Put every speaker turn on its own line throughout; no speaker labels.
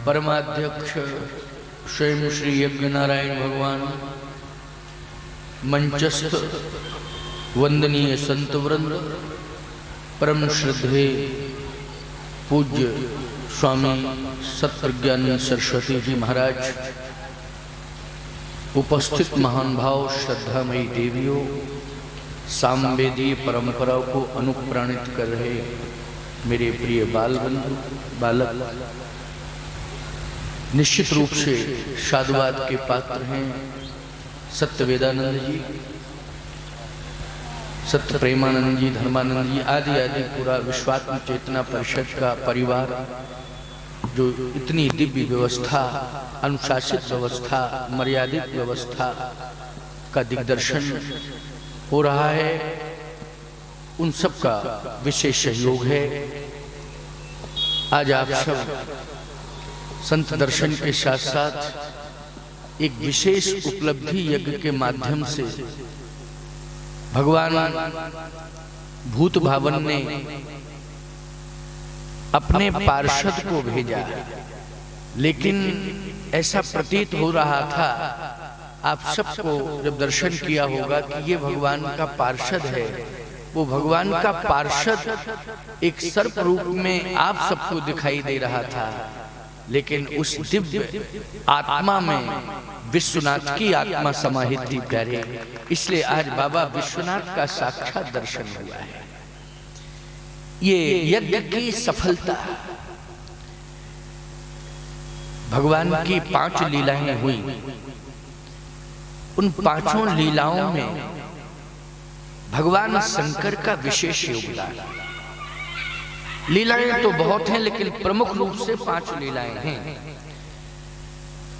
परमाध्यक्ष स्वयं श्री यज्ञ नारायण भगवान, मंचस्थ वंदनीय संत वृंद, परम श्रद्धेय पूज्य स्वामी सत्प्रज्ञानंद सरस्वती जी महाराज, उपस्थित महान भाव श्रद्धामयी देवियों, सामवेदीय परंपराओं को अनुप्राणित कर रहे मेरे प्रिय बाल बंधु बालक, निश्चित रूप से साधुवाद के पात्र हैं सत्य वेदानंद जी, सत्य प्रेमानंद जी, धर्मानंद जी आदि आदि पूरा विश्वात्म चेतना परिषद का परिवार, जो इतनी दिव्य व्यवस्था, अनुशासित व्यवस्था, मर्यादित व्यवस्था का दिग्दर्शन हो रहा है, उन सब का विशेष सहयोग है। आज आप सब संत दर्शन के साथ साथ एक विशेष उपलब्धि यज्ञ के माध्यम से भगवान भूत भावन ने अपने पार्षद को भेजा, लेकिन ऐसा प्रतीत हो रहा था, आप सबको जब दर्शन किया होगा कि ये भगवान का पार्षद है, वो भगवान का पार्षद एक सर्प रूप में आप सबको दिखाई दे रहा था, लेकिन उस दिव्य आत्मा में विश्वनाथ की आत्मा समाहित थी प्यारे, इसलिए आज बाबा विश्वनाथ का साक्षात दर्शन हुआ है। ये यज्ञ की सफलता, भगवान की 5 लीलाएं हुई, उन 5 लीलाओं में भगवान शंकर का विशेष योगदान। लीलाएं तो बहुत हैं, लेकिन प्रमुख रूप से 5 लीलाएं हैं।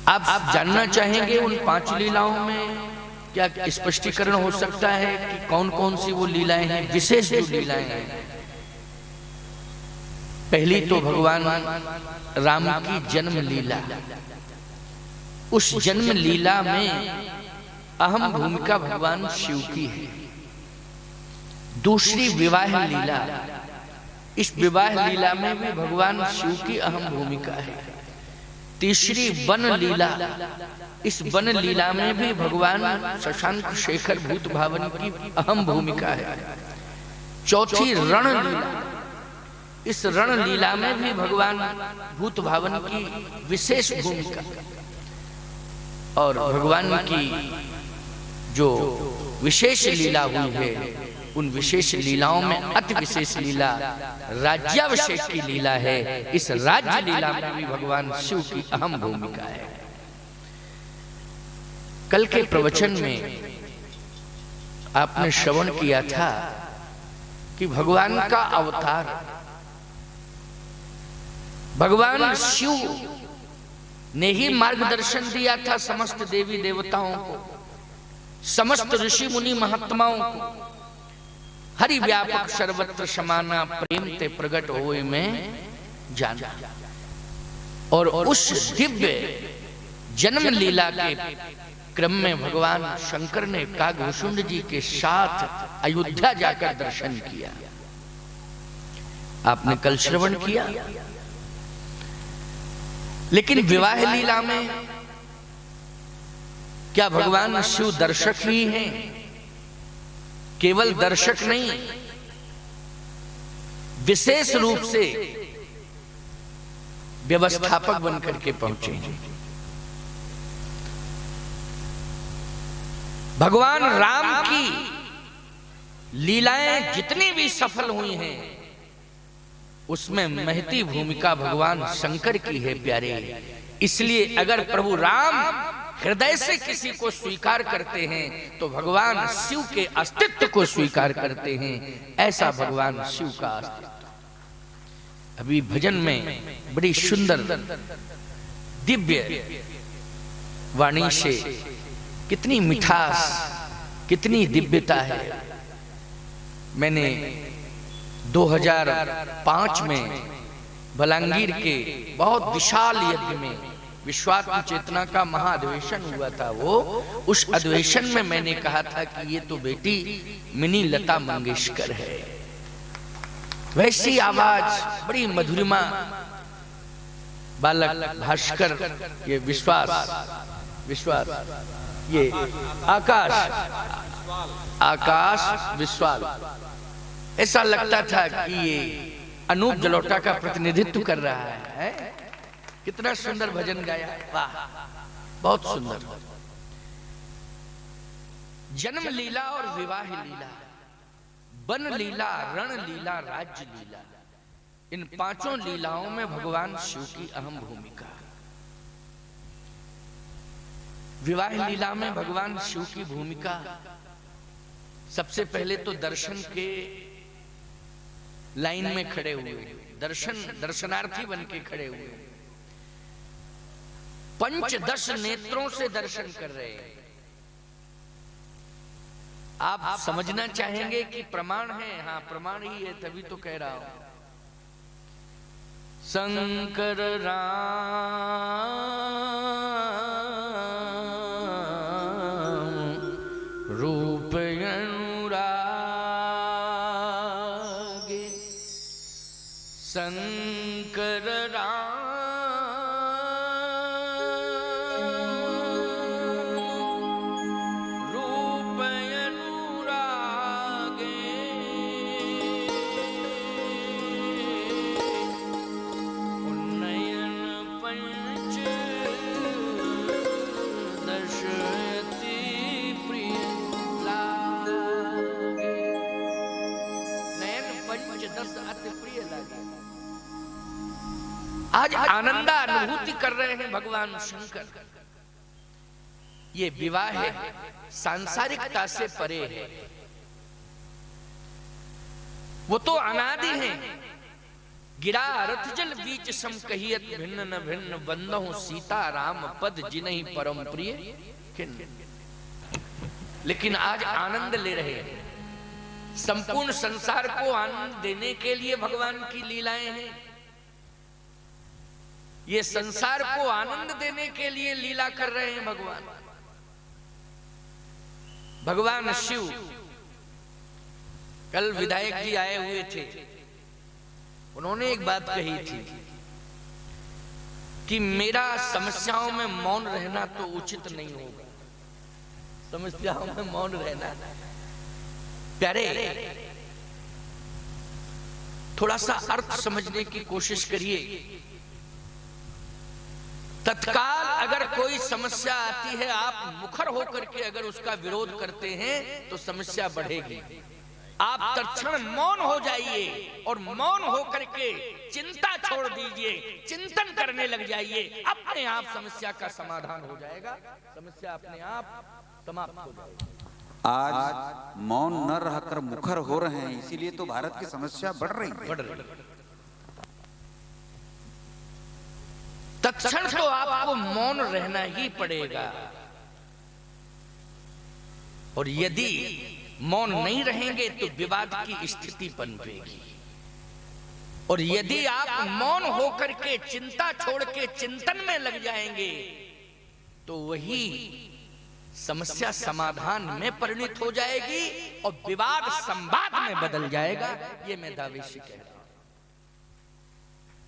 आप जानना चाहेंगे उन 5 लीलाओं में क्या स्पष्टीकरण हो सकता है कि कौन कौन सी वो लीलाएं हैं, विशेष जो लीलाएं हैं। पहली तो भगवान राम की जन्म लीला, उस जन्म लीला में अहम भूमिका भगवान शिव की है। दूसरी विवाह लीला, इस विवाह लीला में भी भगवान शिव की अहम भूमिका है। तीसरी वन लीला, इस वन लीला में भी भगवान शशांक शेखर भूत भावन की अहम भूमिका है। चौथी रण लीला, इस रण लीला में भी भगवान भूत भावन की विशेष भूमिका, और भगवान की जो विशेष लीला हुई है, उन विशेष लीलाओं में अति विशेष लीला राज्याभिषेक की लीला है। इस राज्य लीला में भी भगवान शिव की अहम भूमिका है। कल के प्रवचन में आपने श्रवण किया था कि भगवान का अवतार भगवान शिव ने ही मार्गदर्शन दिया था समस्त देवी देवताओं को, समस्त ऋषि मुनि महात्माओं को। हरि व्यापक सर्वत्र समाना, प्रेम ते प्रगट होए में जाना। और उस दिव्य जन्म लीला के क्रम में भगवान शंकर ने कागभूषुंड जी के साथ अयोध्या जाकर दर्शन किया। आपने कल श्रवण किया। लेकिन विवाह लीला में क्या भगवान शिव दर्शक ही हैं? केवल दर्शक नहीं, विशेष रूप से व्यवस्थापक बनकर के पहुंचे। भगवान राम की लीलाएं जितनी भी सफल हुई हैं, उसमें महती भूमिका भगवान शंकर की है प्यारे। इसलिए अगर प्रभु राम हृदय से किसी को स्वीकार करते हैं तो भगवान शिव के अस्तित्व को स्वीकार करते हैं। ऐसा भगवान शिव का अस्तित्व अभी भजन में बड़ी सुंदर दिव्य वाणी से कितनी मिठास, कितनी दिव्यता है। मैंने 2005 में बलांगीर के बहुत विशाल यज्ञ में विश्वात्म चेतना का महाअधिवेशन हुआ था। वो उस अधिवेशन में मैंने कहा था कि ये तो बेटी मिनी लता मंगेशकर है। वैसी आवाज, बड़ी मधुरिमा, बालक भास्कर, ये विश्वास, ये आकाश विश्वाल। ऐसा लगता था कि ये अनूप जलोटा का प्रतिनिधित्व कर रहा है। कितना सुंदर भजन गाया, वाह, बहुत सुंदर। जन्म लीला और विवाह लीला, वन लीला, रण लीला, राज्य लीला, इन पांचों लीलाओं में भगवान शिव की अहम भूमिका। विवाह लीला में भगवान शिव की भूमिका सबसे पहले तो दर्शन के लाइन में खड़े हुए, दर्शनार्थी बन के खड़े हुए, पंचदश नेत्रों से दर्शन कर रहे हैं। आप समझना चाहेंगे कि प्रमाण है, हाँ प्रमाण ही है, तभी तो कह रहा हूं। शंकर राम रूप अनुरागे, शंकर राम आज आनंदा अनुभूति कर रहे हैं भगवान शंकर। ये विवाह है, सांसारिकता से परे है, वो तो अनादि है। गिरा रथ जल बीच सम कहियत, भिन्न न भिन्न बंदहु सीता राम पद जिन्हि परम प्रिय खिन्न। लेकिन आज आनंद ले रहे हैं, संपूर्ण संसार को आनंद देने के लिए भगवान की लीलाएं हैं। ये संसार को आनंद देने के लिए लीला कर रहे हैं भगवान। भगवान शिव, कल विधायक जी आए हुए थे, उन्होंने एक बात कही थी कि मेरा समस्याओं में मौन रहना तो उचित नहीं होगा। समस्याओं में मौन रहना, प्यारे थोड़ा सा अर्थ समझने की कोशिश करिए। तत्काल अगर कोई समस्या आती है, आप मुखर होकर के अगर उसका विरोध करते हैं तो समस्या बढ़ेगी। आप तत्क्षण मौन हो जाइए और मौन होकर के चिंता छोड़ दीजिए, चिंतन करने लग जाइए, अपने आप समस्या का समाधान हो जाएगा, समस्या अपने आप समाप्त हो जाएगी।
आज मौन न रहकर मुखर हो रहे हैं, इसीलिए तो भारत की समस्या बढ़ रही है।
तत्क्षण तो आपको मौन रहना ही पड़ेगा, और यदि मौन नहीं रहेंगे तो विवाद की स्थिति पनपेगी। और यदि आप मौन होकर के चिंता छोड़ के चिंतन में लग जाएंगे तो वही समस्या समाधान में परिणित हो जाएगी और विवाद संवाद में बदल जाएगा। ये मैं दावे से कह रहा हूं।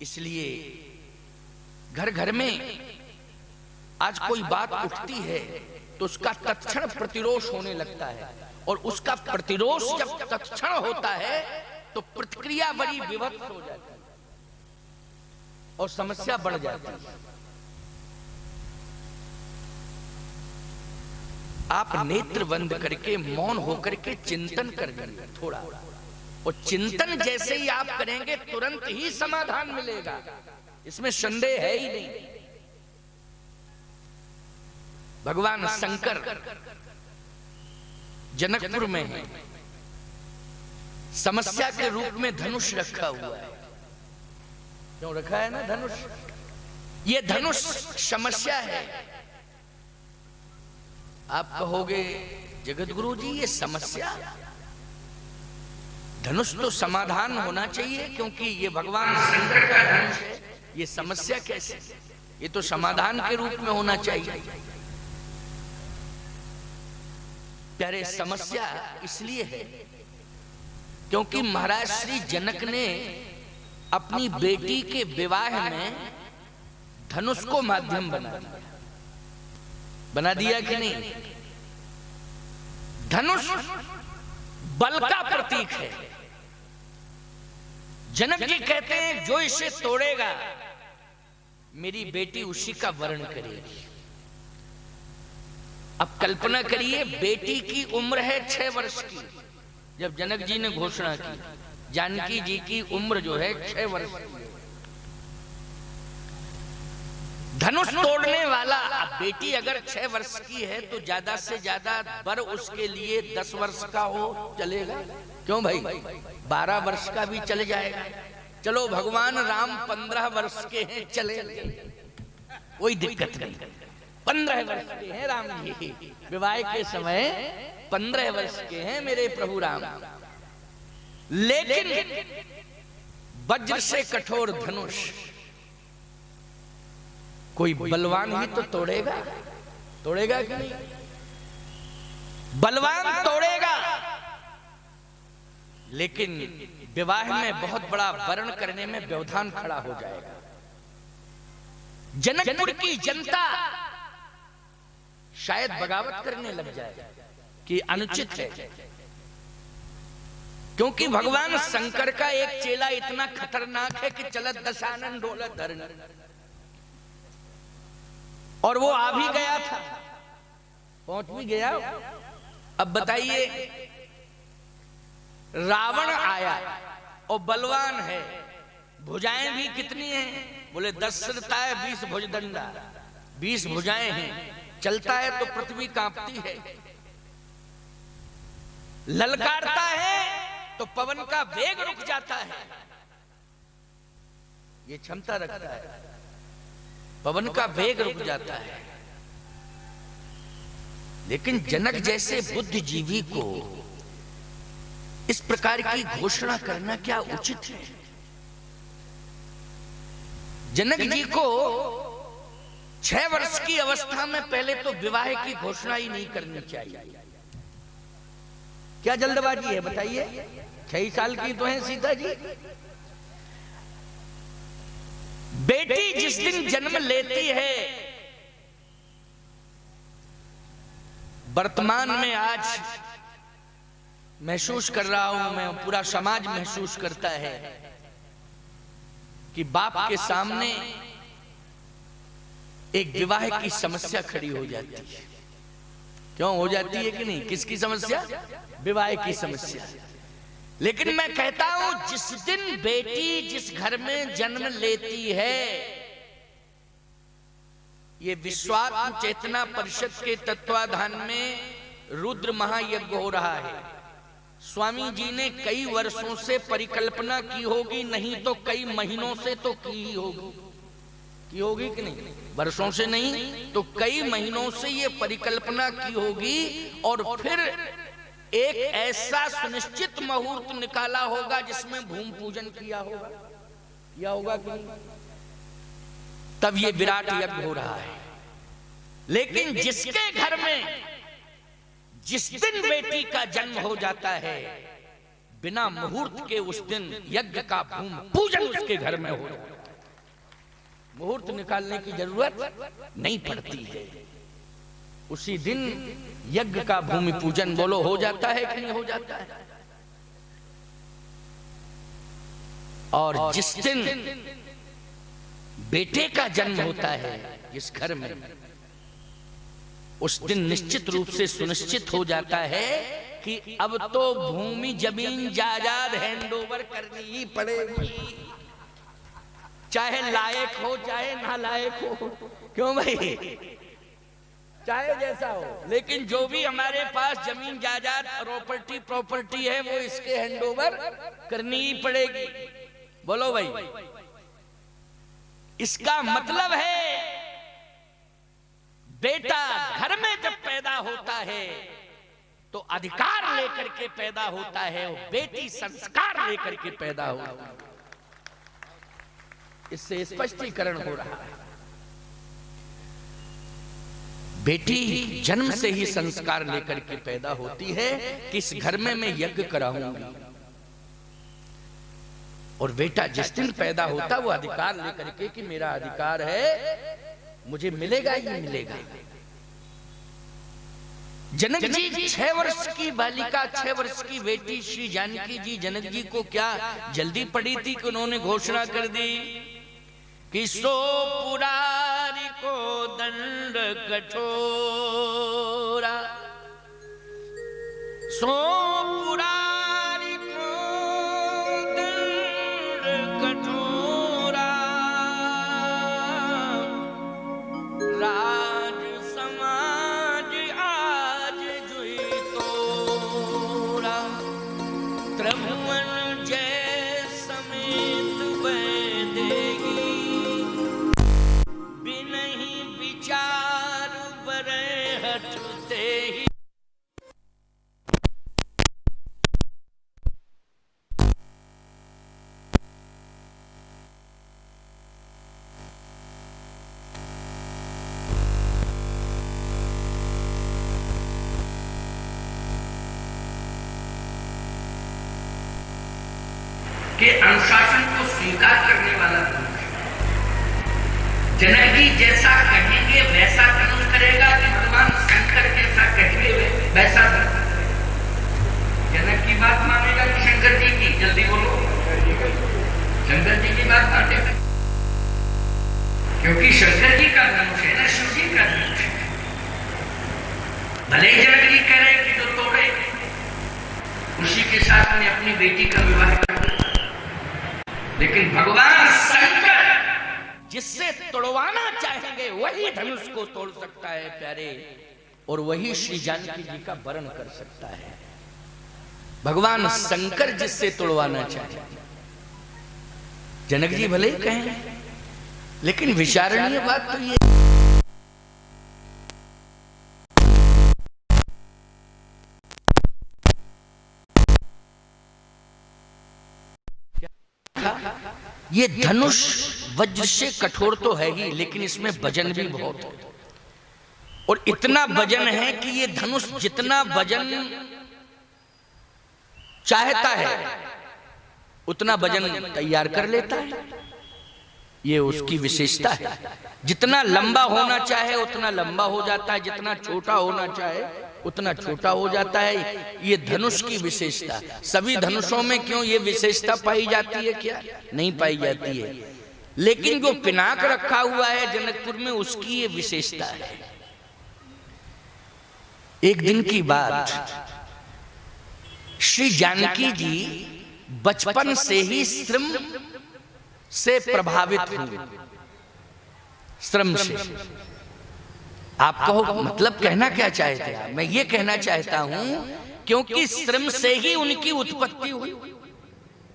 इसलिए घर घर में आज कोई बात उठती है तो उसका तत्क्षण प्रतिरोध होने लगता है, और उसका प्रतिरोध जब तत्क्षण होता है तो प्रतिक्रिया बड़ी विभत्स हो जाती है और समस्या बढ़ जाती है। आप नेत्र बंद करके मौन होकर के चिंतन कर लीजिए थोड़ा, और चिंतन जैसे ही आप करेंगे तुरंत ही समाधान मिलेगा, इसमें संदेह है ही नहीं। भगवान शंकर जनकपुर में है, समस्या के रूप में धनुष रखा हुआ है। क्यों रखा है ना धनुष? ये धनुष समस्या है। आप कहोगे जगत गुरु जी ये समस्या, धनुष तो समाधान होना चाहिए क्योंकि ये भगवान शंकर का धनुष है, ये समस्या कैसे? ये तो समाधान के रूप में होना चाहिए। प्यारे समस्या इसलिए है क्योंकि महाराज श्री जनक ने अपनी बेटी के विवाह में धनुष को माध्यम बना दिया कि नहीं? धनुष बल का प्रतीक है। जनक जी कहते हैं जो इसे तोड़ेगा मेरी बेटी उसी का वर्ण करेगी। अब कल्पना करिए, बेटी की उम्र है 6 वर्ष की। जब जनक जी ने घोषणा की, जानकी जी की उम्र जो है 6 वर्ष की। धनुष तोड़ने वाला, अब बेटी अगर 6 वर्ष की है तो ज्यादा से ज्यादा वर उसके लिए 10 वर्ष का हो चलेगा? क्यों भाई, 12 वर्ष का भी चले जाएगा। चलो भगवान राम 15 वर्ष के हैं, चले, कोई दिक्कत नहीं। 15 वर्ष के हैं राम जी, विवाह के समय 15 वर्ष के हैं मेरे प्रभु राम। लेकिन वज्र से कठोर धनुष कोई बलवान ही तो तोड़ेगा कि नहीं? बलवान तोड़ेगा, लेकिन विवाह में बहुत बड़ा वर्ण करने में व्यवधान खड़ा हो जाएगा। जनकपुर की जनता शायद बगावत करने लग जाए कि अनुचित है, क्योंकि भगवान शंकर का एक चेला इतना खतरनाक है कि चलत दशानन ढोलत धरन, और वो आ भी गया था, पहुंच भी गया। अब बताइए, रावण आया और बलवान है, भुजाएं भी कितनी हैं? बोले 10 सिरता है, 20 भुजदंडा, 20 भुजाएं हैं। चलता है तो पृथ्वी कांपती है, ललकारता है तो पवन का वेग रुक जाता है। ये क्षमता रखता है, पवन का वेग रुक जाता है। लेकिन जनक जैसे बुद्धिजीवी को इस प्रकार की घोषणा करना क्या उचित है? जनक जी को 6 वर्ष की अवस्था में पहले तो विवाह की घोषणा ही नहीं करनी चाहिए। क्या जल्दबाजी है बताइए? 6 साल की तो है सीता जी। बेटी जिस दिन जन्म लेती है, वर्तमान में आज महसूस कर रहा हूं मैं, पूरा समाज महसूस करता है कि बाप के सामने एक विवाह की समस्या खड़ी हो जाती है। क्यों हो जाती है कि नहीं? किसकी समस्या? विवाह की समस्या। लेकिन मैं कहता हूं, जिस दिन बेटी जिस घर में जन्म लेती है, ये विश्वात्म चेतना परिषद के तत्वाधान में रुद्र महायज्ञ हो रहा है। स्वामी जी ने कई वर्षों से परिकल्पना की होगी, नहीं तो कई महीनों से तो की होगी कि नहीं? वर्षों से नहीं तो कई महीनों से ये परिकल्पना की होगी, और फिर एक ऐसा सुनिश्चित मुहूर्त निकाला होगा जिसमें भूमि पूजन किया होगा कि नहीं? तब ये विराट यज्ञ हो रहा है। लेकिन जिसके घर में जिस दिन बेटी का जन्म हो जाता है, बिना मुहूर्त के उस दिन यज्ञ का भूमि पूजन उसके घर में हो, मुहूर्त निकालने की जरूरत नहीं पड़ती है। उसी दिन यज्ञ का भूमि पूजन बोलो हो जाता है कि नहीं हो जाता है? और जिस दिन बेटे का जन्म होता है जिस घर में, उस दिन निश्चित रूप से सुनिश्चित हो जाता है कि अब तो भूमि जमीन जायदाद हैंड ओवर करनी ही पड़ेगी, चाहे लायक हो चाहे ना लायक हो। क्यों भाई? चाहे जैसा हो, लेकिन जो भी हमारे पास जमीन जायदाद प्रॉपर्टी है वो इसके हैंड ओवर करनी ही पड़ेगी। बोलो भाई, इसका मतलब है बेटा घर में जब पैदा होता है तो अधिकार लेकर के पैदा होता है, और बेटी संस्कार लेकर के पैदा होता है। इससे स्पष्टीकरण हो रहा है। बेटी जन्म से ही संस्कार लेकर के पैदा होती है कि इस घर में मैं यज्ञ कराऊंगी, और बेटा जिस दिन पैदा होता वो अधिकार लेकर के कि मेरा अधिकार है मुझे मिलेगा ही मिलेगा। जनक जी 6 वर्ष की बालिका, 6 वर्ष की बेटी श्री जानकी जी, जनक जी को क्या जल्दी पड़ी थी कि उन्होंने घोषणा कर दी कि सो पुरारी को दंड कठोरा, सो पुरारी को दंड कठोरा, राज समाज आज जुई तोरा, त्रिभुवन जय समेत वैदेही, बिनहि विचार बरे हटते ही। के अनुशासन को स्वीकार करने वाला धनुष। जनक जी जैसा कहेंगे वैसा धनुष करेगा कि भगवान शंकर जैसा कहेंगे वैसा धनुष करेगा? जनक की बात मानेगा कि शंकर जी की? जल्दी बोलो। शंकर जी की बात मानेगा, क्योंकि शंकर जी का धनुष है ना, शिव जी का धनुष है। भले जनक जी कह रहे कि जो तोड़े, उसी के साथ में अपनी बेटी का विवाह कर, लेकिन भगवान शंकर जिससे तोड़वाना चाहेंगे वही धनुष को तोड़ सकता है प्यारे, और वही श्री जानकी जी का वरण कर सकता है। भगवान शंकर जिससे तोड़वाना चाहे, जनक जी भले ही कहें, लेकिन विचारणीय बात तो ये ये धनुष वज्र से कठोर तो है ही, लेकिन इसमें वजन भी बहुत है। और इतना वजन है कि ये धनुष जितना वजन चाहता है उतना वजन तैयार कर लेता है। ये उसकी विशेषता है। जितना लंबा होना चाहे उतना लंबा हो जाता है, जितना छोटा होना चाहे उतना छोटा हो जाता है। ये धनुष की विशेषता। सभी धनुषों में क्यों ये विशेषता पाई जाती है? क्या नहीं पाई जाती है, लेकिन जो पिनाक रखा हुआ है जनकपुर में उसकी ये विशेषता है। एक दिन की बात, श्री जानकी जी बचपन से ही श्रम से प्रभावित हुई। श्रम से आप कहो मतलब कहना क्या चाहते हैं? मैं ये कहना चाहता हूं क्योंकि श्रम से ही उनकी उत्पत्ति हुई।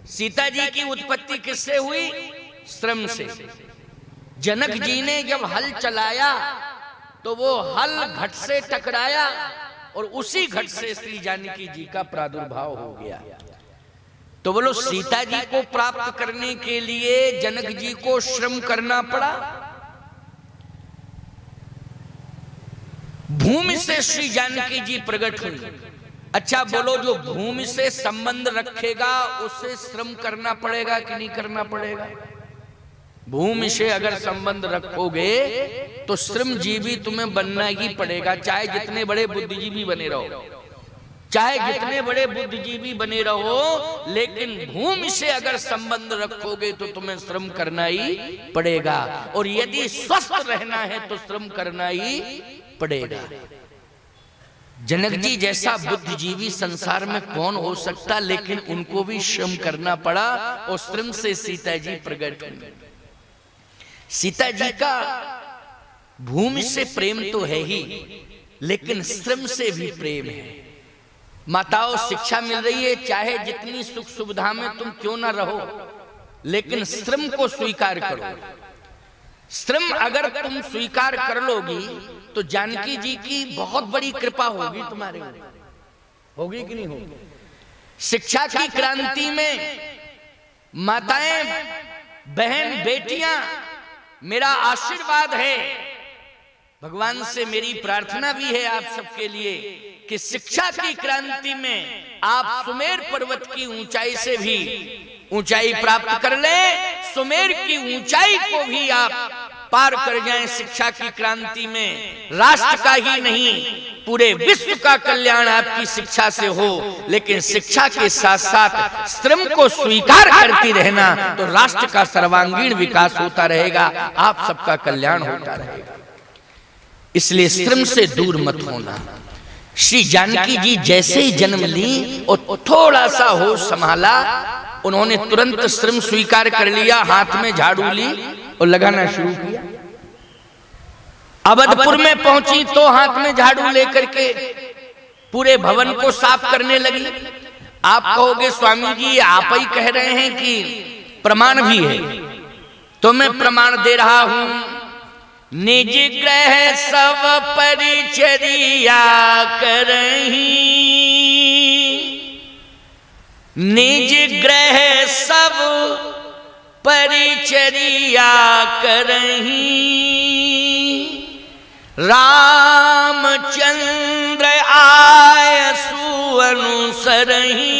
सीता जी की उत्पत्ति किससे हुई? श्रम से। जनक जी ने जब हल चलाया तो वो हल घट से टकराया और उसी घट से श्री जानकी जी का प्रादुर्भाव हो गया। तो बोलो सीता जी को प्राप्त करने के लिए जनक जी को श्रम करना पड़ा। भूमि से श्री जानकी जी प्रकट हुई। अच्छा बोलो, जो भूमि से संबंध रखेगा उसे श्रम करना पड़ेगा कि नहीं करना पड़ेगा? भूमि से अगर संबंध रखोगे तो श्रमजीवी तुम्हें बनना ही पड़ेगा, चाहे जितने बड़े बुद्धिजीवी बने रहो, चाहे जितने बड़े बुद्धिजीवी बने रहो, लेकिन भूमि से अगर संबंध रखोगे तो तुम्हें श्रम करना ही पड़ेगा। और यदि स्वस्थ रहना है तो श्रम करना ही पड़ेगा। जनक जी जैसा बुद्धिजीवी संसार में कौन हो सकता, लेकिन उनको भी श्रम करना पड़ा और श्रम से सीता जी प्रकट हुई। सीता जी का भूमि से प्रेम तो है ही, लेकिन श्रम से भी प्रेम है। माताओं, शिक्षा मिल रही है, चाहे जितनी सुख सुविधा में तुम क्यों ना रहो, लेकिन श्रम को स्वीकार करो। श्रम अगर तुम स्वीकार कर लोगी तो जानकी जी की बहुत बड़ी कृपा होगी तुम्हारे ऊपर। होगी कि नहीं होगी? शिक्षा की क्रांति में माताएं, बहन, बेटियां, मेरा आशीर्वाद है, भगवान से मेरी प्रार्थना भी है आप सबके लिए कि शिक्षा की क्रांति में आप सुमेर पर्वत की ऊंचाई से भी ऊंचाई प्राप्त कर ले, सुमेर की ऊंचाई को भी आप पार कर जाएं शिक्षा की क्रांति में। राष्ट्र का ही नहीं, पूरे विश्व का कल्याण आपकी शिक्षा से हो। लेकिन शिक्षा के साथ साथ श्रम को स्वीकार करती रहना, तो राष्ट्र का सर्वांगीण विकास होता रहेगा, आप सबका कल्याण होता रहेगा। इसलिए श्रम से दूर मत होना। श्री जानकी जी जैसे ही जन्म ली और थोड़ा सा होश संभाला, उन्होंने तुरंत श्रम स्वीकार कर लिया, हाथ में झाड़ू ली और लगाना शुरू किया। अवधपुर में पहुंची तो हाथ में झाड़ू लेकर के पूरे भवन को साफ करने लगी। आप कहोगे स्वामी जी आप ही कह रहे हैं कि प्रमाण भी है, तो मैं प्रमाण दे रहा हूं। निज ग्रह सब परिचर्या करही, निज ग्रह सब परिचर्या करही, रामचंद्र आयसु अनुसरही,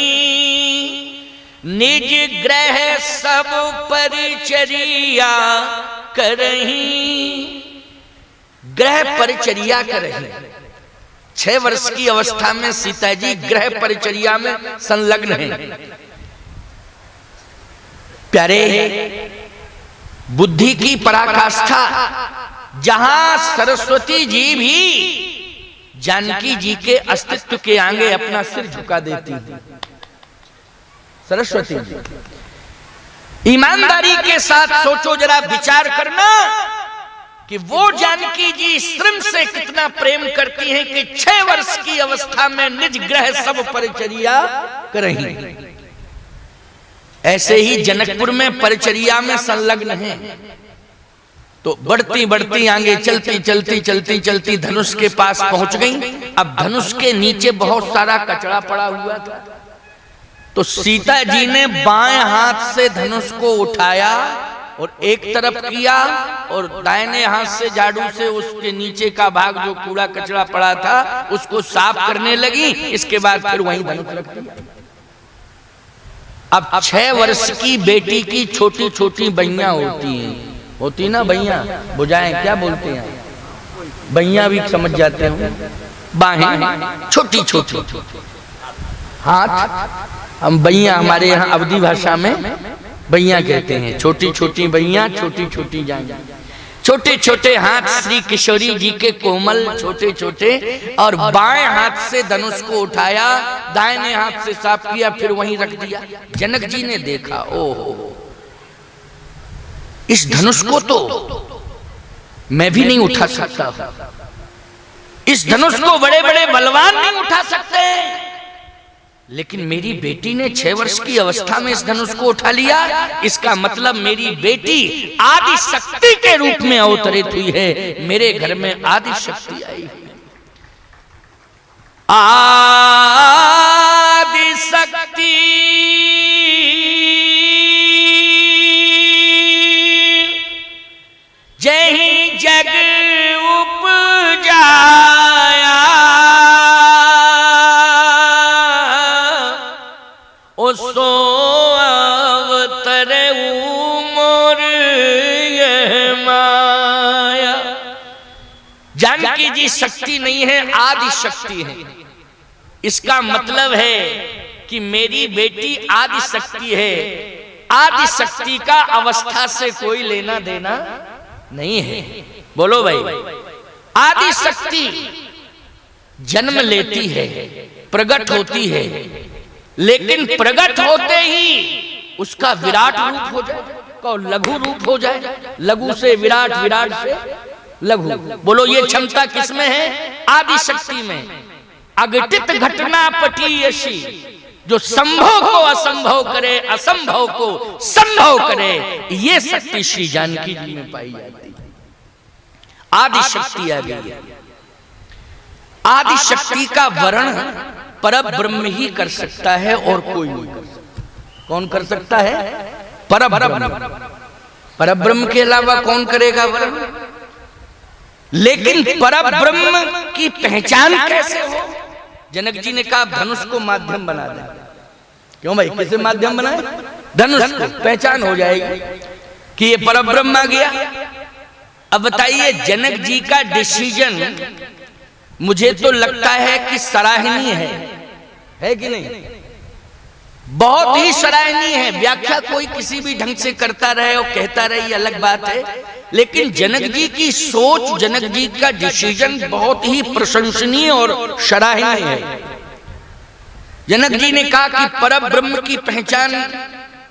निज ग्रह सब परिचर्या करही। ग्रह परिचर्या करही। 6 वर्ष की अवस्था में सीता जी ग्रह परिचर्या में संलग्न हैं। प्यारे, बुद्धि की पराकाष्ठा, जहां सरस्वती जी भी जानकी जी के अस्तित्व के आगे अपना सिर झुका देती थी। सरस्वती जी, ईमानदारी के साथ सोचो, जरा विचार करना कि वो जानकी जी श्रम से कितना प्रेम करती हैं कि 6 वर्ष की अवस्था में निज ग्रह सब परिचर्या करही। ऐसे ही जनकपुर में परिचर्या में संलग्न हैं। तो बढ़ती बढ़ती आगे चलती चलती चलती चलती धनुष के पास पहुंच गई। अब धनुष के नीचे बहुत सारा कचरा पड़ा हुआ था, तो सीता जी ने बाएं हाथ से धनुष को उठाया और एक तरफ किया और दाहिने हाथ से झाड़ू से उसके नीचे का भाग जो कूड़ा कचरा पड़ा था उसको साफ करने लगी। इसके बाद फिर वहीं धनुष रख दिया। अब 6 वर्ष की बेटी की छोटी छोटी बइयां होती ना, बइयां बुझाएं क्या बोलते हैं, बइयां भी समझ जाते हो, बाहें छोटी छोटी, हाथ हम बइयां हमारे यहाँ अवधी भाषा में बइयां कहते हैं। छोटी छोटी बइयां, छोटी छोटी जांघें, छोटे छोटे हाथ श्री किशोरी जी के कोमल छोटे छोटे, और बाएं हाथ से धनुष को उठाया, दाहिने हाथ से साफ किया, फिर वहीं रख दिया। जनक जी ने देखा, ओहो, इस धनुष को तो मैं भी नहीं उठा सकता, इस धनुष को बड़े बड़े बलवान नहीं उठा सकते, लेकिन मेरी बेटी ने 6 वर्ष की अवस्था में इस धनुष को उठा लिया। इसका मतलब मेरी बेटी आदि शक्ति के रूप में अवतरित हुई है, मेरे घर में आदि शक्ति आई है। आदि शक्ति जय जग उपजाया, सो अवतर मोर यह माया। जानकी जी शक्ति नहीं है, आदि शक्ति है। इसका मतलब है कि मेरी बेटी आदि शक्ति है। आदि शक्ति का अवस्था से कोई लेना देना नहीं है। बोलो भाई, आदि शक्ति जन्म लेती है, प्रकट होती है, लेकिन प्रकट होते ही उसका विराट रूप हो जाए, लघु रूप हो जाए, लघु से विराट, विराट से लघु। बोलो ये क्षमता किसमें है? आदि शक्ति में। अघटित घटना पटीयसी, जो संभव को असंभव करे, असंभव को संभव करे, ये शक्ति श्री जानकी जी में पाई जाती है। आदि शक्ति आ गई है। आदि शक्ति का वर्णन परब्रह्म ही कर सकता है और कोई नहीं कर सकता। कौन कर सकता है? परब्रह्म। परब्रह्म के अलावा कौन करेगा वर्णन? लेकिन परब्रह्म की पहचान कैसे हो? जनक जी ने कहा धनुष को माध्यम बना दे। क्यों भाई, किसे माध्यम बनाए? धनुष को। पहचान हो जाएगी कि ये परब्रह्म आ गया। अब बताइए, जनक जी का डिसीजन मुझे तो लगता है कि सराहनीय है कि नहीं? बहुत ही सराहनीय है। व्याख्या कोई किसी भी ढंग से करता रहे और कहता रहे, ये अलग बात है, लेकिन जनक जी की सोच, जनक जी का डिसीजन बहुत ही प्रशंसनीय और सराहनीय है। जनक जी ने कहा कि परब्रह्म की पहचान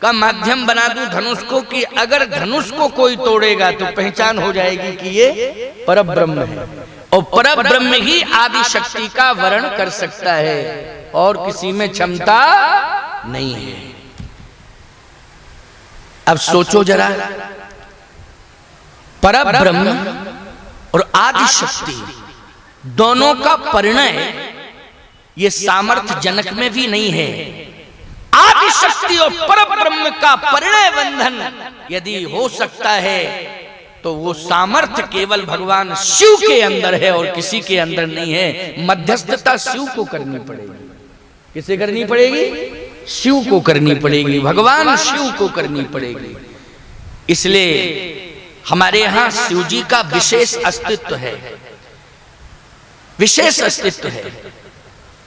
का माध्यम बना दूं धनुष को, कि अगर धनुष को कोई तोड़ेगा तो पहचान हो जाएगी कि ये परब्रह्म है, और परब्रह्म ही आदि शक्ति का वर्ण कर सकता है और किसी में क्षमता नहीं है। अब सोचो जरा, परब्रह्म और आदि शक्ति दोनों का परिणय, ये सामर्थ्य जनक में भी नहीं है। आदि शक्ति और परब्रह्म का परिणय बंधन यदि हो सकता है तो वो सामर्थ्य केवल भगवान शिव के अंदर है और किसी के अंदर नहीं है। मध्यस्थता शिव को करनी पड़ेगी। किसे करनी पड़ेगी? शिव को करनी पड़ेगी, भगवान शिव को करनी पड़ेगी। इसलिए हमारे यहां शिव जी का विशेष अस्तित्व है, विशेष अस्तित्व है।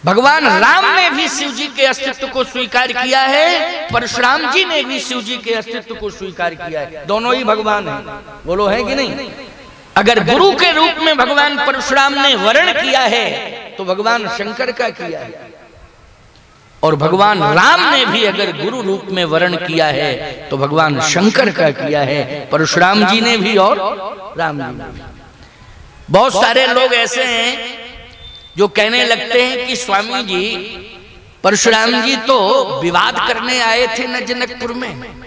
भगवान राम ने भी शिव जी के अस्तित्व को स्वीकार किया है, परशुराम जी ने भी शिव जी के अस्तित्व को स्वीकार किया है। दोनों ही भगवान हैं, बोलो है कि नहीं? अगर गुरु के रूप में भगवान परशुराम ने वर्ण किया है तो भगवान शंकर का किया है, और भगवान राम ने भी अगर गुरु रूप में वर्ण किया है तो भगवान शंकर का किया है, परशुराम जी ने भी और राम जी ने भी। बहुत सारे लोग ऐसे हैं जो कहने लगते हैं कि स्वामी जी, परशुराम जी तो विवाद करने आए थे न जनकपुर में।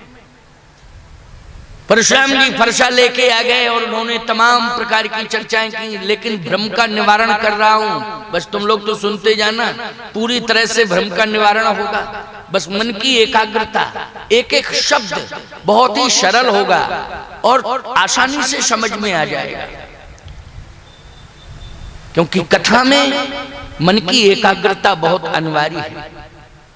परशुराम जी फरसा लेके आ गए और उन्होंने तमाम प्रकार की चर्चाएं की, लेकिन भ्रम का निवारण कर रहा हूं, बस तुम लोग तो सुनते जाना। पूरी तरह से भ्रम का निवारण होगा, बस मन की एकाग्रता, एक एक शब्द बहुत ही सरल होगा और आसानी से समझ में आ जाएगा। क्योंकि कथा में मन की एकाग्रता बहुत अनिवार्य है,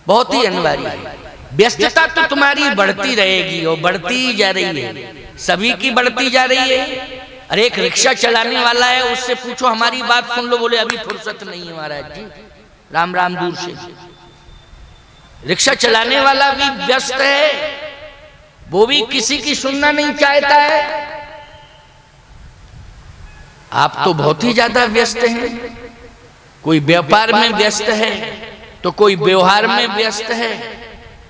बहुत ही अनिवार्य है। व्यस्तता तो तुम्हारी बढ़ती रहेगी और बढ़ती जा रही है, सभी की बढ़ती जा रही है। अरे एक रिक्शा चलाने वाला है, उससे पूछो हमारी बात सुन लो, बोले अभी फुर्सत नहीं है महाराज जी, राम राम दूर से। रिक्शा चलाने वाला भी व्यस्त है, वो भी किसी की सुनना नहीं चाहता है। आप तो बहुत ही ज्यादा व्यस्त हैं, कोई व्यापार में व्यस्त है तो कोई व्यवहार में व्यस्त है,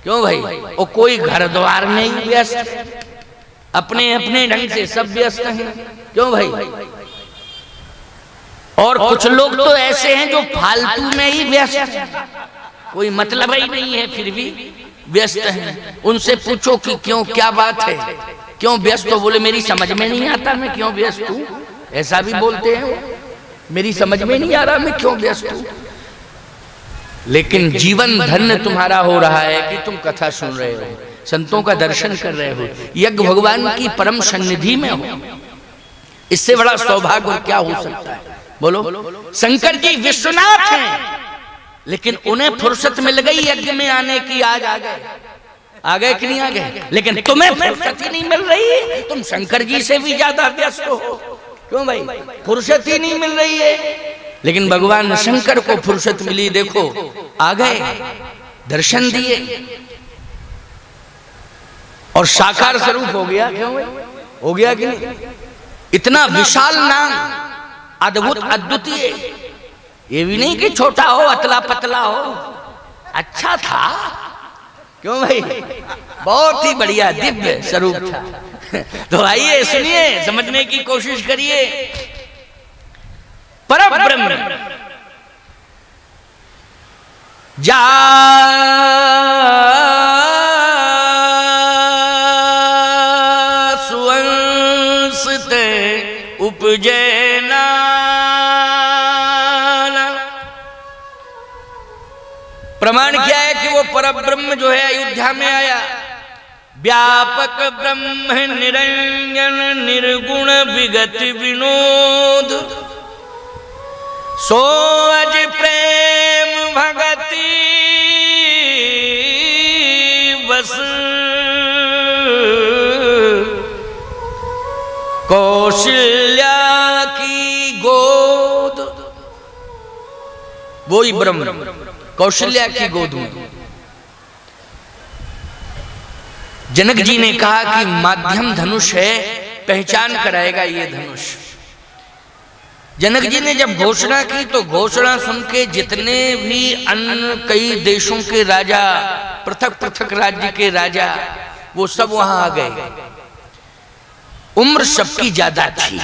क्यों भाई? और कोई घर द्वार में ही व्यस्त है, अपने अपने ढंग से सब व्यस्त हैं, क्यों भाई? और कुछ लोग तो ऐसे हैं जो फालतू में ही व्यस्त हैं, कोई मतलब ही नहीं है फिर भी व्यस्त हैं। उनसे पूछो कि क्यों, क्या बात है, क्यों व्यस्त हो? बोले मेरी समझ में नहीं आता मैं क्यों व्यस्त हूं। ऐसा भी बोलते हैं, मेरी समझ में नहीं आ रहा मैं क्यों व्यस्त हूं। लेकिन जीवन धन्य तुम्हारा हो रहा है कि तुम कथा सुन रहे हो, संतों का दर्शन कर रहे हो, यज्ञ भगवान की परम सन्निधि में हो। इससे बड़ा सौभाग्य और क्या हो सकता है? बोलो। शंकर जी विश्वनाथ हैं, लेकिन उन्हें फुर्सत मिल गई यज्ञ में आने की, आज आ गए कि नहीं आ गए? लेकिन तुम्हें फुर्सत ही नहीं मिल रही, तुम शंकर जी से भी ज्यादा व्यस्त हो, क्यों भाई? फुर्सत ही नहीं मिल रही है। लेकिन भगवान शंकर को फुर्सत मिली, देखो आ गए, दर्शन दिए और साकार स्वरूप हो गया। क्यों भाई? हो गया कि नहीं? इतना विशाल नाम, अद्भुत अद्वितीय, ये भी नहीं कि छोटा हो, अतला पतला हो, अच्छा था, क्यों भाई? बहुत ही बढ़िया दिव्य स्वरूप था। तो आइए सुनिए, समझने की कोशिश करिए। परब्रह्म जा सुवंश ते उपजे प्रमाण क्या है कि वो परब्रह्म जो है अयोध्या में आया। व्यापक ब्रह्म निरंजन निर्गुण विगत विनोद, सो अज प्रेम भगति बस, कौशल वो ही ब्रह्म कौशल्या की गोद में। जनक जी ने कहा कि माध्यम धनुष है, पहचान कराएगा ये धनुष। जनक जी ने जब घोषणा की तो घोषणा सुन के जितने भी अन्य कई देशों के राजा, पृथक पृथक राज्य के राजा, वो सब वहां आ गए। उम्र सबकी ज्यादा थी,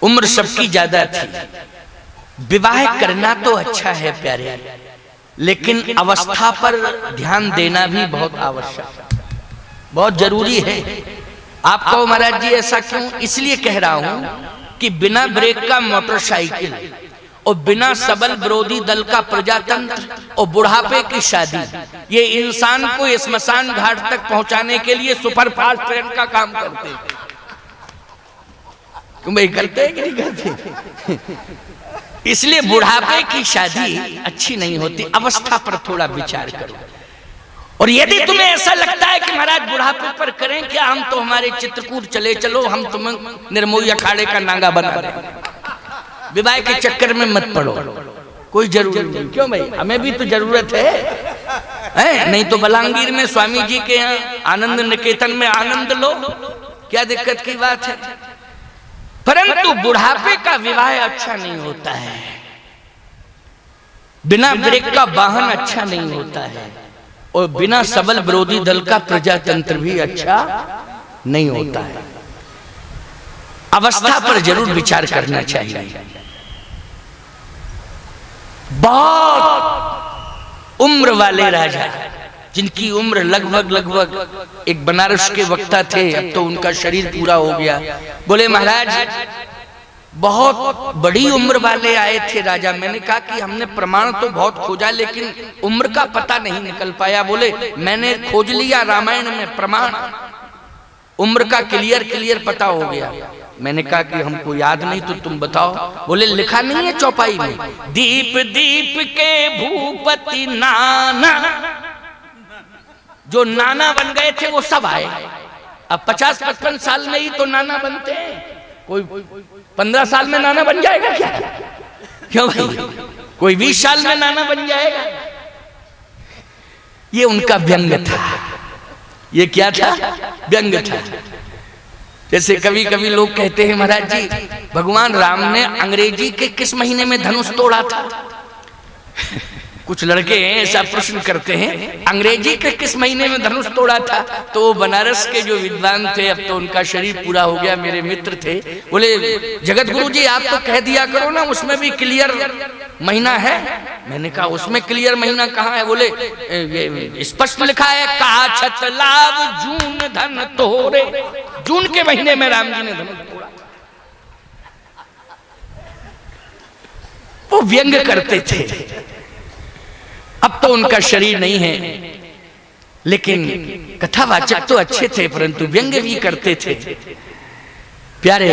उम्र सबकी ज्यादा थी। विवाह करना तो अच्छा है प्यारे, लेकिन अवस्था पर ध्यान देना भी बहुत आवश्यक, बहुत जरूरी है। आप कहो महाराज जी ऐसा क्यों? इसलिए कह रहा हूं कि बिना ब्रेक का मोटरसाइकिल और बिना सबल विरोधी दल का प्रजातंत्र और बुढ़ापे की शादी, ये इंसान को स्मशान घाट तक पहुंचाने के लिए सुपरफास्ट ट्रेन का काम करते हैं। तुम भाई करते हैं कि नहीं करते? इसलिए बुढ़ापे की शादी अच्छी नहीं होती। अवस्था पर थोड़ा विचार करो। और यदि तुम्हें ऐसा लगता है कि महाराज बुढ़ापे पर करें क्या, हम तो हमारे चित्रकूट चले चलो, हम तुम्हें निर्मोही अखाड़े का नांगा बना दें, विवाह के चक्कर में मत पड़ो, कोई जरूरत नहीं। क्यों भाई, हमें भी तो जरूरत है? नहीं तो बलांगीर में स्वामी जी के यहाँ आनंद निकेतन में आनंद लो, क्या दिक्कत की बात है? परंतु बुढ़ापे का विवाह अच्छा नहीं होता है, बिना ब्रेक का वाहन अच्छा नहीं होता है, और बिना सबल विरोधी दल का प्रजातंत्र भी अच्छा नहीं होता है। अवस्था पर जरूर विचार करना चाहिए। बहुत उम्र वाले राजा, जिनकी उम्र लगभग एक बनारस के वक्ता थे, अब तो उनका शरीर पूरा हो गया, बोले महाराज बहुत बड़ी उम्र वाले आए थे राजा। मैंने कहा कि हमने प्रमाण तो बहुत खोजा लेकिन उम्र का पता नहीं निकल पाया। बोले मैंने खोज लिया रामायण में प्रमाण, उम्र का क्लियर पता हो गया। मैंने कहा कि हमको याद नहीं, तो तुम बताओ। बोले लिखा नहीं है चौपाई में, दीप दीप के भूपति नाना, जो नाना बन गए थे वो सब आए। अब 50-55 साल में ही तो नाना बनते हैं, कोई 15 साल में नाना बन जाएगा क्या? क्यों भाई, कोई 20 साल में नाना बन जाएगा। ये उनका व्यंग था। ये क्या था? व्यंग था। जैसे कभी कभी लोग कहते हैं महाराज जी भगवान राम ने अंग्रेजी के किस महीने में धनुष तोड़ा था? कुछ लड़के ऐसा प्रश्न करते हैं, अंग्रेजी के किस महीने में धनुष तोड़ा था? तो बनारस के जो विद्वान थे, अब तो उनका शरीर पूरा हो गया, मेरे मित्र थे, बोले जगत गुरु जी आप तो कह दिया करो ना, उसमें भी क्लियर महीना है। मैंने कहा उसमें क्लियर महीना कहाँ है? बोले ये स्पष्ट लिखा है, काछत लाभ जून धन तोरे, जून के महीने में राम जी ने धनुष तोड़ा। वो व्यंग करते थे। अब तो उनका शरीर नहीं है, लेकिन कथावाचक तो अच्छे थे, परंतु व्यंग भी करते थे। प्यारे,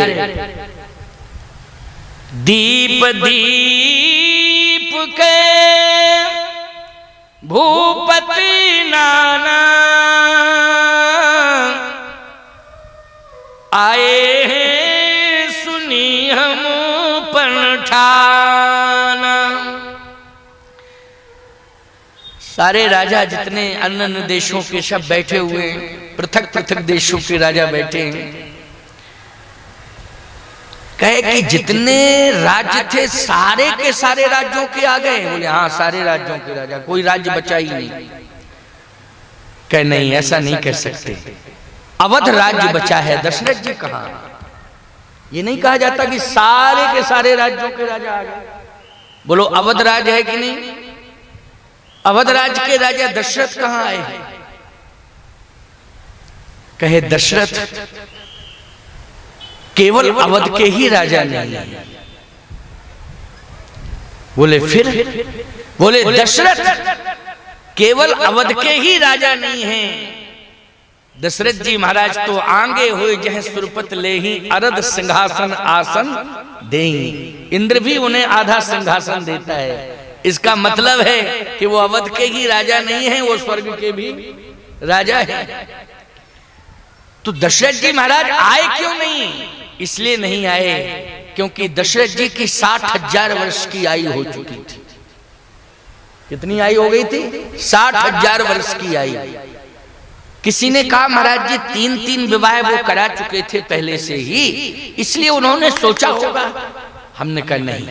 दीप दीप के भूपति नाना आए हैं, सुनी हम पंठाना। सारे राजा जितने अन्य अन्य देशों के सब बैठे हुए हैं, पृथक पृथक देशों के राजा बैठे हैं। कहे कि जितने राज्य थे सारे के सारे राज्यों के आ गए। बोले हाँ सारे राज्यों के राजा, कोई राज्य बचा ही नहीं। कहे नहीं ऐसा नहीं कह सकते, अवध राज्य बचा है। दशरथ जी कहाँ? ये नहीं कहा जाता कि सारे के सारे राज्यों के राजा आ गए। बोलो अवध राज है कि नहीं? अवध राज के राजा दशरथ कहाँ आए? कहे दशरथ केवल अवध के ही राजा नहीं है। बोले फिर? बोले दशरथ केवल अवध के ही राजा नहीं है। दशरथ जी महाराज तो आंगे हुए जह सुरपत ले ही अरद सिंहासन आसन देई। इंद्र भी उन्हें आधा सिंहासन देता है। इसका मतलब है कि वो अवध के ही राजा नहीं है, वो स्वर्ग के भी राजा है। तो दशरथ जी महाराज आए क्यों नहीं? इसलिए नहीं आए क्योंकि दशरथ जी की 60,000 वर्ष की आयु हो चुकी थी। कितनी आयु हो गई थी? 60,000 वर्ष की आयु। किसी ने कहा महाराज जी 3 विवाह वो करा चुके थे पहले से ही, इसलिए उन्होंने सोचा होगा। हमने कहा नहीं,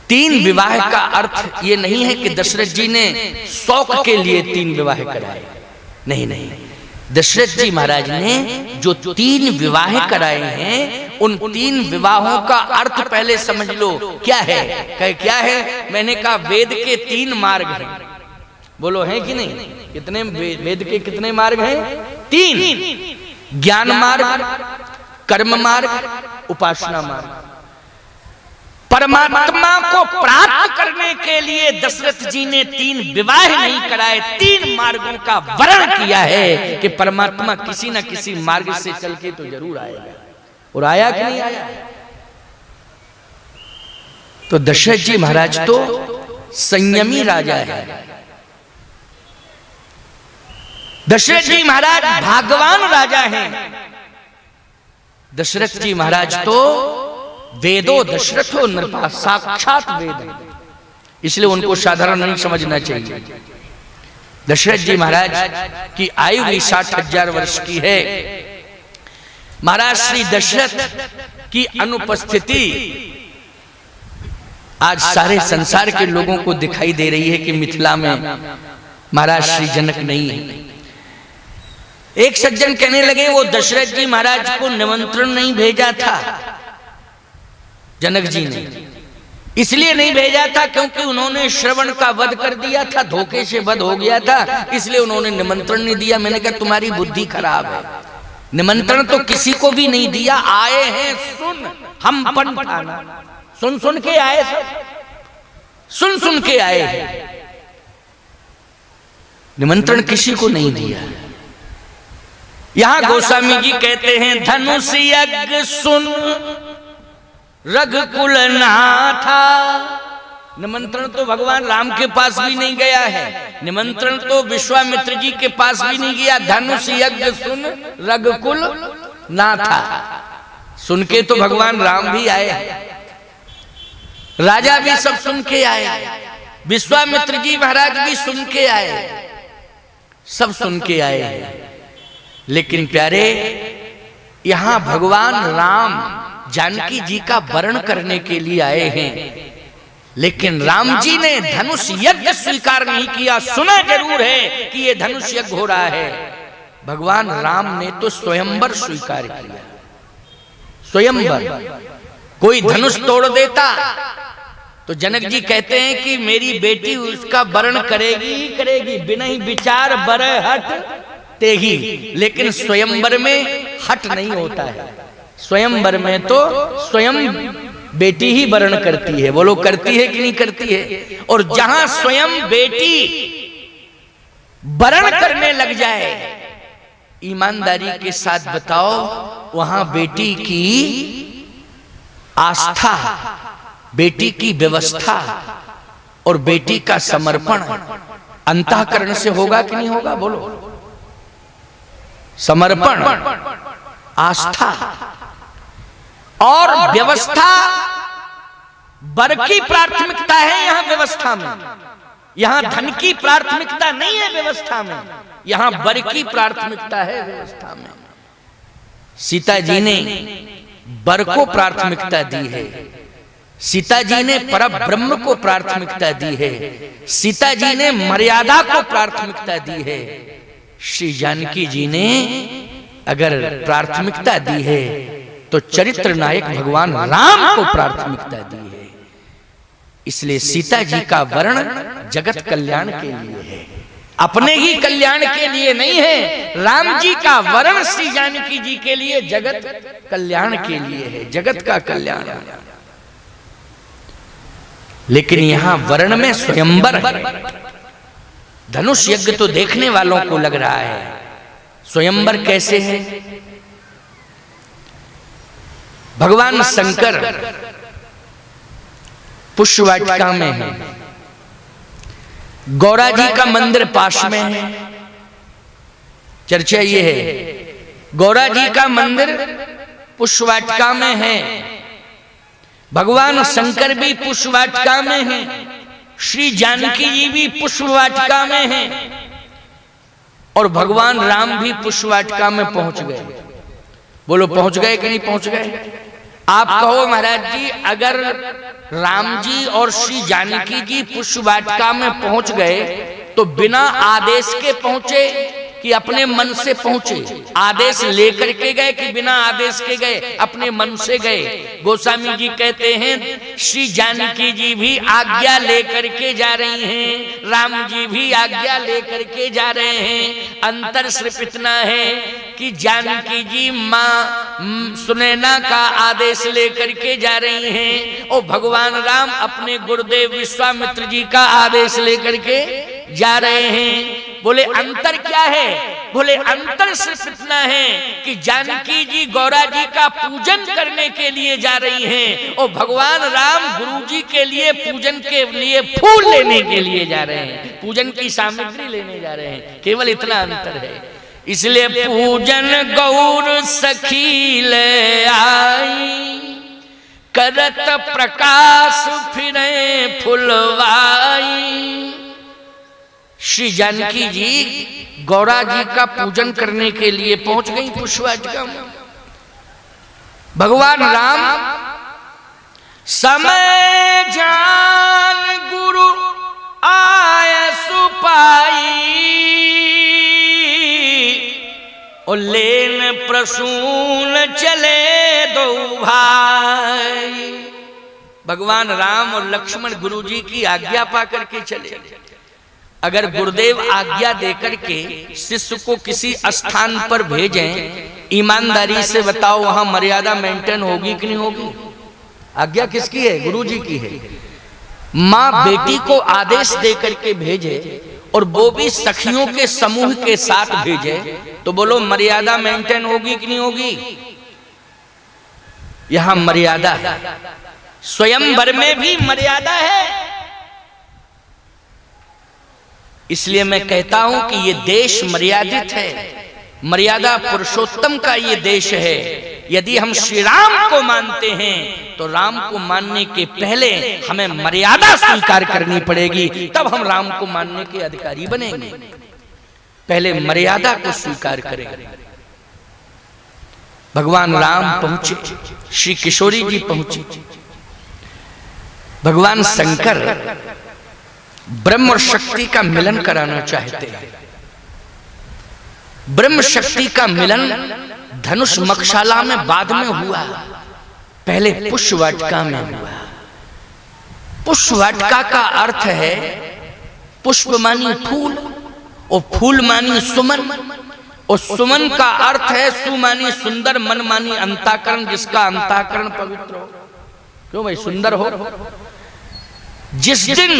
3 विवाह का अर्थ ये नहीं है कि दशरथ जी ने शौक के लिए 3 विवाह कराए। नहीं नहीं, दशरथ जी महाराज ने जो 3 विवाह कराए हैं, उन 3 विवाहों का अर्थ पहले समझ लो क्या है। कहे क्या है? मैंने कहा वेद के 3 मार्ग हैं। बोलो हैं कि नहीं? कितने वेद के कितने मार्ग हैं? 3। ज्ञान मार्ग, कर्म मार्ग, उपासना मार्ग। परमात्मा को प्राप्त करने के लिए दशरथ जी ने 3 विवाह नहीं कराए, 3 मार्गों का वर्णन किया है कि परमात्मा किसी न किसी मार्ग से चल के तो जरूर आएगा। और आया कि नहीं आया? तो दशरथ जी महाराज तो संयमी राजा है। दशरथ जी महाराज भाग्यवान राजा हैं। दशरथ जी महाराज तो वेदो दशरथो नृपा, साक्षात वेद है, इसलिए उनको साधारण नहीं समझना चाहिए। दशरथ जी महाराज की आयु भी 60,000 वर्ष की है। महाराज श्री दशरथ की अनुपस्थिति आज सारे संसार के लोगों को दिखाई दे रही है कि मिथिला में महाराज श्री जनक नहीं है। एक सज्जन कहने लगे वो दशरथ जी महाराज को निमंत्रण नहीं भेजा था जनक जी ने, इसलिए नहीं भेजा था क्योंकि उन्होंने श्रवण का वध कर दिया था, धोखे से वध हो गया था, इसलिए उन्होंने निमंत्रण नहीं दिया। मैंने कहा तुम्हारी बुद्धि खराब है, निमंत्रण तो किसी को भी नहीं दिया। आए हैं सुन, हम पंथाना, सुन सुन के आए, सब सुन सुन के आए हैं, निमंत्रण किसी को नहीं दिया। यहां गोस्वामी जी कहते हैं धनुष यज्ञ सुन रघुकुल नाथा। निमंत्रण तो भगवान राम के पास भी नहीं गया है, निमंत्रण तो विश्वामित्र जी के पास भी नहीं गया। धनुष यज्ञ सुन रघुकुल नाथा, सुन के तो भगवान राम भी आए, राजा भी सब सुन के आए, विश्वामित्र जी महाराज भी सुन के आए, सब सुन के आए। लेकिन प्यारे, यहां भगवान राम जानकी जी का वर्ण करने के लिए आए हैं, लेकिन राम जी ने धनुष यज्ञ स्वीकार नहीं किया। सुना जरूर है कि ये धनुष यज्ञ हो रहा है, भगवान राम ने तो स्वयंवर स्वीकार किया। स्वयंवर, कोई धनुष तोड़ देता तो जनक जी कहते हैं कि मेरी बेटी उसका वर्ण करेगी ही करेगी, बिना ही विचार बर हट तेगी। लेकिन स्वयंवर में हट नहीं होता है, स्वयंवर में तो स्वयं बेटी ही वर्ण करती है। बोलो करती है कि नहीं करती है? और जहां स्वयं बेटी वर्ण करने लग जाए, ईमानदारी के साथ बताओ, वहां बेटी की आस्था, बेटी की व्यवस्था और बेटी का समर्पण अंतःकरण से होगा कि नहीं होगा? बोलो, समर्पण, आस्था और व्यवस्था वर की प्राथमिकता है यहां व्यवस्था में। यहां धन की प्राथमिकता नहीं है व्यवस्था में, यहां वर की प्राथमिकता है व्यवस्था में। सीता जी ने वर को प्राथमिकता दी है, सीता जी ने परब्रह्म को प्राथमिकता दी है, सीता जी ने मर्यादा को प्राथमिकता दी है। श्री जानकी जी ने अगर प्राथमिकता दी है तो चरित्र नायक भगवान राम को प्राथमिकता दी है। इसलिए सीता जी का वर्ण जगत कल्याण के लिए है, अपने ही कल्याण के लिए नहीं है। राम जी का वर्ण श्री जानकी जी के लिए जगत कल्याण के लिए है, जगत का कल्याण। लेकिन यहां वर्ण में स्वयंवर है। धनुष यज्ञ तो देखने वालों को लग रहा है, स्वयंवर कैसे है? भगवान शंकर पुष्पवाटिका में है, गौरा जी का मंदिर पास में है। चर्चा ये है, गौरा जी का मंदिर पुष्पवाटिका में है, भगवान शंकर भी पुष्पवाटिका में है, श्री जानकी जी भी पुष्प वाटिका में हैं और भगवान राम भी पुष्प वाटिका में पहुंच गए। बोलो पहुंच गए कि नहीं पहुंच गए? आप कहो महाराज जी, अगर राम जी और श्री जानकी जी पुष्प वाटिका में पहुंच गए तो बिना आदेश के पहुंचे कि अपने मन से पहुंचे? आदेश लेकर के गए कि बिना आदेश के गए? अपने मन से गए। गोस्वामी जी कहते हैं श्री जानकी जी भी आज्ञा लेकर के जा रही हैं, राम जी भी आज्ञा लेकर के जा रहे हैं। अंतर सिर्फ इतना है कि जानकी जी मां सुनैना का आदेश लेकर के जा रही हैं और भगवान राम अपने गुरुदेव विश्वामित्र जी का आदेश लेकर के जा रहे हैं। बोले अंतर क्या है? बोले अंतर सिर्फ इतना है कि जानकी जी गौरा जी का पूजन करने के लिए जा रही हैं और भगवान राम गुरु जी के लिए पूजन के लिए फूल लेने के लिए जा रहे हैं, पूजन की सामग्री लेने जा रहे हैं। केवल इतना अंतर है। इसलिए पूजन गौर सखी ले आई, करत प्रकाश फिरे फुलवाई। श्री जानकी जी गौरा जी का पूजन करने के लिए पहुंच गई पुष्प वाटिका में। भगवान राम समय जान गुरु आय सुपाई और लेन प्रसून चले दो भाई। भगवान राम और लक्ष्मण गुरु जी की आज्ञा पा करके चले। अगर गुरुदेव आज्ञा देकर के शिष्य को किसी स्थान पर भेजें, ईमानदारी से बताओ वहां मर्यादा मेंटेन होगी कि नहीं होगी? आज्ञा किसकी है? गुरु जी की है। माँ बेटी को आदेश देकर के भेजे और वो भी सखियों के समूह के साथ भेजे तो बोलो मर्यादा मेंटेन होगी कि नहीं होगी? यहां मर्यादा है, स्वयंवर में भी मर्यादा है। इसलिए मैं कहता हूं कि ये देश मर्यादित है, मर्यादा पुरुषोत्तम का ये देश है। यदि हम श्री राम को मानते हैं तो राम को मानने के पहले हमें मर्यादा स्वीकार करनी पड़ेगी, तब हम राम को मानने के अधिकारी बनेंगे। पहले मर्यादा को स्वीकार करें। भगवान राम पहुंचे, श्री किशोरी जी पहुंचे। भगवान शंकर ब्रह्म और शक्ति का मिलन कराना चाहते हैं। ब्रह्म शक्ति का मिलन धनुष मक्षाला में बाद में हुआ, पहले पुष्प वाटिका में हुआ। पुष्प वाटिका का अर्थ है पुष्प मानी फूल और फूल मानी सुमन, और सुमन का अर्थ है सु मानी सुंदर, मन मानी अंताकरण, जिसका अंताकरण पवित्र हो। क्यों भाई? सुंदर हो। जिस दिन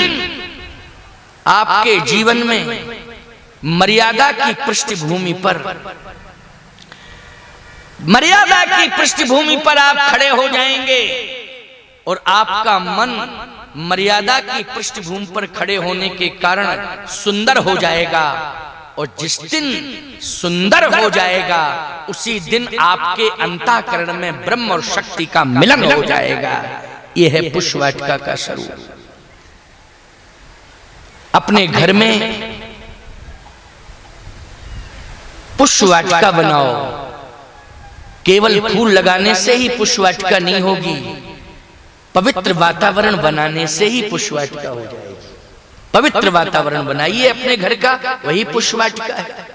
आपके जीवन में मर्यादा की पृष्ठभूमि पर, मर्यादा की पृष्ठभूमि पर आप खड़े हो जाएंगे और आपका मन मर्यादा की पृष्ठभूमि पर खड़े होने के कारण सुंदर हो जाएगा, और जिस दिन सुंदर हो जाएगा उसी दिन आपके अंतःकरण में ब्रह्म और शक्ति का मिलन हो जाएगा। यह है पुष्प वाटिका का स्वरूप। अपने घर में पुष्प वाटिका बनाओ। केवल फूल लगाने से ही पुष्प वाटिका नहीं होगी, पवित्र वातावरण बनाने से ही पुष्प वाटिका हो जाएगी। पवित्र वातावरण बनाइए अपने घर का, वही पुष्प वाटिका है।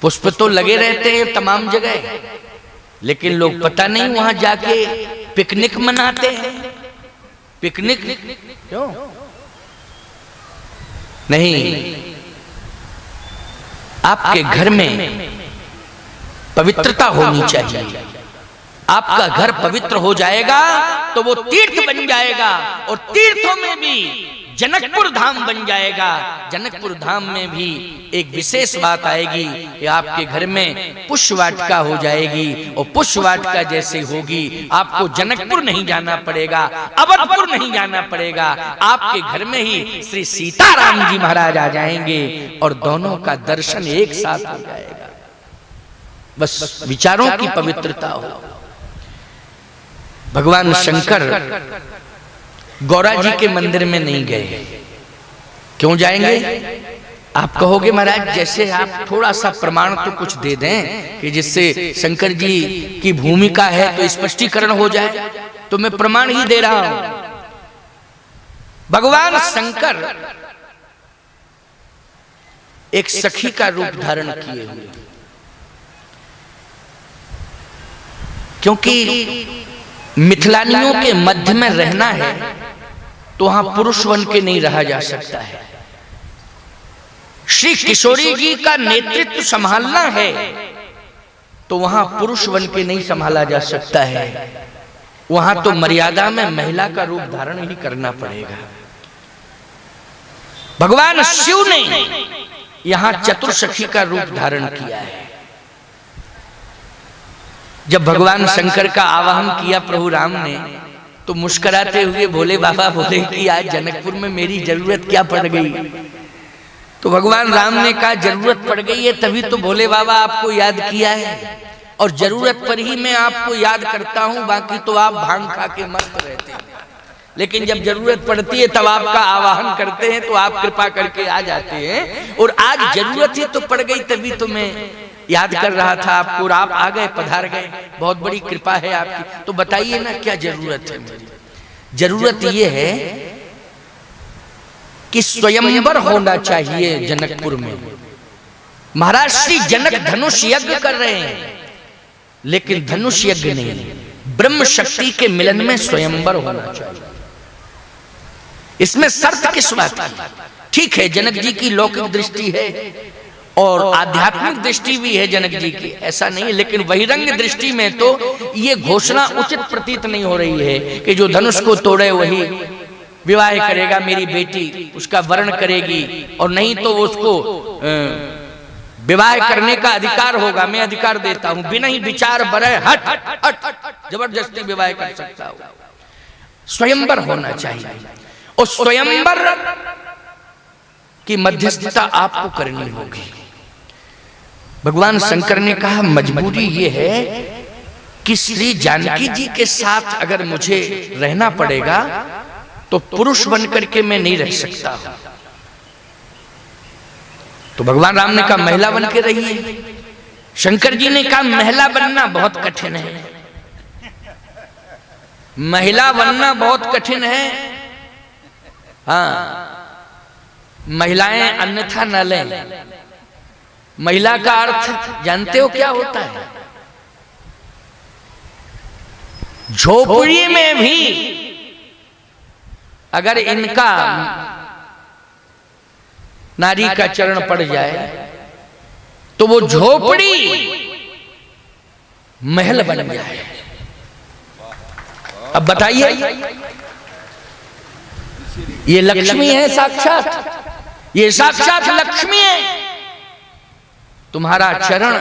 पुष्प तो लगे रहते हैं तमाम जगह, लेकिन लोग पता नहीं वहां जाके पिकनिक मनाते हैं। पिकनिक क्यों नहीं? आपके घर में पवित्रता होनी चाहिए। आपका घर पवित्र हो जाएगा तो वो तीर्थ बन जाएगा, और तीर्थों में भी जनकपुर धाम बन जाएगा। जनकपुर धाम में भी एक विशेष बात आएगी कि आपके घर में पुष्प वाटिका हो जाएगी, और पुष्प वाटिका जैसे होगी आपको जनकपुर नहीं जाना पड़ेगा, अवधपुर नहीं जाना पड़ेगा। आपके घर में ही श्री सीताराम जी महाराज आ जाएंगे और दोनों का दर्शन एक साथ हो जाएगा। बस विचारों की पवित्रता हो। भगवान शंकर गौरा जी के मंदिर में नहीं गए। क्यों जाएंगे? आप कहोगे महाराज जैसे आप थोड़ा सा प्रमाण तो कुछ दे दें कि जिससे शंकर जी की भूमिका है तो स्पष्टीकरण हो जाए। तो मैं प्रमाण ही दे रहा हूं। भगवान शंकर एक सखी का रूप धारण किए हुए, क्योंकि मिथिलानियों के मध्य में रहना है तो वहां पुरुष बन के नहीं रहा जा सकता है। श्री किशोरी जी का नेतृत्व संभालना है तो वहां पुरुष बन के नहीं संभाला जा सकता है। वहां तो मर्यादा में महिला का रूप धारण ही करना पड़ेगा। भगवान शिव ने यहां चतुर्सखी का रूप धारण किया है। जब भगवान शंकर का आवाहन किया प्रभु राम ने तो मुस्कुराते हुए भोले बाबा बोले कि आज जनकपुर में मेरी जरूरत क्या पड़ गई? तो भगवान राम ने कहा जरूरत पड़ गई है तभी तो भोले बाबा आपको याद किया है, और जरूरत पर ही मैं आपको याद करता हूं, बाकी तो आप भांग खा के मस्त रहते हैं। लेकिन जब जरूरत पड़ती है तब आपका आवाहन करते हैं तो आप कृपा करके आ जाते हैं, और आज जरूरत ही तो पड़ गई तभी तो मैं याद कर रहा था आपको, और आप आ गए, पधार गए। बहुत बड़ी कृपा है आपकी। तो बताइए ना क्या जरूरत है मेरी? जरूरत ये है कि स्वयंवर होना चाहिए जनकपुर में। महाराज श्री जनक धनुष यज्ञ कर रहे हैं, लेकिन धनुष यज्ञ नहीं, ब्रह्म शक्ति के मिलन में स्वयंवर होना चाहिए। इसमें शर्त किस बात की? ठीक है, जनक जी की लौकिक दृष्टि है और आध्यात्मिक दृष्टि भी है जनक जी की, ऐसा नहीं, लेकिन बहिरंग दृष्टि में तो ये घोषणा उचित प्रतीत नहीं हो रही है कि जो धनुष को तोड़े वही विवाह करेगा मेरी बेटी, उसका वर्ण करेगी, और नहीं तो वो उसको विवाह करने का अधिकार होगा। मैं अधिकार देता हूं, बिना ही विचार बरे हट हट जबरदस्ती विवाह कर सकता हूं। स्वयंवर होना चाहिए, और स्वयंवर की मध्यस्थता आपको करनी होगी। भगवान शंकर ने कहा मजबूरी ये है कि श्री जानकी जी के साथ अगर मुझे रहना पड़ेगा तो पुरुष बनकर के मैं नहीं रह सकता हूं। तो भगवान राम ने कहा महिला बन के रहिए। शंकर जी ने कहा महिला बनना बहुत कठिन है, महिला बनना बहुत कठिन है। हाँ, महिलाएं अन्यथा न लें। महिला का अर्थ जानते हो क्या होता है? झोपड़ी में भी अगर इनका नारी का चरण पड़ जाए तो वो झोपड़ी महल बन जाए। अब बताइए, ये लक्ष्मी है साक्षात, ये साक्षात लक्ष्मी है। तुम्हारा चरण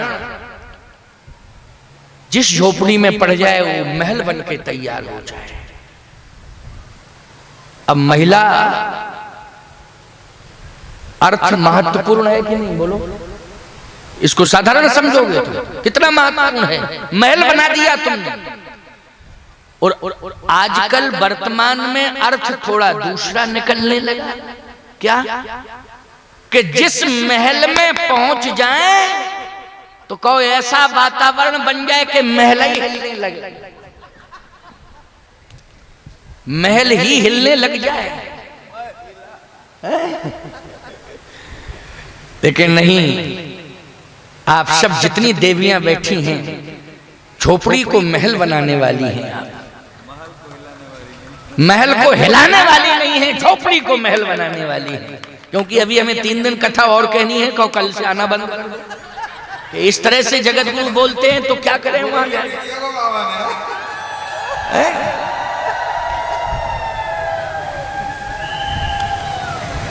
जिस झोपड़ी में पड़ जाए वो महल बन के तैयार हो जाए। अब महिला अर्थ महत्वपूर्ण है कि नहीं? बोलो, इसको साधारण समझोगे तो कितना महत्वपूर्ण है। महल बना दिया तुमने। और आजकल वर्तमान में अर्थ थोड़ा दूसरा निकलने लगा। क्या? कि जिस महल में पहुंच जाए तो कहो ऐसा वातावरण बन जाए कि महल ही हिलने लगे, महल ही हिलने लग जाए। लेकिन नहीं, आप सब जितनी देवियां बैठी हैं झोपड़ी को महल बनाने वाली हैं। आप महल को हिलाने वाली नहीं है, झोपड़ी को महल बनाने वाली है। क्योंकि अभी हमें 3 दिन कथा और कहनी है, कल से आना बंद कर दो। इस तरह से जगत गुरु बोलते हैं तो क्या करें वहां जाए?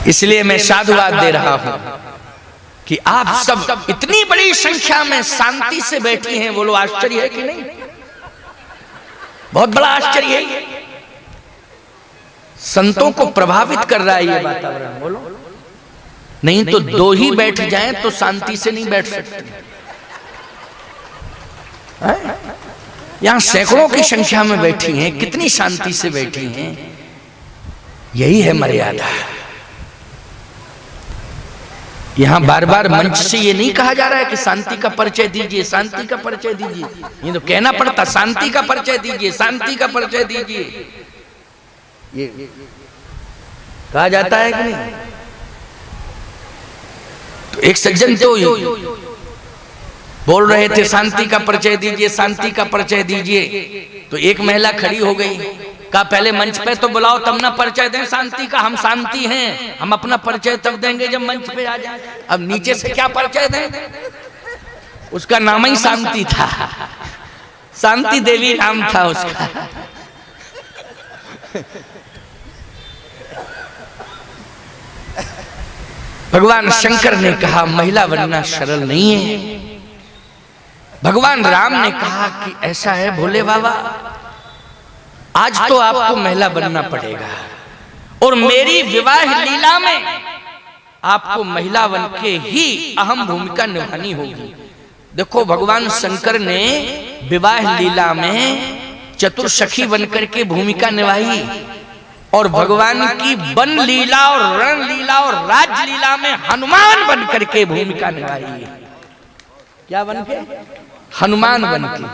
इसलिए मैं साधुवाद दे रहा हूं कि आप सब इतनी बड़ी संख्या में शांति से बैठी हैं। बोलो आश्चर्य है कि नहीं? बहुत बड़ा आश्चर्य है। संतों को प्रभावित कर रहा है ये वातावरण। बोलो, नहीं तो 2 ही बैठ जाएं तो शांति से नहीं बैठ सकते। यहां सैकड़ों की संख्या में बैठी हैं, कितनी शांति से बैठी हैं। यही है मर्यादा। यहां बार बार मंच से ये नहीं कहा जा रहा है कि शांति का परिचय दीजिए, शांति का परिचय दीजिए। ये तो कहना पड़ता, शांति का परिचय दीजिए, शांति का परिचय दीजिए, ये कहा जाता है कि नहीं? तो एक सज्जन तो बोल रहे थे शांति का परिचय दीजिए, शांति का परिचय दीजिए। तो एक महिला खड़ी हो गई, कहा पहले मंच पे तो बुलाओ तब ना परिचय दें शांति का, हम शांति हैं, हम अपना परिचय तब देंगे जब मंच पे आ जाए। अब नीचे से क्या परिचय दें? उसका नाम ही शांति था, शांति देवी नाम था उसका। भगवान शंकर ने कहा महिला बनना सरल नहीं है। भगवान राम ने कहा कि ऐसा है भोले बाबा, आज तो आपको महिला बनना पड़ेगा और मेरी विवाह लीला में आपको महिला बन के ही अहम भूमिका निभानी होगी। देखो भगवान शंकर ने विवाह लीला में चतुर्सखी बनकर के भूमिका निभाई और भगवान की वन लीला और रण लीला और राज लीला में हनुमान बनकर के भूमिका निभाई है। क्या बन के? हनुमान बन के,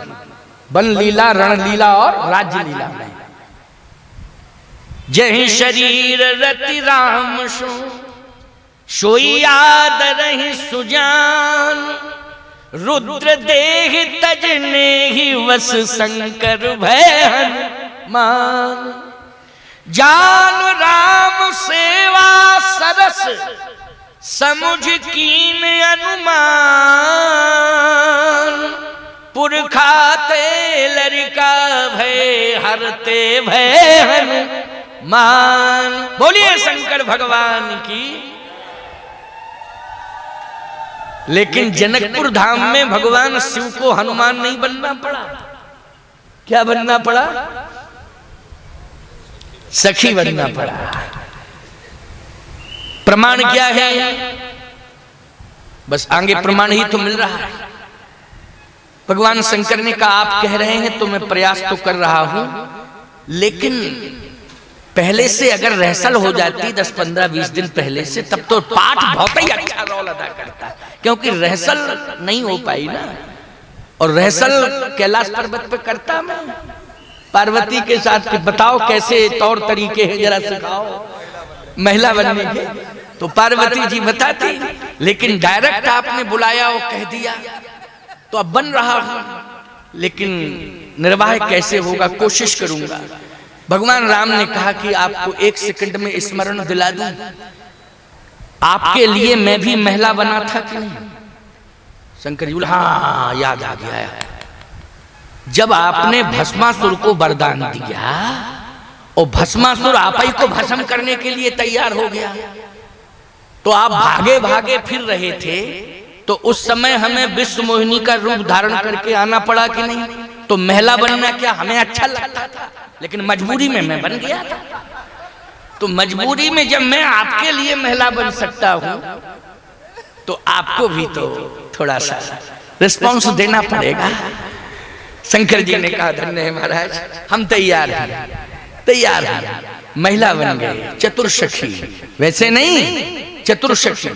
वन लीला, रण लीला और राज्य लीला में। जय शरीर रति राम सोई याद रही सुजान, रुद्र देह तजने ही वस शंकर भय हनुमान। जान राम सेवा सरस समुझ कीन अनुमान, पुरखाते लरिका भय हरते भय हनुमान। बोलिए शंकर भगवान की। लेकिन जनकपुर धाम में भगवान शिव को हनुमान नहीं बनना पड़ा। क्या बनना पड़ा? सखी बनना पड़ा। प्रमाण क्या है? बस आगे प्रमाण ही तो मिल रहा है। भगवान शंकर ने कहा आप कह रहे हैं तो मैं प्रयास तो कर रहा हूं, लेकिन पहले से अगर रिहर्सल हो जाती 10, 15, 20 दिन पहले से, तब तो पाठ बहुत ही अच्छा रोल अदा करता, क्योंकि रिहर्सल नहीं हो पाई ना। और रिहर्सल कैलाश पर्वत पे करता मैं पार्वती के साथ कि बताओ कैसे तौर तरीके हैं, जरा सिखाओ महिला बनने के। तो पार्वती जी बताती, लेकिन डायरेक्ट आपने बुलाया और कह दिया तो अब बन रहा हूं, लेकिन निर्वाह कैसे होगा, कोशिश करूंगा। भगवान राम ने कहा कि आपको 1 सेकंड में स्मरण दिला दूं, आपके लिए मैं भी महिला बना था कि नहीं? शंकर जी बोले हाँ याद आ गया। जब आपने भस्मासुर को वरदान दिया और भस्मासुर आप ही को भस्म करने के लिए तैयार हो गया, तो आप भागे भागे फिर रहे थे, तो उस समय हमें विश्व मोहिनी का रूप धारण करके आना पड़ा कि नहीं? तो महिला बनना क्या हमें अच्छा लगता था, लेकिन मजबूरी में मैं बन गया था। तो मजबूरी में जब मैं आपके लिए महिला बन सकता हूं, तो आपको भी तो थोड़ा सा रिस्पॉन्स देना पड़ेगा। शंकर जी ने कहा धन्य है महाराज, हम तैयार हैं, तैयार हैं। महिला बन गए चतुर्सखी, वैसे नहीं चतुर्सखी।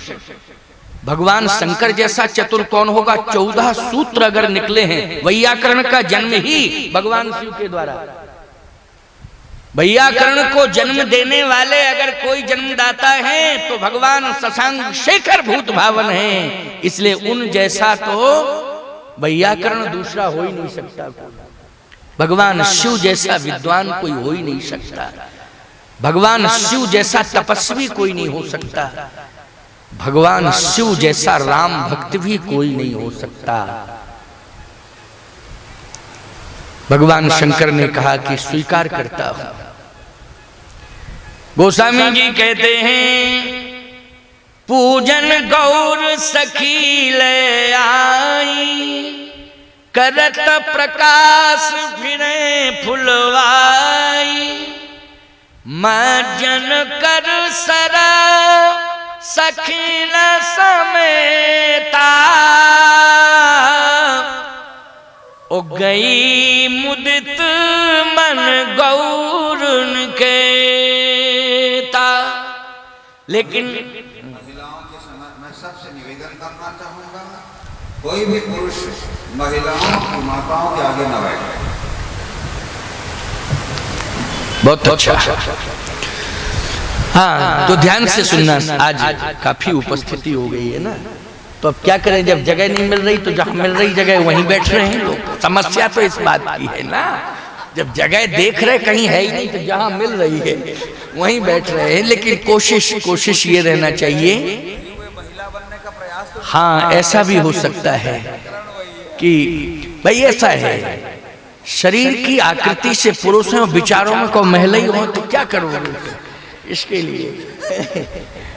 भगवान शंकर जैसा चतुर कौन होगा? 14 सूत्र अगर निकले हैं, वैयाकरण का जन्म ही भगवान शिव के द्वारा। वैयाकरण को जन्म देने वाले अगर कोई जन्मदाता है तो भगवान शशांक शेखर भूत भावन है। इसलिए उन जैसा तो वैयाकरण दूसरा हो ही नहीं सकता। भगवान शिव जैसा विद्वान कोई हो ही नहीं सकता। भगवान शिव जैसा तपस्वी कोई नहीं हो सकता। भगवान शिव जैसा राम भक्त भी कोई नहीं हो सकता। भगवान शंकर ने कहा कि स्वीकार करता हूं। गोस्वामी जी कहते हैं पूजन गौर सखी ले आई, करत प्रकाश फिरे फुलवाई, मजन कर सरा सखी न समेता, ओ गई मुदित मन गौरन के लेकिन
महिलाओं के समय मैं सबसे निवेदन करना चाहूंगा, कोई भी पुरुष महिलाओं की माताओं के आगे न बैठे।
बहुत अच्छा। हाँ, तो ध्यान से सुनना, आज काफी उपस्थिति हो गई है ना, तो अब क्या करें, जब जगह नहीं मिल रही तो जहां मिल रही जगह वहीं बैठ रहे हैं लोग। समस्या तो इस बात की है ना, जब जगह देख रहे कहीं है ही नहीं तो जहां मिल रही है वहीं बैठ रहे हैं। लेकिन कोशिश ये रहना चाहिए, हाँ ऐसा भी हो सकता है कि भाई ऐसा है, शरीर की आकृति से पुरुष है, विचारों में को महिला ही हो तो क्या करोगे इसके लिए।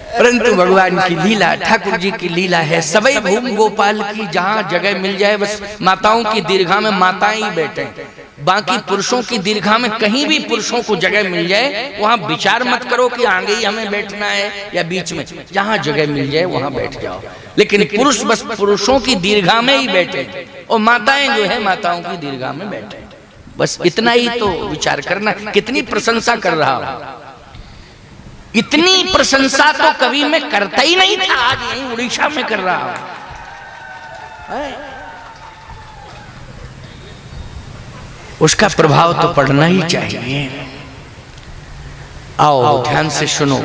परंतु भगवान की लीला, ठाकुर जी की लीला है, सबै भूम गोपाल की, जहां जगह मिल जाए बस माताओं की दीर्घा में माताएं ही बैठे, बाकी पुरुषों की दीर्घा में कहीं भी पुरुषों को जगह मिल जाए वहां विचार मत करो कि आगे ही हमें बैठना है या बीच में, जहां जगह मिल जाए वहां बैठ जाओ। लेकिन पुरुष बस पुरुषों की दीर्घा में ही बैठे और माताएं जो है माताओं की दीर्घा में बैठे, बस इतना ही तो विचार करना। कितनी प्रशंसा कर रहा हूं, इतनी प्रशंसा तो कभी मैं करता ही नहीं था, आज यहीं उड़ीसा में कर रहा हूं। उसका प्रभाव तो पड़ना ही चाहिए। आओ ध्यान से सुनो।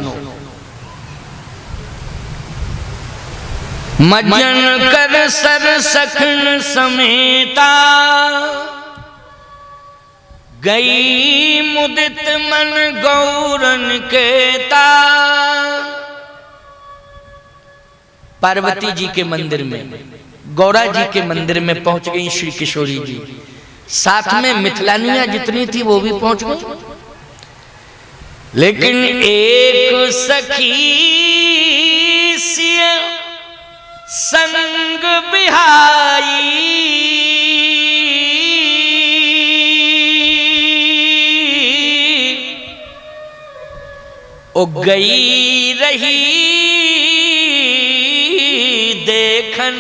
मज्जन कर सर सखन समेता, गई मुदित मन गौरन केता। पार्वती जी के मंदिर में, गौरा जी के मंदिर में पहुंच गई श्री किशोरी जी, साथ में मिथिलानिया जितनी थी वो भी पहुंच गई। लेकिन एक सखी सिय संग बिहाई, ओ गई रही देखन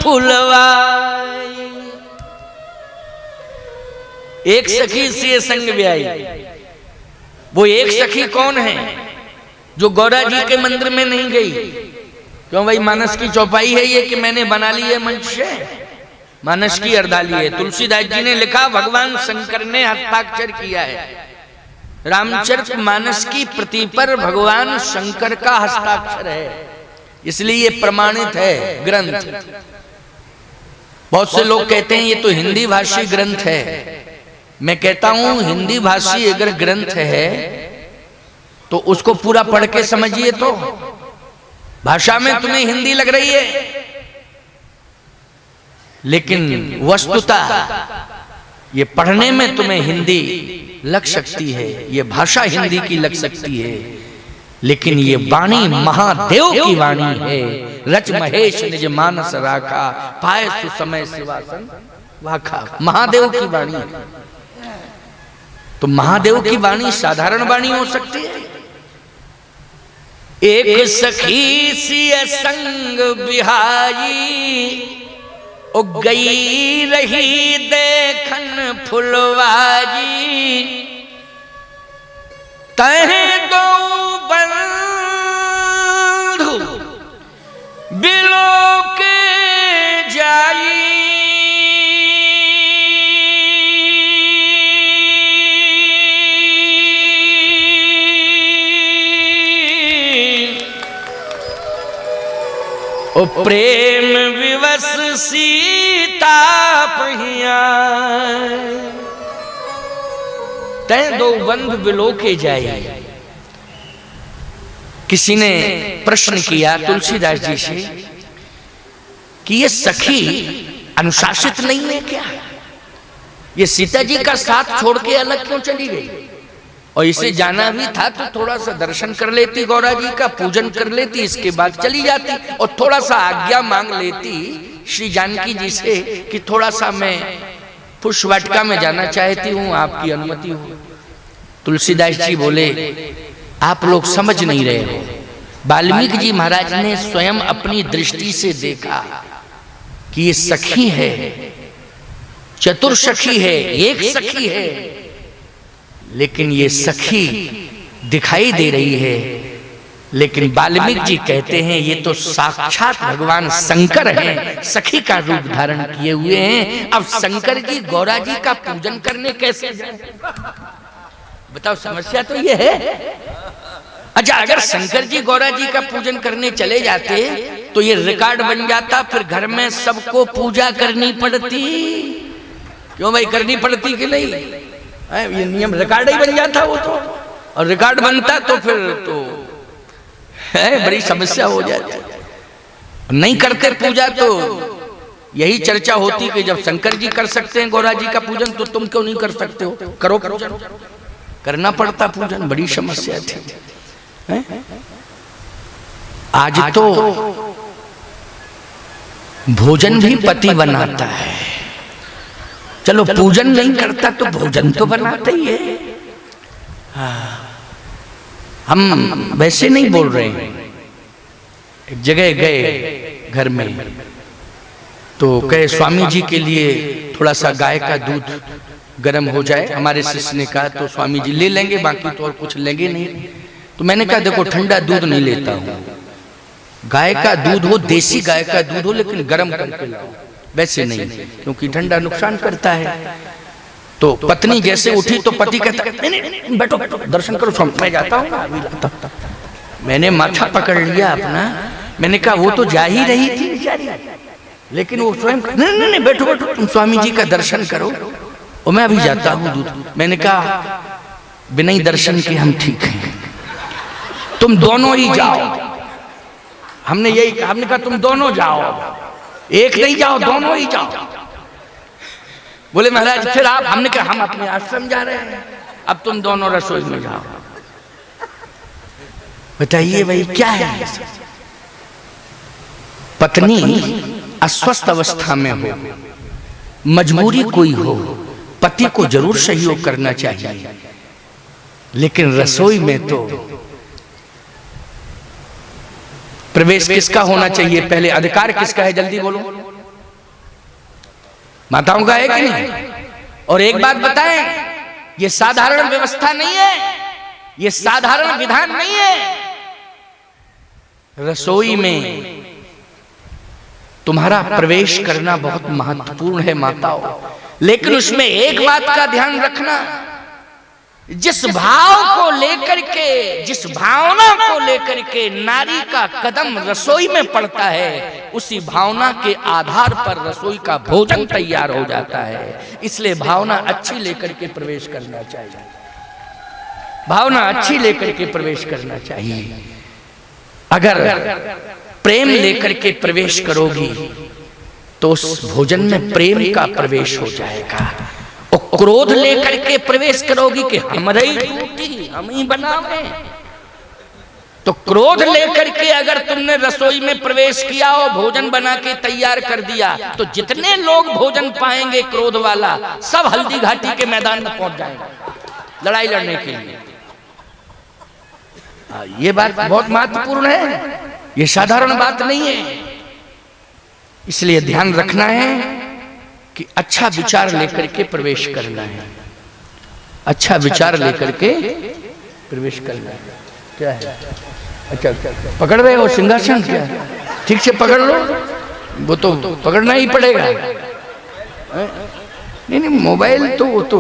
फुलवाई। एक सखी से संग ब्याई, वो एक सखी कौन है जो गौरा जी के मंदिर में नहीं गई? क्यों भाई, मानस की चौपाई है ये कि मैंने बना ली है मंच से, मानस की अर्धाली है। तुलसीदास जी ने लिखा, भगवान शंकर ने हस्ताक्षर किया है। रामचरित मानस की प्रति पर भगवान शंकर का हस्ताक्षर है, इसलिए ये प्रमाणित है ग्रंथ। बहुत से लोग कहते हैं ये तो हिंदी भाषी ग्रंथ है। मैं कहता हूं हिंदी भाषी अगर ग्रंथ है तो उसको पूरा पढ़ के समझिए। तो भाषा में तुम्हें हिंदी लग रही है, लेकिन वस्तुतः ये पढ़ने में तुम्हें हिंदी लग सकती है, ये भाषा हिंदी की लग सकती है, लेकिन ये वाणी महादेव की वाणी है। रच महेश निज मानस राखा, पाए सुसमय सिवासन वाखा। महादेव की वाणी है। तो महादेव की वाणी साधारण वाणी हो सकती है? एक सखी सिय संग बिहाई, ओ गई रही देखन फुलवाजी। तह दो बंधु बिलो के जाई, ओ प्रेम विवश सीता पहिया। तै दो बंधु बिलो के जाए। किसी ने प्रश्न किया तुलसीदास जी से कि ये सखी अनुशासित नहीं है क्या? ये सीता जी का साथ छोड़ के अलग क्यों चली गई? और इसे जाना भी था तो थोड़ा सा दर्शन कर लेती, गौरा जी का पूजन कर लेती, इसके बाद चली जाती और थोड़ा सा आज्ञा मांग लेती श्री जानकी जी से कि थोड़ा सा मैं पुष्प वाटिका में जाना चाहती हूँ, आपकी अनुमति हो। तुलसीदास जी बोले, आप लोग समझ नहीं रहे हो। वाल्मीकि जी महाराज ने स्वयं अपनी दृष्टि से देखा कि ये सखी है, चतुर सखी है, एक सखी है, लेकिन ये सखी दिखाई दे रही है लेकिन वाल्मीकि जी कहते हैं ये तो साक्षात भगवान शंकर हैं, सखी का रूप धारण किए हुए हैं। अब शंकर जी गौरा जी का पूजन करने कैसे जाए? बताओ, समस्या तो ये है। अच्छा, अगर शंकर जी गौरा जी का पूजन करने चले जाते तो ये रिकॉर्ड बन जाता, फिर घर में सबको पूजा करनी पड़ती। क्यों भाई, करनी पड़ती कि नहीं? ये नियम रिकॉर्ड ही बन जाता वो तो, और रिकॉर्ड बनता तो फिर तो है बड़ी समस्या हो जाती। नहीं करते पूजा तो यही चर्चा होती कि जब शंकर जी कर सकते हैं गौरा जी का पूजन तो तुम क्यों नहीं कर सकते हो? करो पूजन, करना पड़ता पूजन, बड़ी समस्या थी। है? आज तो भोजन भी पति बनाता है। चलो पूजन नहीं करता तो भोजन तो बनाता ही है। हाँ, हम वैसे नहीं बोल रहे हैं। एक जगह गए घर में तो कहे स्वामी जी के लिए थोड़ा सा गाय का दूध गर्म हो जाए। हमारे शिष्य ने कहा तो स्वामी जी ले लेंगे, बाकी तो और कुछ लेंगे नहीं। तो मैंने कहा देखो ठंडा दूध नहीं लेता हूँ, गाय का दूध हो, देसी गाय का दूध हो, लेकिन गर्म करके लाओ, वैसे नहीं, क्योंकि ठंडा नुकसान करता है। तो पत्नी जैसे उठी तो पति कहता नहीं, बैठो बैठो दर्शन करो, मैं जाता हूँ अभी लाता हूँ। मैंने माथा पकड़ लिया अपना, मैंने कहा वो तो जा ही रही थी बेचारी, लेकिन वो स्वयं नहीं बैठो बैठो तुम स्वामी जी का दर्शन करो, और मैं अभी जाता हूँ दूध। मैंने कहा बिना ही दर्शन के हम ठीक हैं, तुम दोनों ही जाओ। हमने कहा तुम दोनों जाओ, एक नहीं जाओ, दोनों ही जाओ। बोले महाराज फिर आप? हमने कहा हम अपने आश्रम जा रहे हैं, अब तुम दोनों रसोई में जाओ। बताइए भाई क्या है? पत्नी अस्वस्थ अवस्था में हो, मजबूरी कोई हो, पति को जरूर सहयोग करना चाहिए, लेकिन रसोई में तो प्रवेश किसका होना चाहिए? पहले अधिकार किसका है? जल्दी बोलो। माताओं का है कि नहीं? और एक बात बताएं, ये साधारण व्यवस्था नहीं है, ये साधारण विधान नहीं है। रसोई में तुम्हारा प्रवेश करना बहुत महत्वपूर्ण है माताओं, लेकिन उसमें एक बात का ध्यान रखना, जिस भाव को लेकर के, जिस भावना को लेकर के नारी का कदम रसोई में पड़ता है, उसी भावना के आधार पर रसोई का भोजन तैयार हो जाता है। इसलिए भावना अच्छी लेकर के प्रवेश करना चाहिए, भावना अच्छी लेकर के प्रवेश करना चाहिए। अगर प्रेम लेकर के प्रवेश करोगी तो उस भोजन में प्रेम का प्रवेश हो जाएगा। और क्रोध लेकर के प्रवेश करोगी कि हमारी रोटी हम ही बनावे, तो क्रोध लेकर के अगर तुमने रसोई में प्रवेश किया और भोजन बना के तैयार कर दिया, तो जितने लोग भोजन पाएंगे क्रोध वाला, सब हल्दी घाटी के मैदान में पहुंच जाएंगे लड़ाई लड़ने के लिए। ये बात बहुत महत्वपूर्ण है, ये साधारण बात नहीं है। इसलिए ध्यान रखना है कि अच्छा विचार लेकर के प्रवेश करना है, अच्छा विचार लेकर के प्रवेश करना है। क्या है? अच्छा पकड़ रहे हो सिंहासन? क्या ठीक से पकड़ लो, वो तो पकड़ना ही पड़ेगा। नहीं नहीं, मोबाइल तो वो तो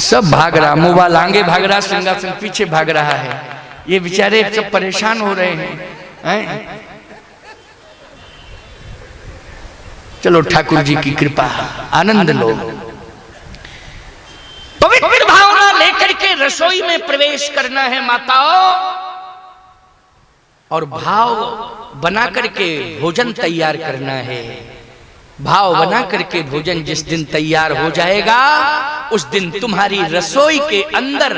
सब भाग रहा, मोबाइल आगे भाग रहा, सिंहासन पीछे भाग रहा है। ये बेचारे सब परेशान हो रहे हैं। चलो ठाकुर जी की कृपा, आनंद लो। पवित्र भावना लेकर के रसोई में प्रवेश करना है माताओं, और भाव बना करके भोजन तैयार करना है। भाव बना करके भोजन जिस दिन तैयार हो जाएगा, उस दिन तुम्हारी रसोई के अंदर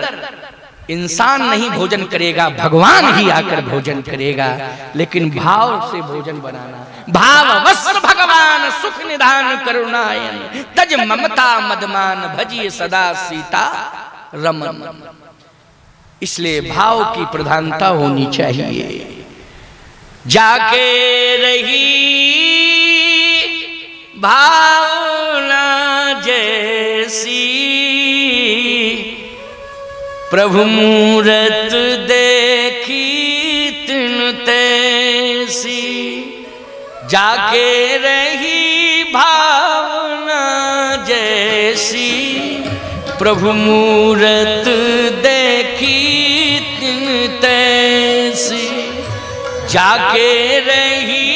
इंसान नहीं भोजन करेगा, भगवान ही आकर भोजन करेगा। लेकिन भाव से भोजन बनाना। भाव वस्त्र भगवान सुख निधान करुणायन, तज ममता मदमान भजिए सदा सीता रमन। इसलिए भाव की प्रधानता होनी चाहिए। जाके रही भावना जैसी, प्रभु मूरत देखी तिन तैसी, जाके रही भावना जैसी। प्रभु मूरत देखी तिन तैसी, जाके रही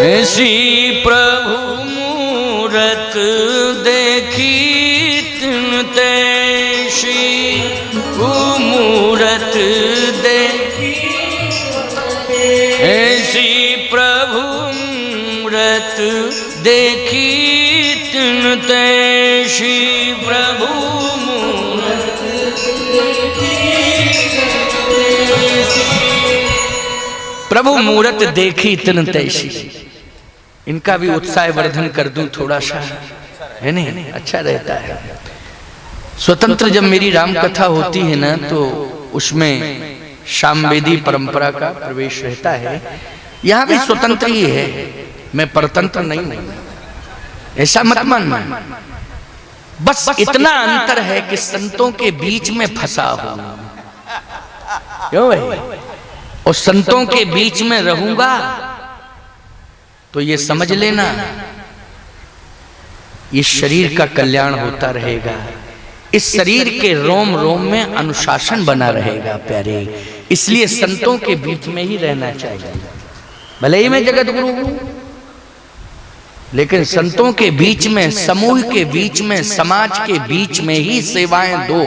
ऐसी। प्रभु मूरत देखी तिन तैसी, मूरत देखी ऐसी। प्रभु मूरत देखी तिन तैसी, प्रभु मूरत देखी। प्रभु मूरत देखी तिन तैसी। इनका भी उत्साह वर्धन कर दूं थोड़ा सा, है नहीं? अच्छा रहता है। स्वतंत्र जब मेरी राम कथा होती है ना, तो उसमें सामवेदी परंपरा का प्रवेश रहता है। यहाँ भी स्वतंत्र ही है, मैं परतंत्र नहीं हूं, ऐसा मत मानना। बस इतना अंतर है कि संतों के बीच में फंसा हूं, क्यों भाई? और संतों के बीच में रहूंगा तो ये समझ लेना, इस शरीर का कल्याण होता रहेगा। इस शरीर के रोम रोम में अनुशासन बना रहेगा प्यारे। इसलिए संतों के बीच में ही रहना चाहिए। भले ही मैं जगत गुरु हूं, लेकिन संतों के बीच में, समूह के बीच में, समाज के बीच में ही सेवाएं दो।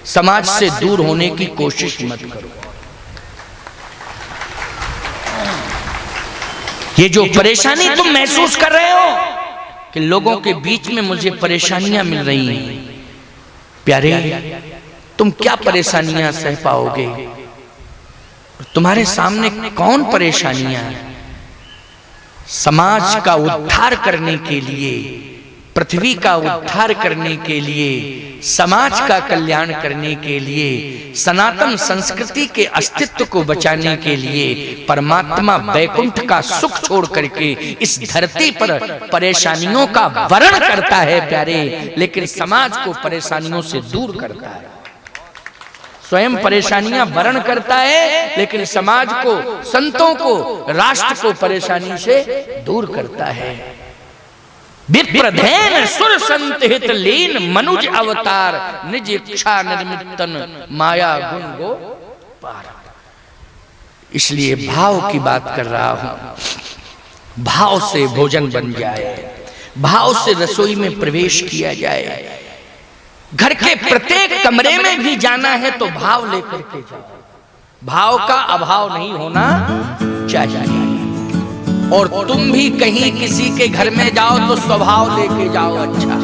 समाज से दूर होने की कोशिश मत करो। ये जो परेशानी तुम महसूस कर रहे हो कि लोगों के बीच में मुझे परेशानियां मिल रही हैं, प्यारे तुम क्या परेशानियां सह पाओगे? तुम्हारे सामने कौन परेशानियां? समाज का उद्धार करने के लिए, पृथ्वी का उद्धार करने के लिए, समाज का कल्याण करने के लिए, सनातन संस्कृति के अस्तित्व को बचाने के लिए परमात्मा वैकुंठ का सुख छोड़ करके इस धरती पर परेशानियों का वरण करता है प्यारे, लेकिन समाज को परेशानियों से दूर करता है। स्वयं परेशानियां वरण करता है, लेकिन समाज को, संतों को, राष्ट्र को परेशानी से दूर करता है। विप्रधेन सुर संत हित लीन, मनुज अवतार निज इच्छा निर्मितन, माया गुण गो पार। इसलिए भाव की बात कर रहा हूं। भाव से भोजन बन जाए, भाव से रसोई में प्रवेश किया जाए। घर के प्रत्येक कमरे में भी जाना है तो भाव लेकर के जाओ। भाव का अभाव नहीं होना चाहिए। और तुम भी कहीं किसी के घर में जाओ तो स्वभाव लेके जाओ। अच्छा,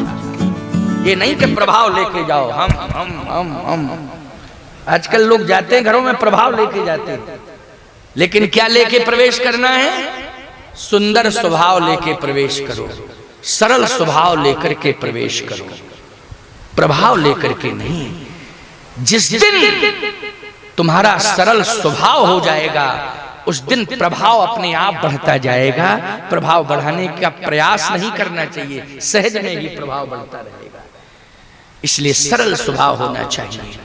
ये नहीं कि प्रभाव लेके जाओ। हम आजकल लोग जाते हैं घरों में प्रभाव लेके जाते हैं, लेकिन क्या लेके प्रवेश करना है? सुंदर स्वभाव लेके प्रवेश करो, सरल स्वभाव लेकर के प्रवेश करो, प्रभाव लेकर के नहीं। जिस दिन तुम्हारा सरल स्वभाव हो जाएगा, उस दिन प्रभाव अपने आप बढ़ता जाएगा। प्रभाव बढ़ाने का प्रयास नहीं करना चाहिए, सहज में ही प्रभाव बढ़ता रहेगा। इसलिए सरल स्वभाव होना चाहिए।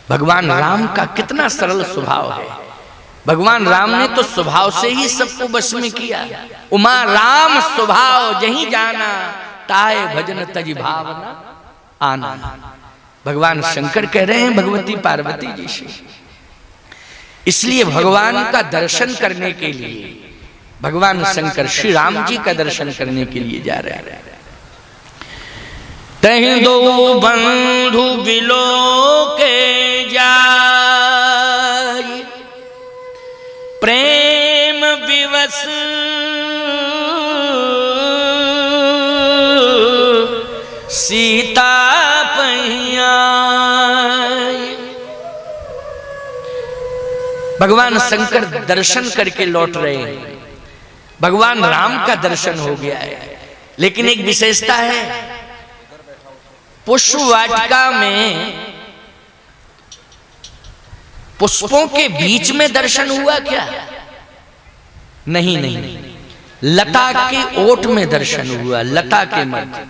भगवान राम का कितना सरल स्वभाव है। भगवान राम ने तो स्वभाव से ही सबको बस में किया। उमा राम स्वभाव जहीं जाना, ताए भजन तज भावना आना। भगवान शंकर कह रहे हैं भगवती पार्वती जी से। इसलिए भगवान का दर्शन करने के लिए भगवान शंकर श्री राम जी का दर्शन करने के लिए जा रहे हैं। तहीं दो बंधु बिलो के जाय, प्रेम विवश सीता पहिया। भगवान शंकर दर्शन करके लौट रहे हैं। भगवान राम का दर्शन हो गया है, लेकिन एक विशेषता है। पुष्प वाटिका में पुष्पों के बीच में दर्शन हुआ क्या? नहीं नहीं, लता के ओट में दर्शन हुआ, लता के मध्य।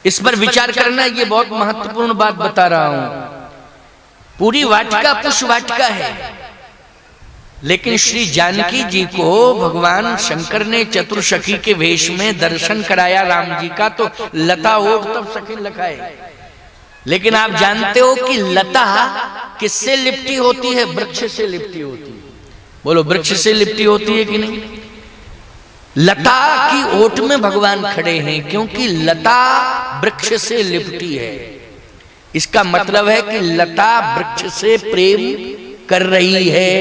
इस पर विचार करना, ये बहुत महत्वपूर्ण बात बता रहा हूं। पूरी वाटिका पुष्प वाटिका है, लेकिन श्री जानकी जी को भगवान शंकर ने चतुर्सखी के वेश में दर्शन कराया राम जी का, तो लता ओट तब सखी लखाए। लेकिन आप जानते हो कि लता किससे लिपटी होती है? वृक्ष से लिपटी होती है। बोलो, वृक्ष से लिपटी होती है कि नहीं? लता की ओट में भगवान खड़े हैं, क्योंकि लता वृक्ष से लिपटी है। इसका मतलब है कि लता वृक्ष से प्रेम कर रही है।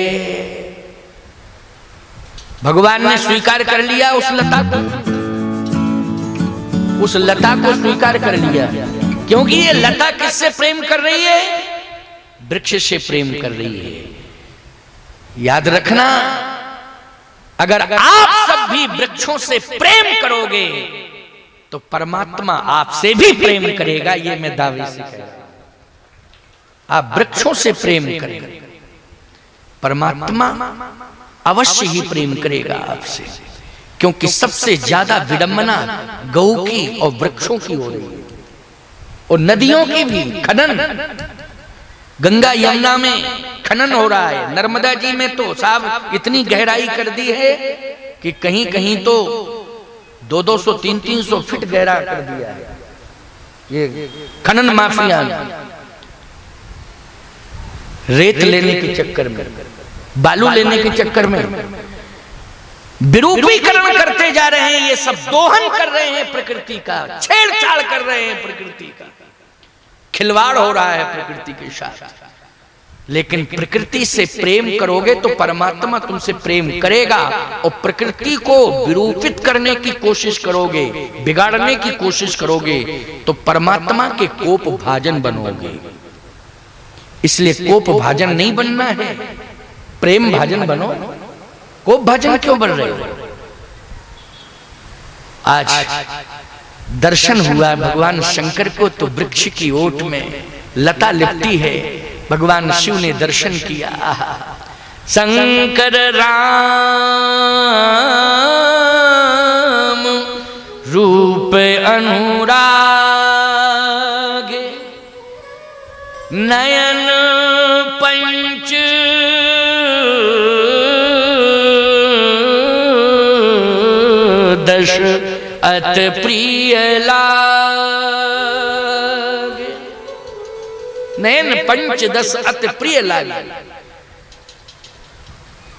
भगवान ने स्वीकार कर लिया उस लता को, उस लता को स्वीकार कर लिया, क्योंकि ये लता किससे प्रेम कर रही है? वृक्ष से प्रेम कर रही है। याद रखना, अगर आप सब भी वृक्षों से प्रेम करोगे तो परमात्मा आपसे भी प्रेम करेगा। ये मैं दावे से कह रहा हूं। आप वृक्षों से प्रेम करेंगे, परमात्मा अवश्य ही प्रेम करेगा आपसे, क्योंकि सबसे ज्यादा विडंबना गौ की और वृक्षों की हो रही है, और नदियों की भी। खनन, गंगा यमुना में खनन हो रहा है, नर्मदा जी में तो साहब इतनी गहराई कर दी है कि कहीं कहीं तो 200-200, 300-300 फीट गहरा कर दिया है ये खनन माफिया। रेत लेने के चक्कर में, बालू लेने के चक्कर में विरूपीकरण करते जा रहे हैं। ये सब दोहन कर रहे हैं प्रकृति का, छेड़छाड़ कर रहे हैं प्रकृति का, खिलवाड़ हो रहा है प्रकृति के साथ। लेकिन प्रकृति से प्रेम करोगे तो परमात्मा तुमसे प्रेम करेगा, और प्रकृति को विरूपित करने की कोशिश करोगे, बिगाड़ने की कोशिश करोगे, तो परमात्मा के कोप भाजन बनोगे। इसलिए कोप भाजन नहीं बनना है, प्रेम भाजन बनो। कोप भाजन क्यों बन रहे हो? आज दर्शन हुआ भगवान शंकर को, तो वृक्ष की ओट में लता लिपटी है। भगवान शिव ने दर्शन किया। शंकर राम रूप अनुराग, नयन पंच दश अत प्रिय लागे। नयन पंच दस अत प्रिय लागे।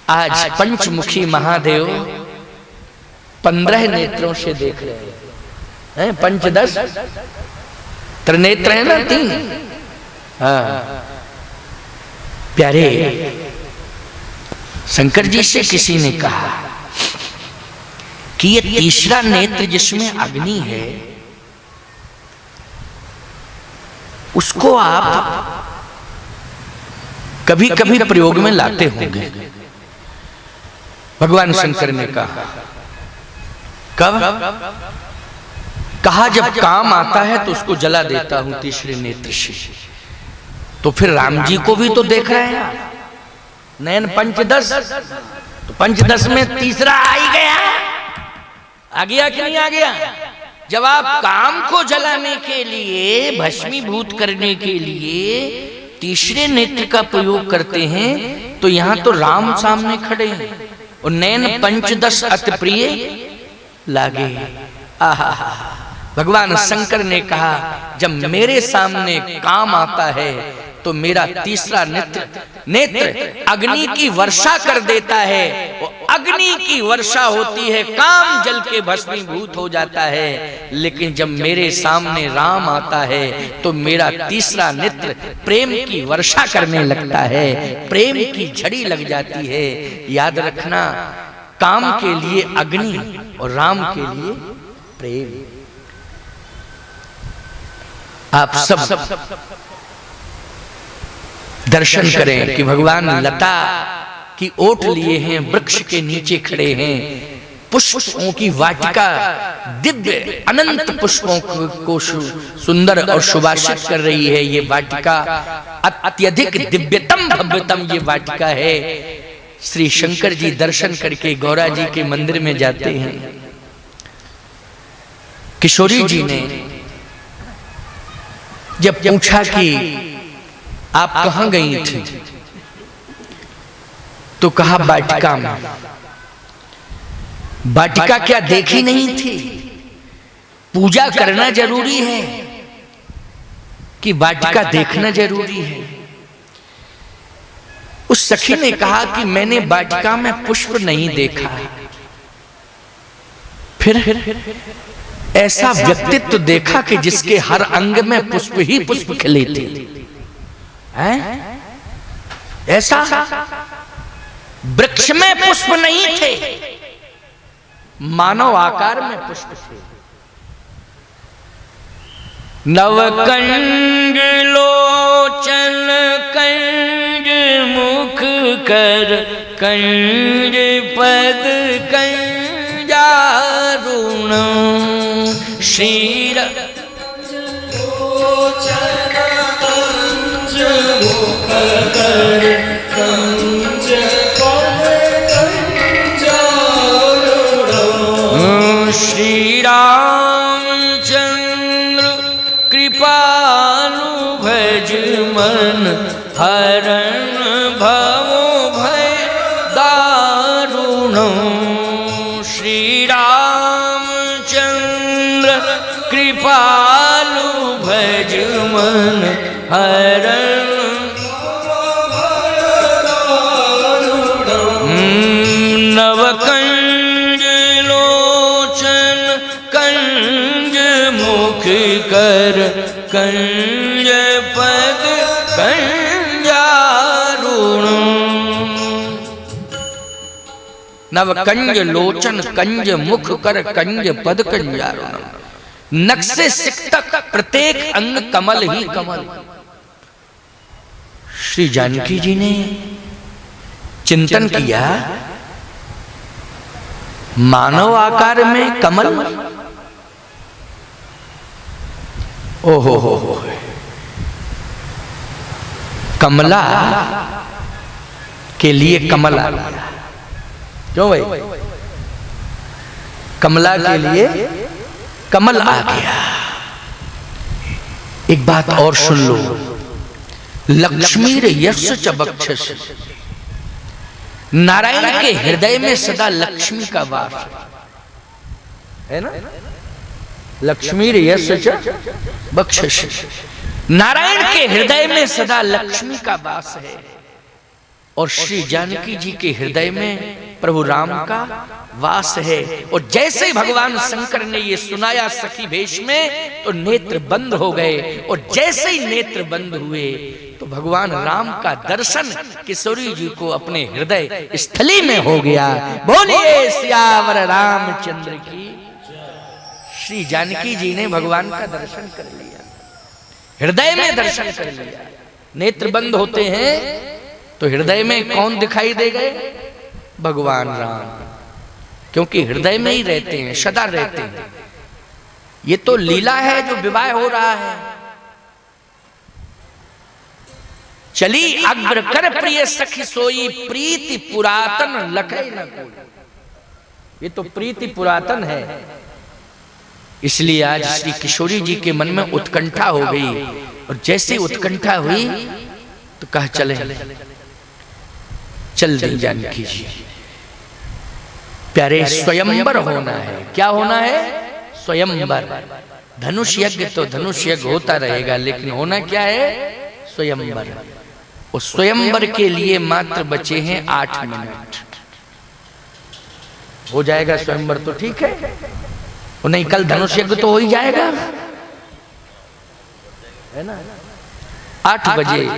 आज पंचमुखी महादेव 15 नेत्रों से देख रहे हैं। पंच दस त्रिनेत्र है ना, 3। हाँ प्यारे, शंकर जी से किसी ने कहा कि ये तीसरा नेत्र जिसमें अग्नि है, उसको आप कभी कभी प्रयोग में लाते होंगे। भगवान शंकर ने कहा, कब? कहा जब काम आता है तो उसको जला देता हूं तीसरे नेत्र से। तो फिर राम जी को भी तो देख रहे हैं, नयन पंचदश, तो पंचदश में तीसरा आ ही गया। आ गया कि नहीं आ गया? जब आप काम को जलाने के लिए, भस्मीभूत करने के लिए तीसरे नेत्र का प्रयोग करते हैं, तो यहां तो राम सामने खड़े हैं, और नयन पंचदश अति प्रिय लागे। आहा, भगवान शंकर ने कहा जब मेरे सामने काम आता है तो मेरा तीसरा नेत्र अग्नि की वर्षा कर देता है। वो अग्नि की वर्षा होती है, काम जल के भस्मीभूत हो जाता है। लेकिन जब मेरे सामने राम आता है तो मेरा तीसरा नेत्र प्रेम की वर्षा करने लगता है, प्रेम की झड़ी लग जाती है। याद रखना, काम के लिए अग्नि और राम के लिए प्रेम। आप सब दर्शन करें कि भगवान लता की ओट लिए हैं, वृक्ष के नीचे खड़े हैं, पुष्पों की वाटिका दिव्य अनंत पुष्पों को सुंदर और सुवासित कर रही है। ये वाटिका अत्यधिक दिव्यतम भव्यतम ये वाटिका है। श्री शंकर जी दर्शन करके गौरा जी के मंदिर में जाते हैं। किशोरी जी ने जब पूछा कि आप कहां गई थी, तो कहा वाटिका में। वाटिका क्या देखी नहीं थी? पूजा करना जरूरी है कि वाटिका देखना जरूरी है? उस सखी ने कहा कि मैंने वाटिका में पुष्प नहीं देखा। फिर ऐसा व्यक्तित्व देखा कि जिसके हर अंग में पुष्प ही पुष्प खिले थे। ऐसा वृक्ष में पुष्प नहीं थे, मानव आकार में पुष्प थे। नवकंज लोचन कंज मुख कर कंज पद कंजारुण श्री लोचन कंज मुख कर कंज पद कंजारुण श्री रामचंद्र कृपालु भज मन हरण भवो भय दारुण श्री रामचंद्र कृपालु भज मन हरण नवकंज लोचन कंज मुख कर कंज पद कंजारुण नवकंज लोचन कंज मुख कर कंज पद कंजारुण। नख से सिख तक प्रत्येक अंग कमल ही कमल। श्री जानकी जी ने चिंतन किया, मानव आकार में कमल, ओहो हो कमला के लिए कमल आ गया। क्यों भाई? कमला के लिए कमल आ गया। एक बात और सुन लो, लक्ष्मी यश च बक्षस, नारायण के हृदय में सदा लक्ष्मी का वास है ना। लक्ष्मी यश च बक्षस, नारायण के हृदय में सदा लक्ष्मी का वास है। और श्री जानकी जी के हृदय में प्रभु राम का वास है। और जैसे ही भगवान शंकर ने ये सुनाया सखी भेष में, तो नेत्र बंद हो गए। और जैसे ही नेत्र बंद हुए तो भगवान राम का दर्शन किशोरी जी को अपने हृदय स्थली में हो गया। बोलिए सियावर रामचंद्र की। श्री जानकी जी ने भगवान का दर्शन कर लिया, हृदय में दर्शन कर लिया। नेत्र बंद होते हैं तो हृदय में कौन दिखाई दे गए? भगवान राम, क्योंकि हृदय में ही रहते हैं, सदा रहते हैं। ये तो लीला है जो विवाह हो रहा है। चली अग्र कर प्रिय सखी सोई, प्रीति पुरातन लखै न कोई। ये तो प्रीति पुरातन है, इसलिए आज श्री किशोरी जी के मन में उत्कंठा हो गई। और जैसे उत्कंठा हुई तो कहा चले, चल दी जानकी जी। प्यारे स्वयंवर होना है। क्या होना है? स्वयंवर। धनुष यज्ञ तो धनुष यज्ञ होता रहेगा, लेकिन होना क्या है? स्वयंवर। उस स्वयंवर के लिए मात्र बचे हैं 8 मिनट। हो जाएगा स्वयंवर तो ठीक है, वो नहीं कल धनुष यज्ञ तो हो ही जाएगा, है ना। 8 बजे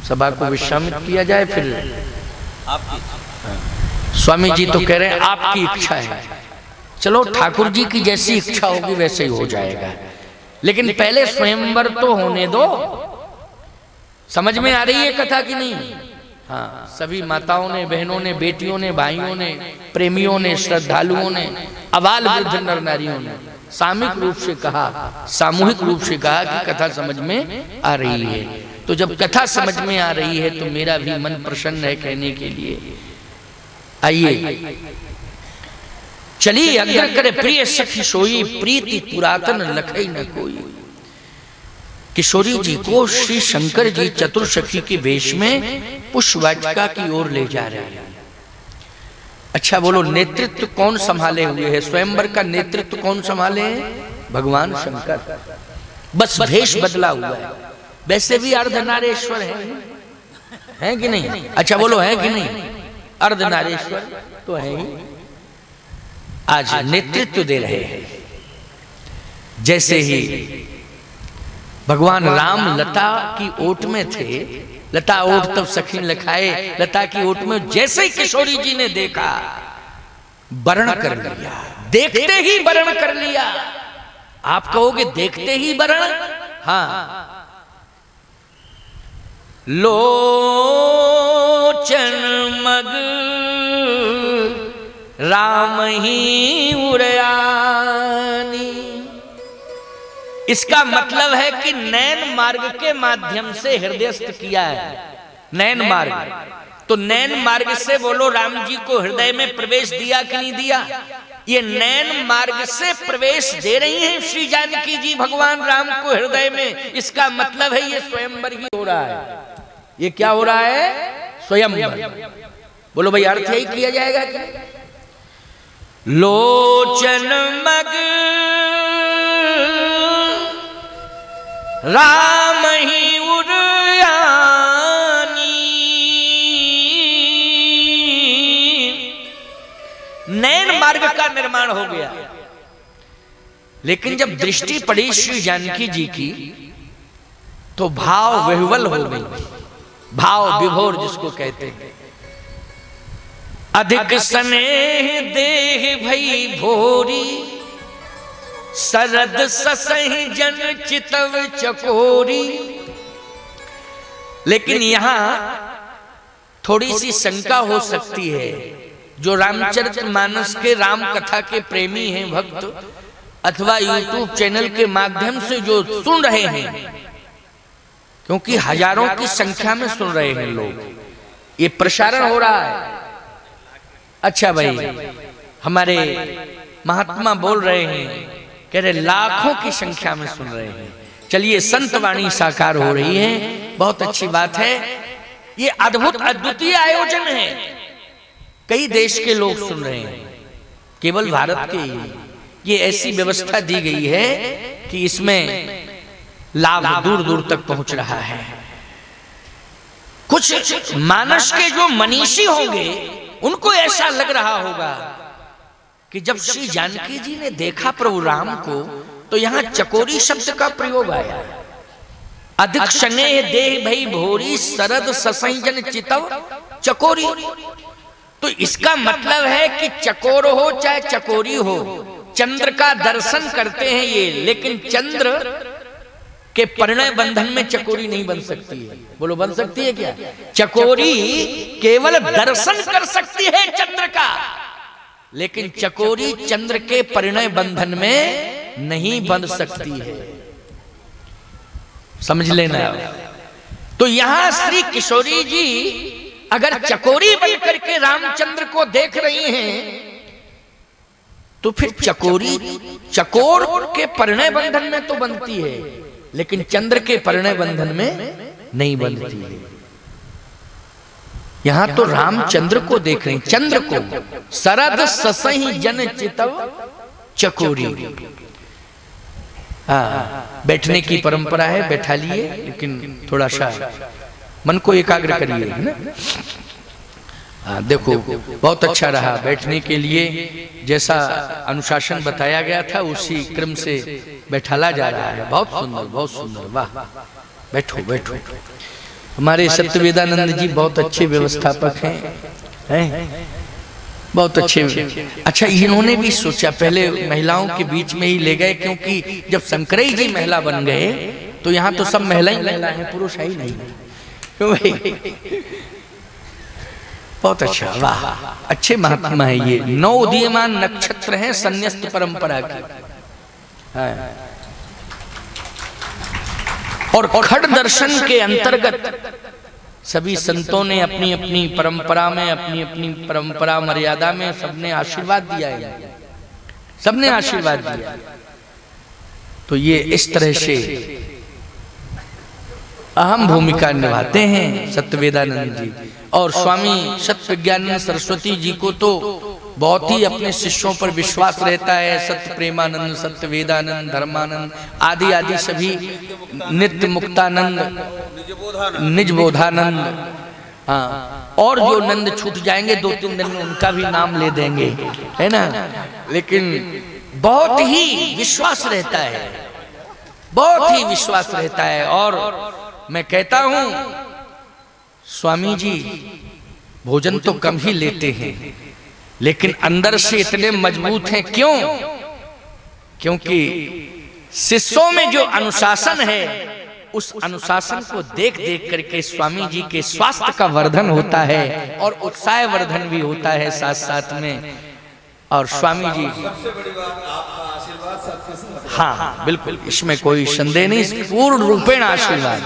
सभा को विश्रामित किया जाए। फिर स्वामी जी तो कह रहे हैं आपकी इच्छा है। चलो ठाकुर जी की जैसी इच्छा होगी वैसे ही हो जाएगा, लेकिन पहले स्वयंवर तो होने दो। समझ में आ रही है कथा की नहीं? हाँ, सभी माताओं ने, बहनों ने, बेटियों ने, भाइयों ने, प्रेमियों ने, श्रद्धालुओं ने, अबाल वृद्ध नर नारियों ने सामूहिक रूप से कहा कि कथा समझ में आ रही है। तो जब कथा समझ में आ रही है तो मेरा भी मन प्रसन्न है कहने के लिए। आइए चलिए अग्र करे प्रिय सखी सोई, प्रीति पुरातन लखई न कोई। किशोरी जी को श्री शंकर जी चतुर सखी के वेश में पुष्पवाटिका की ओर ले जा रहे हैं। अच्छा बोलो, नेतृत्व कौन संभाले हुए है? स्वयंवर का नेतृत्व कौन संभाले हैं? भगवान शंकर। बस भेष बदला हुआ है, वैसे भी अर्धनारेश्वर है कि नहीं? अच्छा बोलो, है कि नहीं? अर्धनारेश्वर तो है ही। आज नेतृत्व दे रहे हैं। जैसे ही भगवान राम लता की ओट में थे, लता ओट तब सखी लखाए, लता की ओट में जैसे ही किशोरी जी ने देखा, वर्ण कर लिया, देखते ही वर्ण कर लिया। आप कहोगे देखते ही वर्ण? हाँ। लोचन मग राम ही उड़यानी। इसका मतलब है कि नैन मार्ग के माध्यम से हृदयस्थ किया है। नैन मार्ग, तो नैन मार्ग से बोलो राम जी को हृदय में प्रवेश दिया कि नहीं दिया? ये नैन मार्ग से प्रवेश दे रही हैं श्री जानकी जी भगवान राम को हृदय में। इसका मतलब है ये स्वयंवर ही हो रहा है। ये क्या हो रहा है? स्वयंवर। बोलो भाई, अर्थ यही किया जाएगा कि लोचन मग राम ही उड़यानी। नैन मार्ग का निर्माण हो गया। लेकिन जब दृष्टि पड़ी श्री जानकी जी की तो भाव विह्वल हो गई। भाव विभोर जिसको कहते हैं। अधिक स्नेह देह भई भोरी, सरद ससहि जन चितव चकोरी। लेकिन यहां थोड़ी सी शंका हो सकती है। जो रामचरितमानस के राम कथा के प्रेमी हैं, भक्त, अथवा यूट्यूब चैनल के माध्यम से जो सुन रहे हैं, क्योंकि हजारों की संख्या में सुन रहे हैं लोग, ये प्रसारण हो रहा है। अच्छा भाई, हमारे महात्मा बोल रहे हैं, कह रहे लाखों की संख्या में सुन रहे हैं। चलिए, संत वाणी साकार हो रही है, बहुत अच्छी बात है। ये अद्भुत अद्वितीय आयोजन है। कई देश के लोग सुन रहे हैं, केवल भारत के ही। ये ऐसी व्यवस्था दी गई है कि इसमें लाभ दूर दूर तक पहुंच रहा है। कुछ मानस के जो मनीषी होंगे उनको ऐसा लग रहा होगा कि जब श्री जानकी जी ने देखा प्रभु राम को, तो यहां चकोरी शब्द का प्रयोग आया। अधिक स्नेह देह भई भोरी, सरद ससई जन चितव चकोरी। तो इसका मतलब है कि चकोर हो चाहे चकोरी हो, चंद्र का दर्शन करते हैं ये। लेकिन चंद्र के परिणय बंधन में चकोरी नहीं बन सकती है। बोलो, बन सकती है क्या? चकोरी केवल दर्शन कर सकती है चंद्र का, लेकिन चकोरी चंद्र के परिणय बंधन में नहीं बन सकती है। समझ लेना। तो यहां श्री किशोरी जी अगर चकोरी बन करके रामचंद्र को देख रही हैं, तो फिर चकोरी चकोर के परिणय बंधन में तो बनती है, लेकिन चंद्र के परिणय बंधन में नहीं बनती है। यहां तो रामचंद्र को देख रहे हैं, चंद्र को। सरद ससहि जन चितव चकोरी। बैठने की परंपरा है, बैठा लिए, लेकिन थोड़ा सा मन को एकाग्र करिए, है ना। देखो, बहुत अच्छा रहा बैठने के लिए। जैसा अनुशासन बताया गया था उसी क्रम से बैठाला जा रहा है। बहुत सुंदर, बहुत सुंदर, वाह। बैठो बैठो। हमारे सत्यवेदानंद जी बहुत अच्छे व्यवस्थापक हैं, बहुत अच्छे। अच्छा, इन्होंने भी सोचा, पहले महिलाओं के बीच में ही ले गए, क्योंकि जब शंकरई जी महिला बन गए तो यहाँ तो सब महिलाएं महिला हैं, पुरुष है ही नहीं। बहुत अच्छा, वाह। अच्छे महात्मा है ये। 9 उदीयमान नक्षत्र हैं संन्यस्त परंपरा के। और खड़ दर्शन के अंतर्गत सभी संतों ने अपनी अपनी परंपरा में, अपनी अपनी परंपरा मर्यादा में सबने आशीर्वाद दिया है, सबने आशीर्वाद दिया। तो ये इस तरह से अहम भूमिका निभाते हैं सत्यवेदानंद जी। और स्वामी सत्यज्ञानंद सरस्वती जी को तो बहुत ही अपने शिष्यों पर विश्वास रहता है। सत्य प्रेमानंद, सत्य वेदानंद, धर्मानंद आदि आदि सभी, नित्य मुक्तानंद, निज बोधानंद, हाँ, और जो नंद छूट जाएंगे 2-3 दिन में उनका भी नाम ले देंगे, है ना। लेकिन बहुत ही विश्वास रहता है, बहुत ही विश्वास रहता है। और मैं कहता हूं स्वामी जी भोजन तो कम ही लेते हैं, लेकिन अंदर से इतने मजबूत हैं। क्यों? क्योंकि शिष्यों में जो अनुशासन है, उस अनुशासन को देख देख करके स्वामी जी के स्वास्थ्य का वर्धन होता है और उत्साह वर्धन भी होता है साथ साथ में। और स्वामी जी,
सबसे बड़ी बात आपका आशीर्वाद सबके साथ।
हाँ बिल्कुल, इसमें कोई संदेह नहीं, पूर्ण रूपेण आशीर्वाद,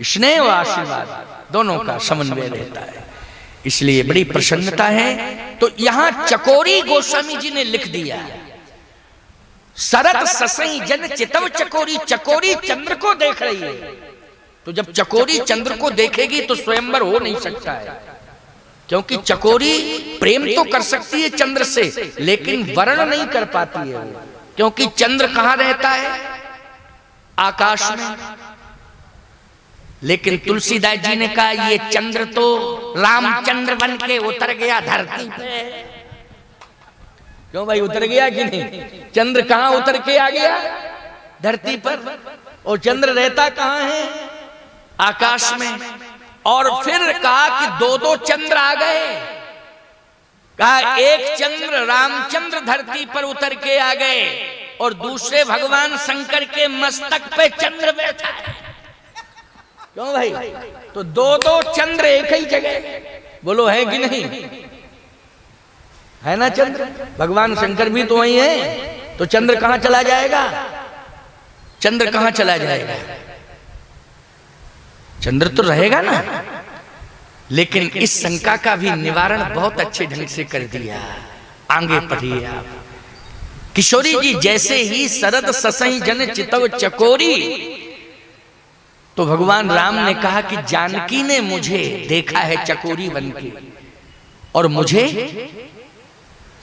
स्नेह व आशीर्वाद दोनों का समन्वय रहता है, इसलिए बड़ी प्रसन्नता है। तो यहां चकोरी गोस्वामी जी ने लिख दिया, सरत ससई जन चितव चकोरी। चकोरी चंद्र को देख रही है, तो जब चकोरी चंद्र को देखेगी तो स्वयंवर हो नहीं सकता है, क्योंकि चकोरी प्रेम तो कर सकती है चंद्र से, लेकिन वर्ण नहीं कर पाती है, क्योंकि चंद्र कहां रहता है? आकाश में। लेकिन तुलसीदास जी ने कहा ये चंद्र तो रामचंद्र बन के उतर गया धरती पे। क्यों भाई, उतर गया कि नहीं? चंद्र कहां उतर के आ गया? धरती पर। और चंद्र रहता कहां है? आकाश में। और फिर कहा कि 2-2 चंद्र आ गए। कहा एक चंद्र रामचंद्र धरती पर उतर के आ गए और दूसरे भगवान शंकर के मस्तक पे चंद्र बैठा है। क्यों भाई? तो 2-2 चंद्र एक ही जगह, बोलो है कि नहीं? है ना चंद्र? भगवान शंकर भी तो वही है, तो चंद्र कहां चला जाएगा? चंद्र कहां चला जाएगा? चंद्र तो रहेगा ना। लेकिन इस शंका का भी निवारण बहुत अच्छे ढंग से कर दिया। आगे पढ़िए आप। किशोरी जी जैसे ही शरद ससई जन चितव चकोरी, तो भगवान राम ने कहा कि जानकी ने मुझे देखा है चकोरी बन के और मुझे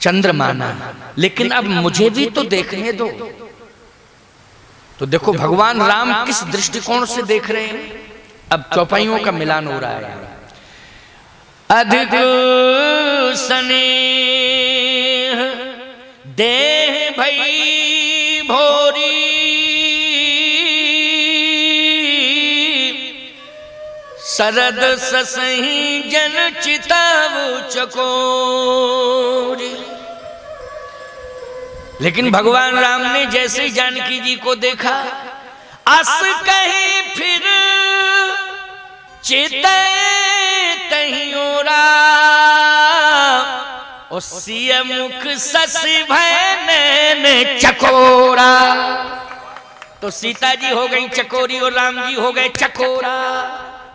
चंद्र माना, लेकिन अब मुझे भी तो देखने दो। तो देखो भगवान राम किस दृष्टिकोण से देख रहे हैं। अब चौपाइयों का मिलान हो रहा है। अधिक स्नेह देह भई भोरी, शरद ससही जन चितव चकोरी। लेकिन भगवान राम ने जैसे ही जानकी जी को देखा, अस कहीं फिर चिते तहीं ओरा, सिय मुख ससी भैन चकोरा। तो सीता जी हो गई चकोरी और राम जी हो गए चकोरा।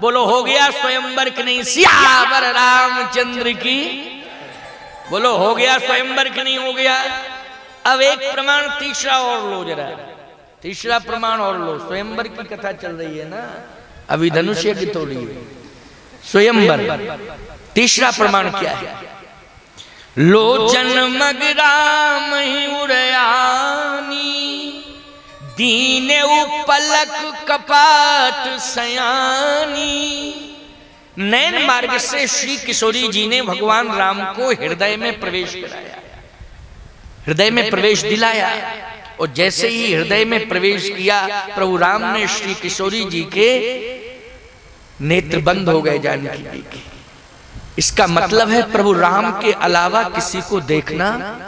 बोलो हो गया स्वयंवर कि नहीं? सियावर रामचंद्र की। बोलो हो गया स्वयंवर कि नहीं हो गया? अब एक प्रमाण तीसरा और लो जरा, तीसरा प्रमाण और लो। स्वयंवर की कथा चल रही है ना, अभी धनुष की तोड़ी है, स्वयंवर। तीसरा प्रमाण क्या है? लोचन मग राम ही उड़यानी, दीने उपलक कपाट सयानी। नैन मार्ग से श्री किशोरी जी ने भगवान राम को हृदय में प्रवेश कराया, हृदय में प्रवेश दिलाया। और जैसे ही हृदय में प्रवेश किया, प्रभु राम ने श्री किशोरी जी के नेत्र बंद हो गए जानकी जी के। इसका मतलब है प्रभु राम के अलावा किसी को देखना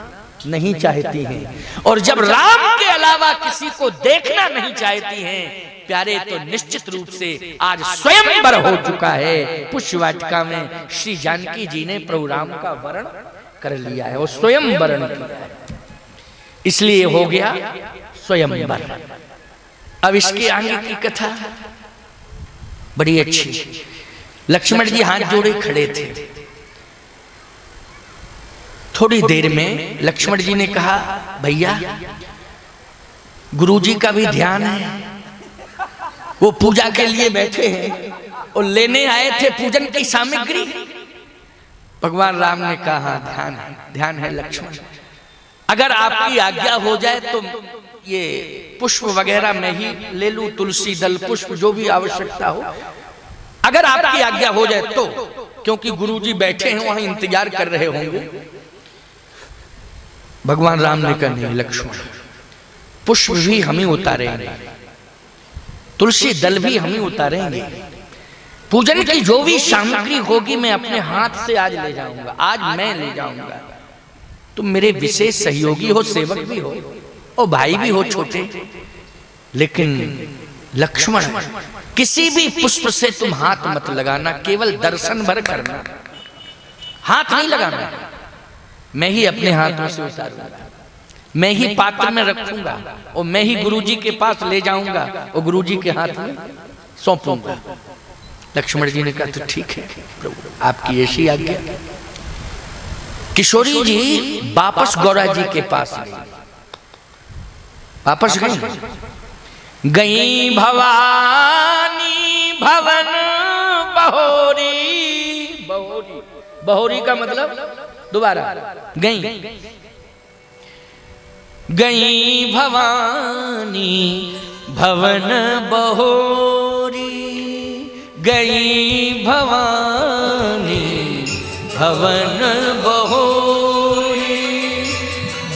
नहीं चाहती हैं। और जब राम के अलावा किसी को देखना नहीं चाहती हैं प्यारे, तो निश्चित रूप से आज स्वयंवर हो चुका है। पुष्य वाटिका में श्री जानकी जी ने प्रभु राम का वरण कर लिया है और स्वयं वरण किया है, इसलिए हो गया स्वयंवर। अब इसके आगे की कथा बड़ी अच्छी। लक्ष्मण जी हाथ जोड़े खड़े थे। थोड़ी देर में लक्ष्मण जी ने कहा, भैया गुरुजी का भी ध्यान है, वो पूजा के लिए बैठे हैं और लेने आए थे पूजन की सामग्री। भगवान राम ने कहा, हाँ ध्यान है लक्ष्मण, अगर आपकी आज्ञा हो जाए तो ये पुष्प वगैरह मैं ही ले लूं, तुलसी दल पुष्प जो भी आवश्यकता हो, अगर आपकी आज्ञा हो जाए तो, क्योंकि गुरुजी बैठे हैं वहां इंतजार कर रहे होंगे। भगवान राम ने कहा, नहीं लक्ष्मण, पुष्प भी हम ही उतारेंगे, तुलसी दल भी हम ही उतारेंगे, पूजन की जो भी सामग्री होगी मैं अपने हाथ से आज ले जाऊंगा, आज मैं ले जाऊंगा। तुम मेरे विशेष सहयोगी हो, सेवक भी हो और भाई भी हो छोटे, लेकिन लक्ष्मण किसी भी पुष्प से तुम हाथ मत लगाना, केवल दर्शन भर करना, हाथ नहीं लगाना। मैं ही अपने हाथों से उतारूंगा, मैं ही पात्र में रखूंगा और मैं ही गुरुजी के पास ले जाऊंगा और गुरुजी के हाथ में सौंपूंगा। लक्ष्मण जी ने कहा, तो ठीक है प्रभु, आपकी ऐसी आज्ञा। किशोरी जी वापस गौरा जी के पास गई, वापस गई भवानी भवन बहोरी। बहोरी, बहोरी का मतलब दोबारा गई भवानी भवन बहोरी, गई भवानी भवन बहोरी,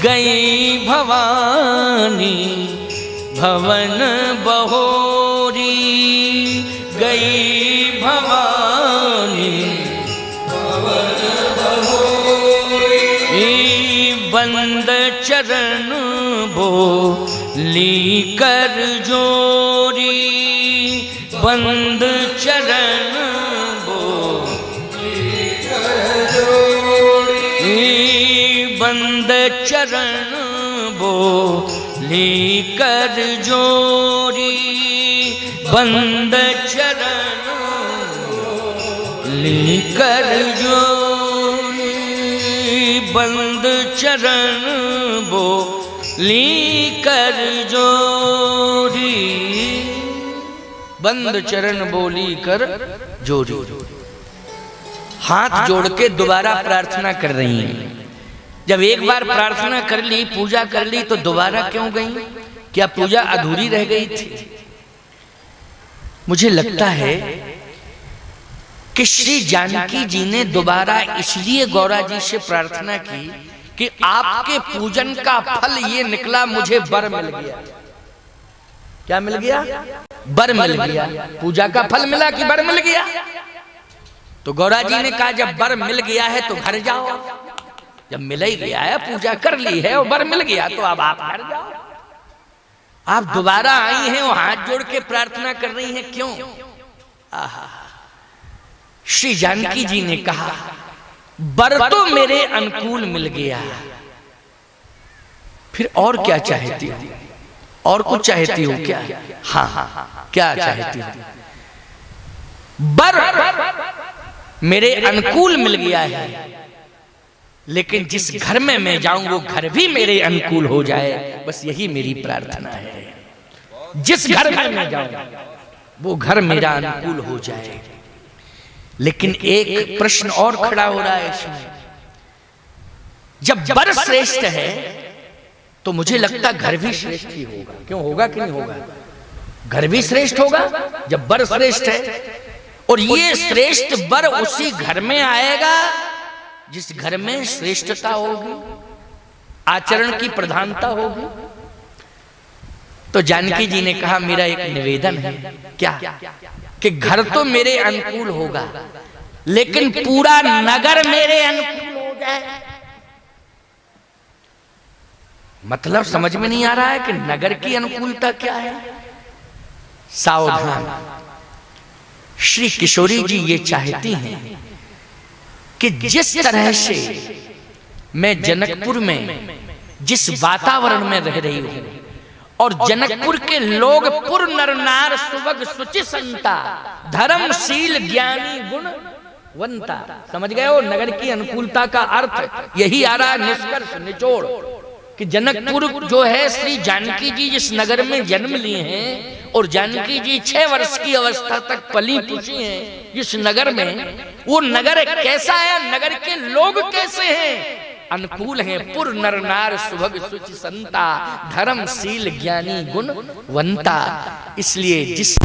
गई भवानी भवन बहोरी, गई भवानी भवन बहोरी। बंद चरण बोली कर जोरी, बंद चरण बोली कर जोरी, बंद चरण बोली कर जोरी, बंद चरण बोली कर जोरी, बंद चरण बोली कर जोरी, बंद चरण बोली कर जोरी। हाथ जोड़ के दोबारा प्रार्थना कर रही हैं। जब एक बार प्रार्थना कर ली, पूजा कर ली, तो दोबारा क्यों गई? क्या पूजा अधूरी रह गई थी? मुझे लगता है कि श्री जानकी जी ने दोबारा इसलिए गौरा जी से प्रार्थना की कि आपके पूजन का फल ये निकला, मुझे वर मिल गया। क्या मिल गया? वर मिल गया। पूजा का फल मिला कि वर मिल गया? तो गौरा जी ने कहा, जब वर मिल गया है तो घर जाओ। जब मिल ही गया है, पूजा कर ली है और वर मिल गया, तो अब आप घर जाओ। आप दोबारा आई हैं और हाथ जोड़ के प्रार्थना कर रही हैं, क्यों? आहा, श्री जानकी जी ने कहा, वर तो मेरे अनुकूल मिल गया, फिर और क्या चाहती हो? और कुछ चाहती हो क्या? हाँ, क्या चाहती हो? वर मेरे अनुकूल मिल गया है, लेकिन जिस घर में मैं जाऊं वो घर भी मेरे अनुकूल हो जाए, बस यही मेरी प्रार्थना है। जिस घर में मैं जाऊं वो घर मेरा अनुकूल हो जाए। लेकिन एक प्रश्न और खड़ा हो रहा है इसमें, जब वर श्रेष्ठ है तो मुझे लगता घर भी श्रेष्ठ ही होगा। क्यों होगा कि नहीं होगा? घर भी श्रेष्ठ होगा जब वर श्रेष्ठ है, और ये श्रेष्ठ वर उसी घर में आएगा जिस घर में श्रेष्ठता होगी, आचरण की प्रधानता होगी। तो जानकी जी ने कहा, मेरा एक निवेदन है, क्या? कि घर तो मेरे अनुकूल होगा, लेकिन पूरा नगर मेरे अनुकूल हो जाए। मतलब समझ में नहीं आ रहा है कि नगर की अनुकूलता क्या है? सावधान, श्री किशोरी जी ये चाहती हैं कि जिस तरह से मैं जनकपुर में जिस वातावरण में रह रही हूं और जनकपुर के लोग पुर नर नार सुभग सुचि संता धर्मशील ज्ञानी गुणवंता। समझ गए हो नगर की अनुकूलता का अर्थ यही आ रहा है, निष्कर्ष निचोड़ कि जनकपुर जो है श्री जानकी जी जिस नगर में जन्म लिए हैं और जानकी जी 6 वर्ष की अवस्था तक पली पुछी हैं जिस नगर में, वो नगर कैसा है, नगर के लोग कैसे हैं, अनुकूल हैं। पुर नर नार सुभग सुचि संता धर्मशील ज्ञानी गुणवंता। इसलिए जिस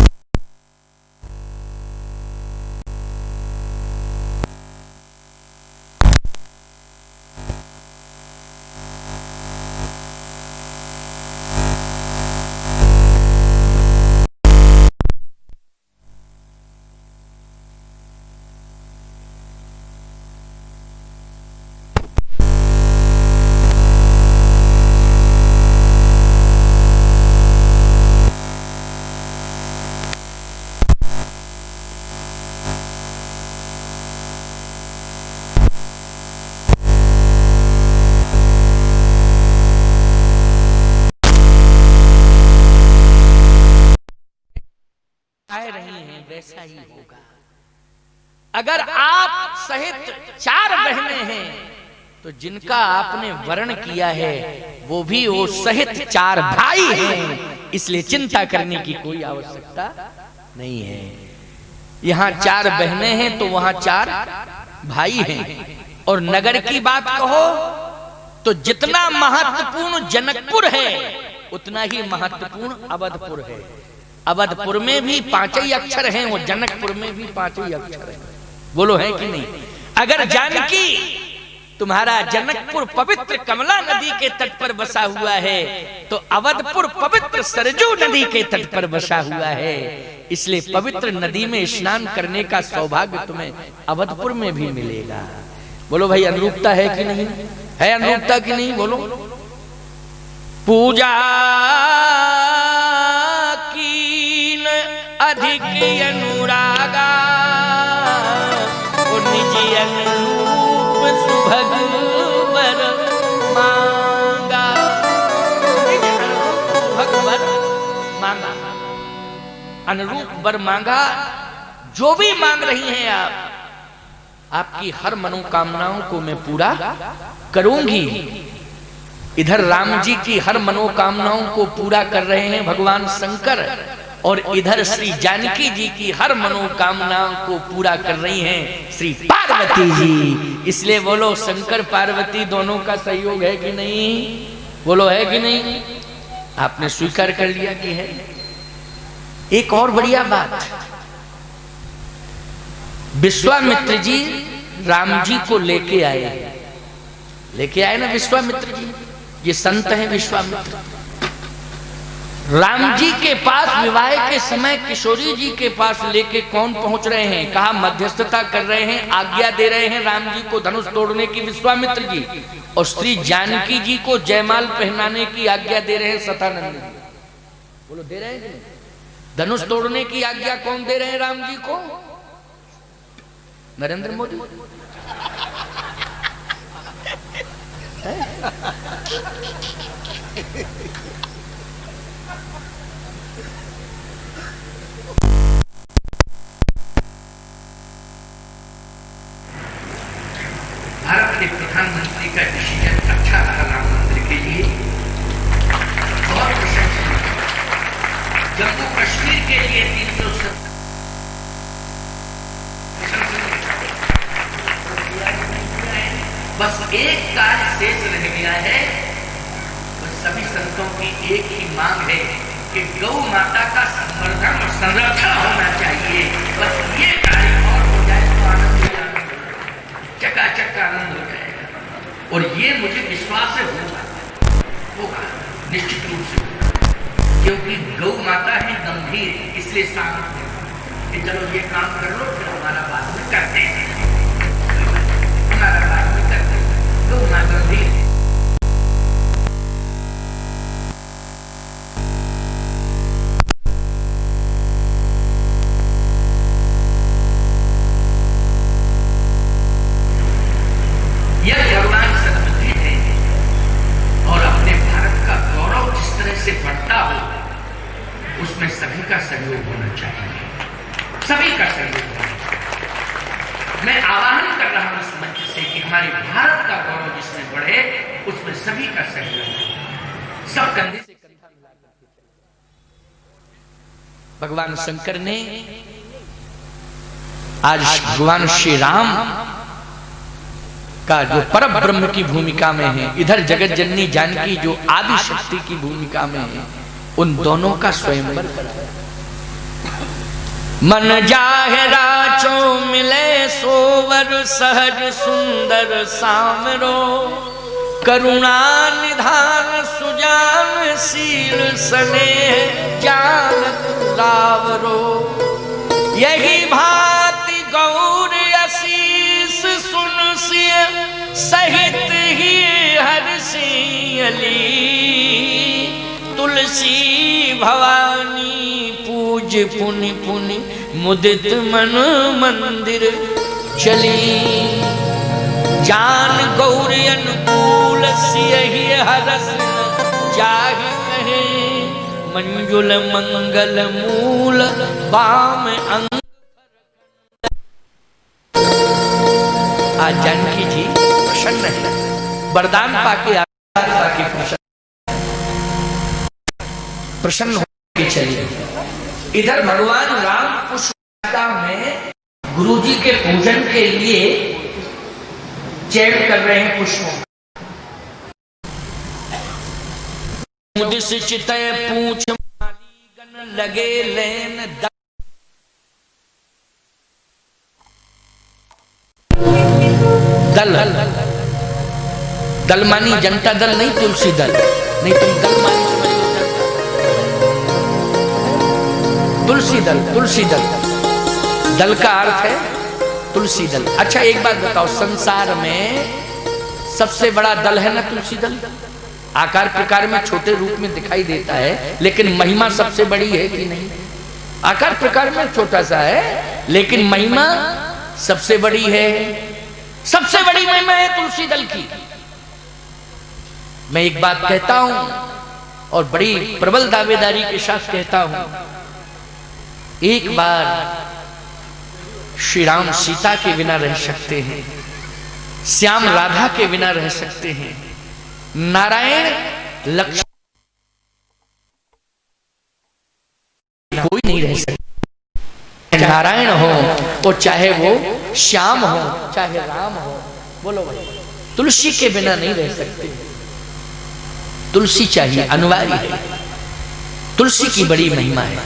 रही हैं वैसा ही होगा। अगर आप सहित 4 बहनें हैं तो जिनका आपने वर्ण किया है वो भी वो सहित 4 भाई हैं, इसलिए चिंता करने की कोई आवश्यकता नहीं है। यहाँ 4 बहनें हैं तो वहां 4 भाई हैं। और नगर की बात कहो तो जितना महत्वपूर्ण जनकपुर है उतना ही महत्वपूर्ण अवधपुर है। अवधपुर में भी 5 ही अक्षर हैं, वो जनकपुर में भी 5 ही अक्षर हैं। बोलो है कि नहीं? अगर जानकी तुम्हारा जनकपुर पवित्र कमला नदी के तट पर बसा हुआ है तो अवधपुर पवित्र सरजू नदी के तट पर बसा हुआ है। इसलिए पवित्र नदी में स्नान करने का सौभाग्य तुम्हें अवधपुर में भी मिलेगा। बोलो भाई अनुरूपता है कि नहीं? है अनुरूपता कि नहीं? बोलो। पूजा कीन अधिक अनुरागा निज अनुरूप सुभग वर मांगा। सुभग वर मांगा, अनुरूप वर मांगा। जो भी मांग रही हैं आप, आपकी हर मनोकामनाओं को मैं पूरा करूंगी। इधर राम जी की हर मनोकामनाओं को पूरा कर रहे हैं भगवान शंकर, और इधर श्री जानकी जी की हर मनोकामनाओं को पूरा कर रही हैं श्री पार्वती जी। इसलिए बोलो शंकर पार्वती दोनों का सहयोग है कि नहीं? बोलो है कि नहीं? आपने स्वीकार कर लिया कि है। एक और बढ़िया बात, विश्वामित्र जी राम जी को लेके आए ना विश्वामित्र जी, ये संत हैं विश्वामित्र। राम जी के पास विवाह के समय किशोरी जी के पास लेके कौन पहुंच रहे हैं? कहा मध्यस्थता कर रहे हैं, आज्ञा दे रहे हैं राम जी को धनुष तोड़ने की विश्वामित्र जी, और श्री जानकी जी को जयमाल पहनाने की आज्ञा दे रहे हैं सतानंद जी। बोलो दे रहे हैं? धनुष तोड़ने की आज्ञा कौन दे रहे हैं राम जी को? नरेंद्र मोदी। भारत के प्रधानमंत्री का डिसीजन अच्छा रहा राम मंदिर के लिए, बहुत प्रशंसनीय। जम्मू कश्मीर के लिए 370 बस एक कार्य शेष रह गया है। बस सभी संतों की एक ही मांग है कि गौ माता का संवर्धन और संरक्षण होना चाहिए। बस ये कार्य और हो जाए तो आनंद ही आनंद, चकाचक आनंद हो जाएगा। और ये मुझे विश्वास है होगा निश्चित रूप से, क्योंकि गौ माता है गंभीर, इसलिए साथ कि चलो ये काम कर लो फिर हमारा बाद में करते हैं, हमारा बाद में करते हैं। गौ माता गंभीर है। यह भगवान सदबुद्धि है और अपने भारत का गौरव जिस तरह से बढ़ता उसमें सभी का सहयोग होना चाहिए, सभी का सहयोग होना चाहिए। मैं आह्वान कर रहा हूं इस मंच से कि हमारे भारत का गौरव जिसमें बढ़े उसमें सभी का सहयोग हो, सब कंधे से कंधा मिला करके चले। भगवान शंकर ने आज भगवान श्री राम का जो परम ब्रह्म की भूमिका में है, इधर जगत जननी जानकी जो आदि शक्ति की भूमिका में है, उन दोनों का स्वयंवर कराया। मन जाहे राचो मिले सोवर सहज सुंदर सामरो, करुणा निधान सुजान शील सने जानत रावरो। यही भांति गौर आशीष सुन सिय सहित ही हर्षियली, तुलसी भवानी पूज पुनि पुनि मुदित मन मंदिर चली। जान गौर अनुकूल सियहि हरस जाहि कहे, मंजुल मंगल मूल बाम अंग। आज जानकी जी प्रसन्न है, वरदान पाके पाके प्रसन्न होकर चली। इधर भगवान राम पुष्पवाटिका में गुरुजी के पूजन के लिए चयन कर रहे हैं पुष्पों। मुदिस चितय पूछ मालीगन लगे लेन दल। दल मानी जनता दल नहीं, तुलसी दल नहीं, तुम दल मानी समझ लो। तुलसी दल, तुलसी दल, दल का अर्थ है तुलसी दल। अच्छा एक बात बताओ, संसार में सबसे बड़ा दल है ना तुलसी दल। आकार प्रकार में छोटे रूप में दिखाई देता है, लेकिन महिमा सबसे बड़ी है कि नहीं। आकार प्रकार में छोटा सा है, लेकिन महिमा सबसे बड़ी है। सबसे बड़ी महिमा है तुलसी दल की। मैं एक बात कहता हूं और बड़ी प्रबल दावेदारी के साथ कहता हूं, एक बार श्री राम सीता के बिना रह सकते हैं, श्याम राधा के बिना रह सकते हैं, नारायण लक्ष्मण कोई नहीं रह सकता। नारायण हो और चाहे वो श्याम हो चाहे राम हो, बोलो भाई, तुलसी के बिना नहीं रह सकते। तुलसी चाहिए, अनिवार्य है। तुलसी की बड़ी महिमा है।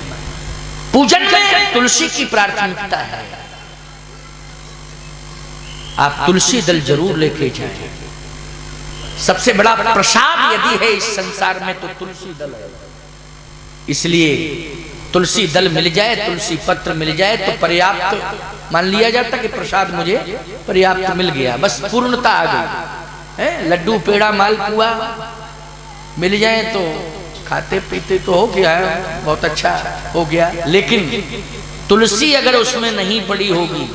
पूजन में तुलसी की प्राथमिकता है। आप तुलसी दल जरूर लेके जाएं। सबसे बड़ा प्रसाद यदि है इस संसार में तो तुलसी दल है। इसलिए तुलसी दल मिल जाए, तुलसी पत्र मिल जाए तो पर्याप्त मान लिया जाता कि प्रसाद मुझे पर्याप्त मिल गया, बस पूर्णता आ गई है। लड्डू पेड़ा मालपुआ मिल जाए तो खाते पीते तो हो गया, बहुत अच्छा हो गया। लेकिन तुलसी अगर उसमें नहीं पड़ी होगी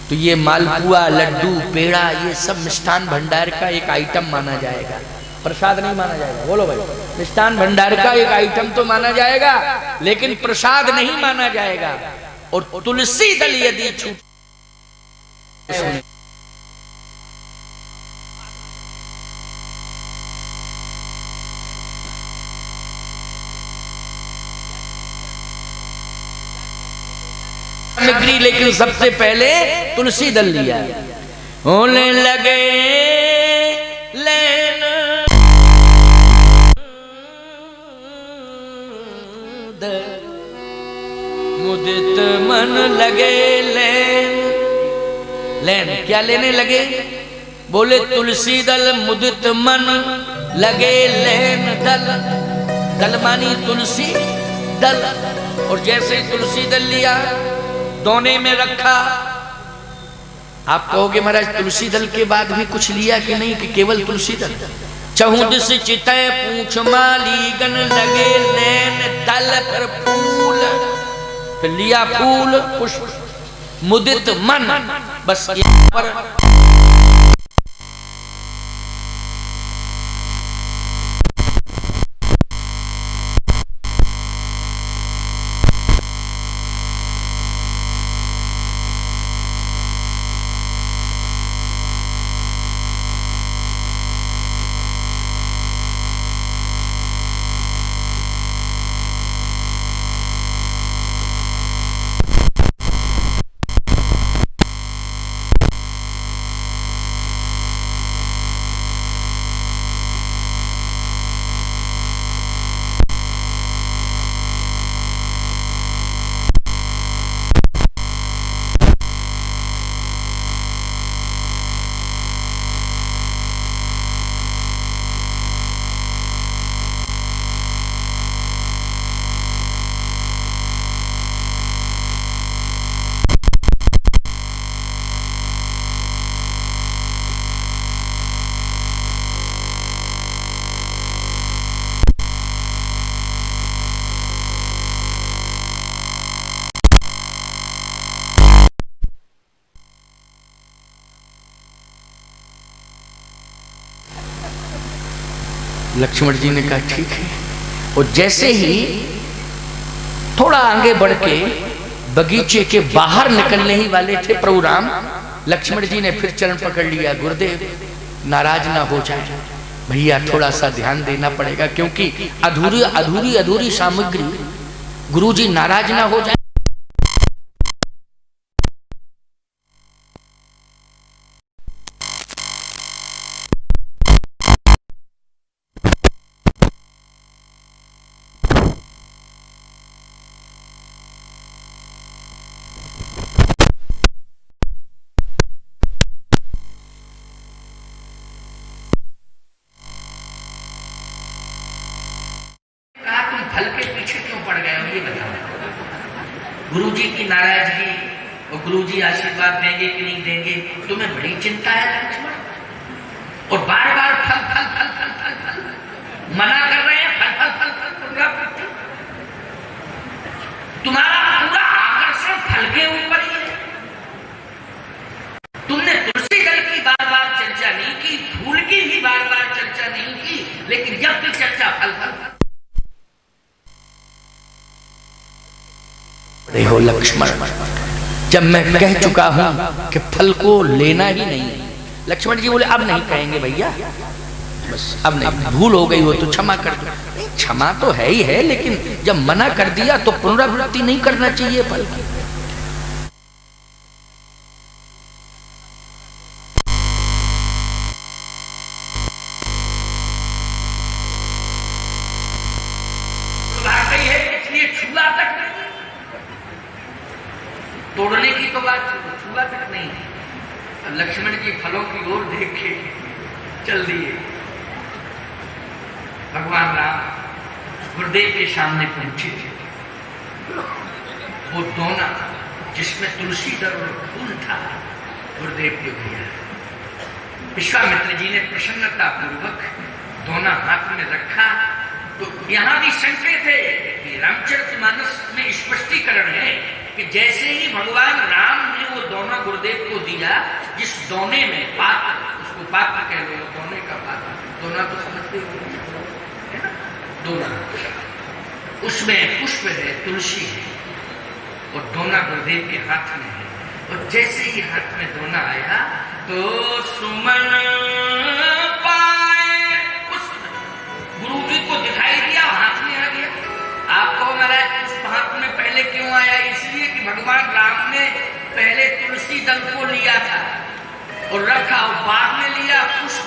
तो ये मालपुआ लड्डू पेड़ा ये सब मिष्ठान भंडार का एक आइटम माना जाएगा, प्रसाद नहीं माना जाएगा। बोलो भाई, मिष्ठान भंडार का एक आइटम तो माना जाएगा लेकिन प्रसाद नहीं माना जाएगा। और तुलसी दल यदि छूट सामग्री, लेकिन सबसे पहले तुलसी दल लिया। होने लगे लेन मुदित मन लगे लेन। लेन क्या लेने लगे? बोले तुलसी दल मुदित मन लगे लेन दल। दल मानी तुलसी दल। और जैसे ही तुलसी दल लिया दोने में रखा। आप कहोगे महाराज तुलसी दल के बाद भी कुछ लिया कि नहीं, कि केवल तुलसी दल? चहुदिस चितय पूछ मालीगन लगे लेन दल पर फूल। फिर लिया फूल पुष्प मुदित मन। बस यहाँ पर लक्ष्मण जी ने कहा ठीक है। और जैसे ही थोड़ा आगे बढ़ के बगीचे के बाहर निकलने ही वाले थे प्रभु राम, लक्ष्मण जी ने फिर चरण पकड़ लिया, गुरुदेव नाराज ना हो जाए भैया, थोड़ा सा ध्यान देना पड़ेगा, क्योंकि अधूरी सामग्री, गुरुजी नाराज ना हो जाए। फल के पीछे क्यों पड़ गए हो ये बताओ। गुरुजी की नाराजगी और गुरुजी आशीर्वाद देंगे कि नहीं देंगे, तुम्हें बड़ी चिंता है लक्ष्मण, और बार बार फल फल फल फल फल फल मना कर रहे हैं, फल फल फल फल पुनरावृत्ति। तुम्हारा पूरा आकर्षण फल के ऊपर ही है। तुमने तुलसी दल की बार बार चर्चा नहीं की, फूल की भी बार बार चर्चा नहीं की, लेकिन जब भी चर्चा फल फल फल। हो लक्ष्मण, जब मैं कह चुका हूं कि फल को लेना ही नहीं। लक्ष्मण जी बोले अब नहीं कहेंगे भैया, बस अब नहीं, भूल हो गई हो तो क्षमा कर दो। क्षमा तो है ही है, लेकिन जब मना कर दिया तो पुनरावृत्ति नहीं करना चाहिए फल की। तोड़ने की तो बात छुआ तक नहीं है। लक्ष्मण जी फलों की ओर देख के चल दिए। भगवान राम गुरुदेव के सामने पहुंचे थे। वो दोना जिसमें तुलसी दल और फूल था गुरुदेव को दिया। विश्वामित्र जी ने प्रसन्नता पूर्वक दोना हाथ में रखा। तो यहां भी संकेत है कि रामचरितमानस में स्पष्टीकरण है कि जैसे ही भगवान राम ने वो दोना गुरुदेव को दिया, जिस दोने में पात्र, उसको पात्र कह लो, दोने का पात्र, दोना तो समझते हो है ना, दोना, उसमें पुष्प है, तुलसी है, और दोना गुरुदेव के हाथ में है। और जैसे ही हाथ में दोना आया तो सुमन पाए, उस गुरु जी को दिखाई दिया, हाथ में आ गया। आपको महाराज पुष्प हाथ में पहले क्यों आया? इसलिए कि भगवान राम ने पहले तुलसी दल को लिया था और रखा, और बाद में लिया पुष्प।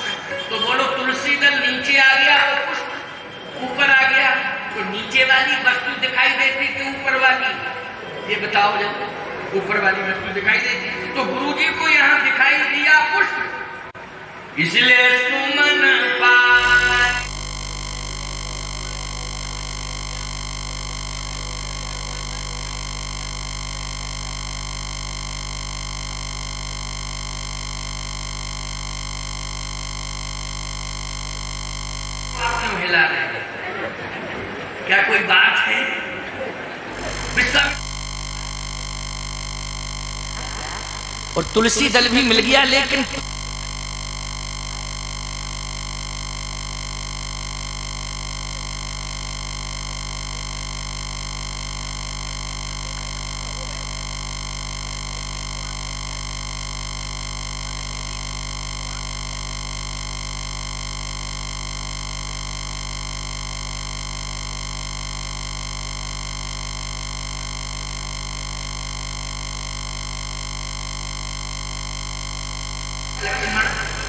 तो बोलो तुलसी दल नीचे आ गया और पुष्प ऊपर आ गया, तो नीचे वाली वस्तु दिखाई देती कि ऊपर वाली? ये बताओ, जब ऊपर वाली वस्तु दिखाई देती तो गुरुजी को यहाँ दिखाई दिया पुष्प, इसलिए सुमन पाए। क्या कोई बात है? और तुलसी दल भी मिल गया, लेकिन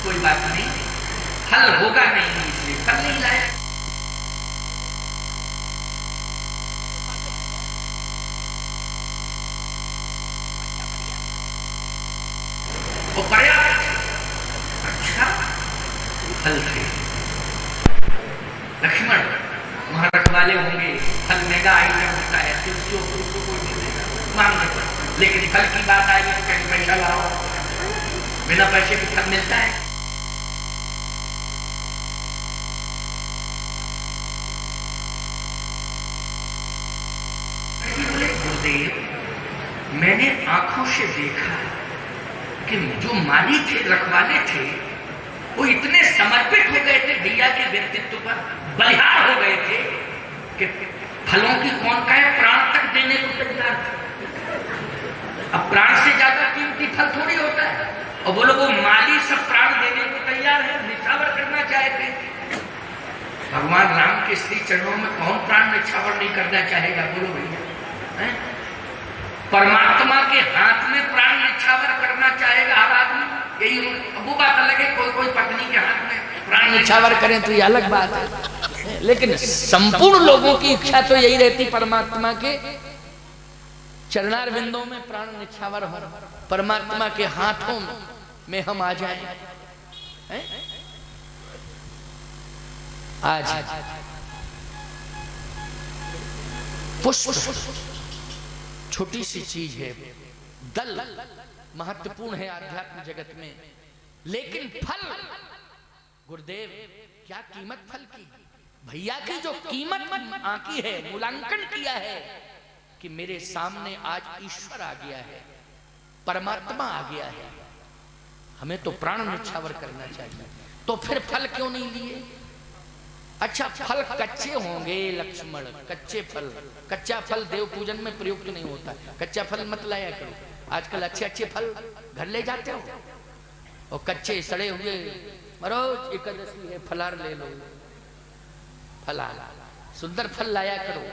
कोई बात नहीं, फल होगा नहीं, इसलिए फल नहीं लाया। वो पर्याप्त, अच्छा फल थे। लक्ष्मण वहां रखवाले होंगे, फल महंगा आइटम होता है, तुलसी और फूल को कोई नहीं देगा, मांगने, लेकिन फल की बात आई तो कहीं पैसा लाओ, बिना पैसे के फल मिलता है? मैंने आंखों से देखा कि जो माली थे, रखवाले थे, वो इतने समर्पित हो गए थे भैया के व्यक्तित्व पर, बलिहार हो गए थे कि फलों की कौन कहे, प्राण तक देने को तैयार थे। अब प्राण से ज्यादा कीमती फल थोड़ी होता है, और बोलो वो माली सब प्राण देने को तैयार है, निछावर करना चाहते थे। भगवान राम के श्री चरणों में कौन प्राण निछावर नहीं करना चाहेगा, बोलो भैया। परमात्मा के हाथ में प्राण निछावर करना चाहेगा हर आदमी, यही वो बात अलग है, कोई पत्नी के हाथ में प्राण निछावर करें तो ये अलग बात है, लेकिन संपूर्ण लोगों की इच्छा तो यही रहती परमात्मा के चरणार बिंदों में प्राण निछावर हो, परमात्मा के हाथों में हम आ जाएं। आज पुष्प छोटी सी चीज है, दल महत्वपूर्ण है आध्यात्म जगत में, लेकिन फल, गुरुदेव क्या कीमत फल की, भैया की जो कीमत आंकी है, मूल्यांकन किया है कि मेरे सामने आज ईश्वर आ गया है, परमात्मा आ गया है, हमें तो प्राण निछावर करना चाहिए, तो फिर फल क्यों नहीं लिए? अच्छा फल कच्चे होंगे लक्ष्मण, कच्चे फल, कच्चा फल देव पूजन में प्रयुक्त नहीं होता, कच्चा फल मत लाया करो। आजकल अच्छे अच्छे फल घर ले जाते हो, और कच्चे सड़े हुए, मरो एकादशी है फलार ले लो, फलार सुंदर फल लाया करो।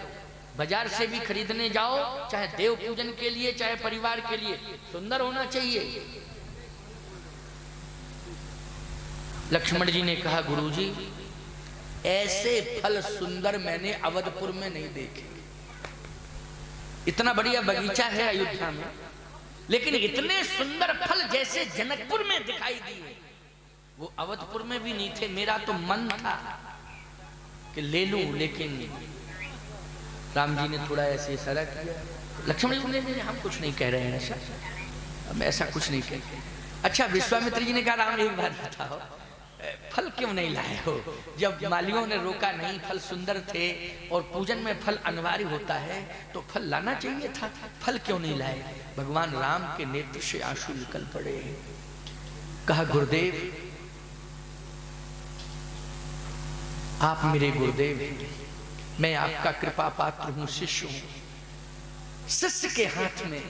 बाजार से भी खरीदने जाओ, चाहे देव पूजन के लिए चाहे परिवार के लिए, सुंदर होना चाहिए। लक्ष्मण जी ने कहा गुरुजी ऐसे फल सुंदर मैंने अवधपुर में नहीं देखे, इतना बढ़िया बगीचा है अयोध्या में, लेकिन इतने सुंदर फल जैसे जनकपुर में दिखाई दिए वो अवधपुर में भी नहीं थे। मेरा तो मन था कि ले लूं, लेकिन राम जी ने थोड़ा ऐसे इशारा किया, लक्ष्मण जी ने हम कुछ नहीं कह रहे हैं ऐसा, हम ऐसा कुछ नहीं कह रहे। अच्छा विश्वामित्र जी ने कहा राम एक बात बताओ, फल क्यों नहीं लाए हो? जब मालियों ने रोका नहीं, फल सुंदर थे और पूजन में फल अनिवार्य होता है तो फल लाना चाहिए था, फल क्यों नहीं लाए? भगवान राम के नेत्र से आंसू निकल पड़े। कहा गुरुदेव आप मेरे गुरुदेव हैं, मैं आपका कृपा पात्र हूं, शिष्य हूं। शिष्य के हाथ में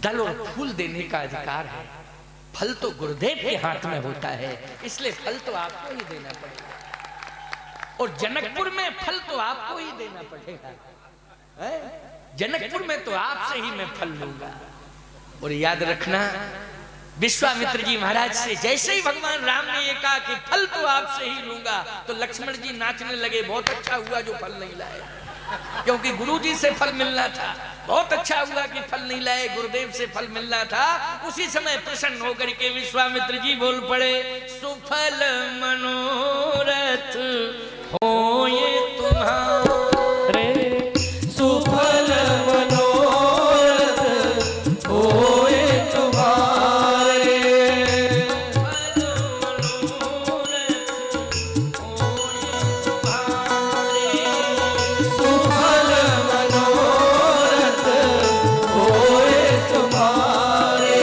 दल और फूल देने का अधिकार है, फल तो गुरुदेव के हाथ में होता है, इसलिए फल तो आपको ही देना पड़ेगा, और जनकपुर में फल तो आपको ही देना पड़ेगा। जनकपुर में तो आपसे ही मैं फल लूंगा। और याद रखना विश्वामित्र जी महाराज से जैसे ही भगवान राम ने ये कहा कि फल तो आपसे ही लूंगा, तो लक्ष्मण जी नाचने लगे, बहुत अच्छा हुआ जो फल नहीं लाए, क्योंकि गुरु जी से फल मिलना था, बहुत अच्छा हुआ कि फल नहीं लाए, गुरुदेव से फल मिलना था। उसी समय प्रसन्न होकर के विश्वामित्र जी बोल पड़े, सुफल मनोरथ होए तुम्हारे, सुफल मनोरथ होए तुम्हारे, सुफल मनोरथ होए तुम्हारे,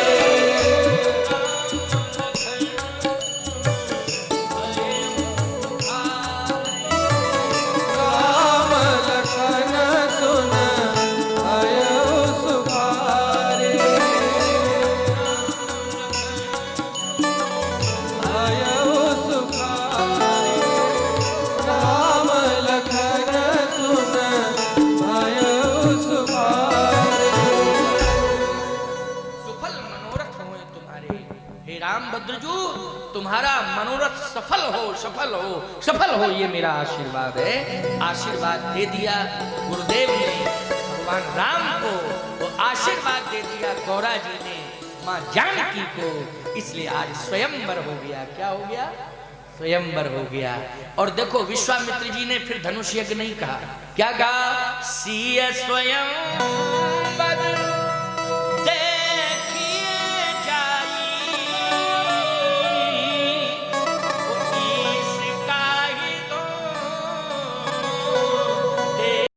राम लखन सुन आयो सुखारे, आयो सुखारे, राम लखन सुन आयो सुखारे। सुफल मनोरथ होए तुम्हारे, हे राम भद्रजू तुम्हारा मनोरथ सफल हो, सफल हो, सफल हो, ये मेरा आशीर्वाद है। आशीर्वाद दे दिया गुरुदेव ने भगवान राम को, वो आशीर्वाद दे दिया गौरा जी ने मां जानकी को, इसलिए आज स्वयंवर हो गया। क्या हो गया? स्वयंवर हो गया। और देखो विश्वामित्र जी ने फिर धनुष यज्ञ नहीं कहा, क्या कहा? सीय स्वयंवर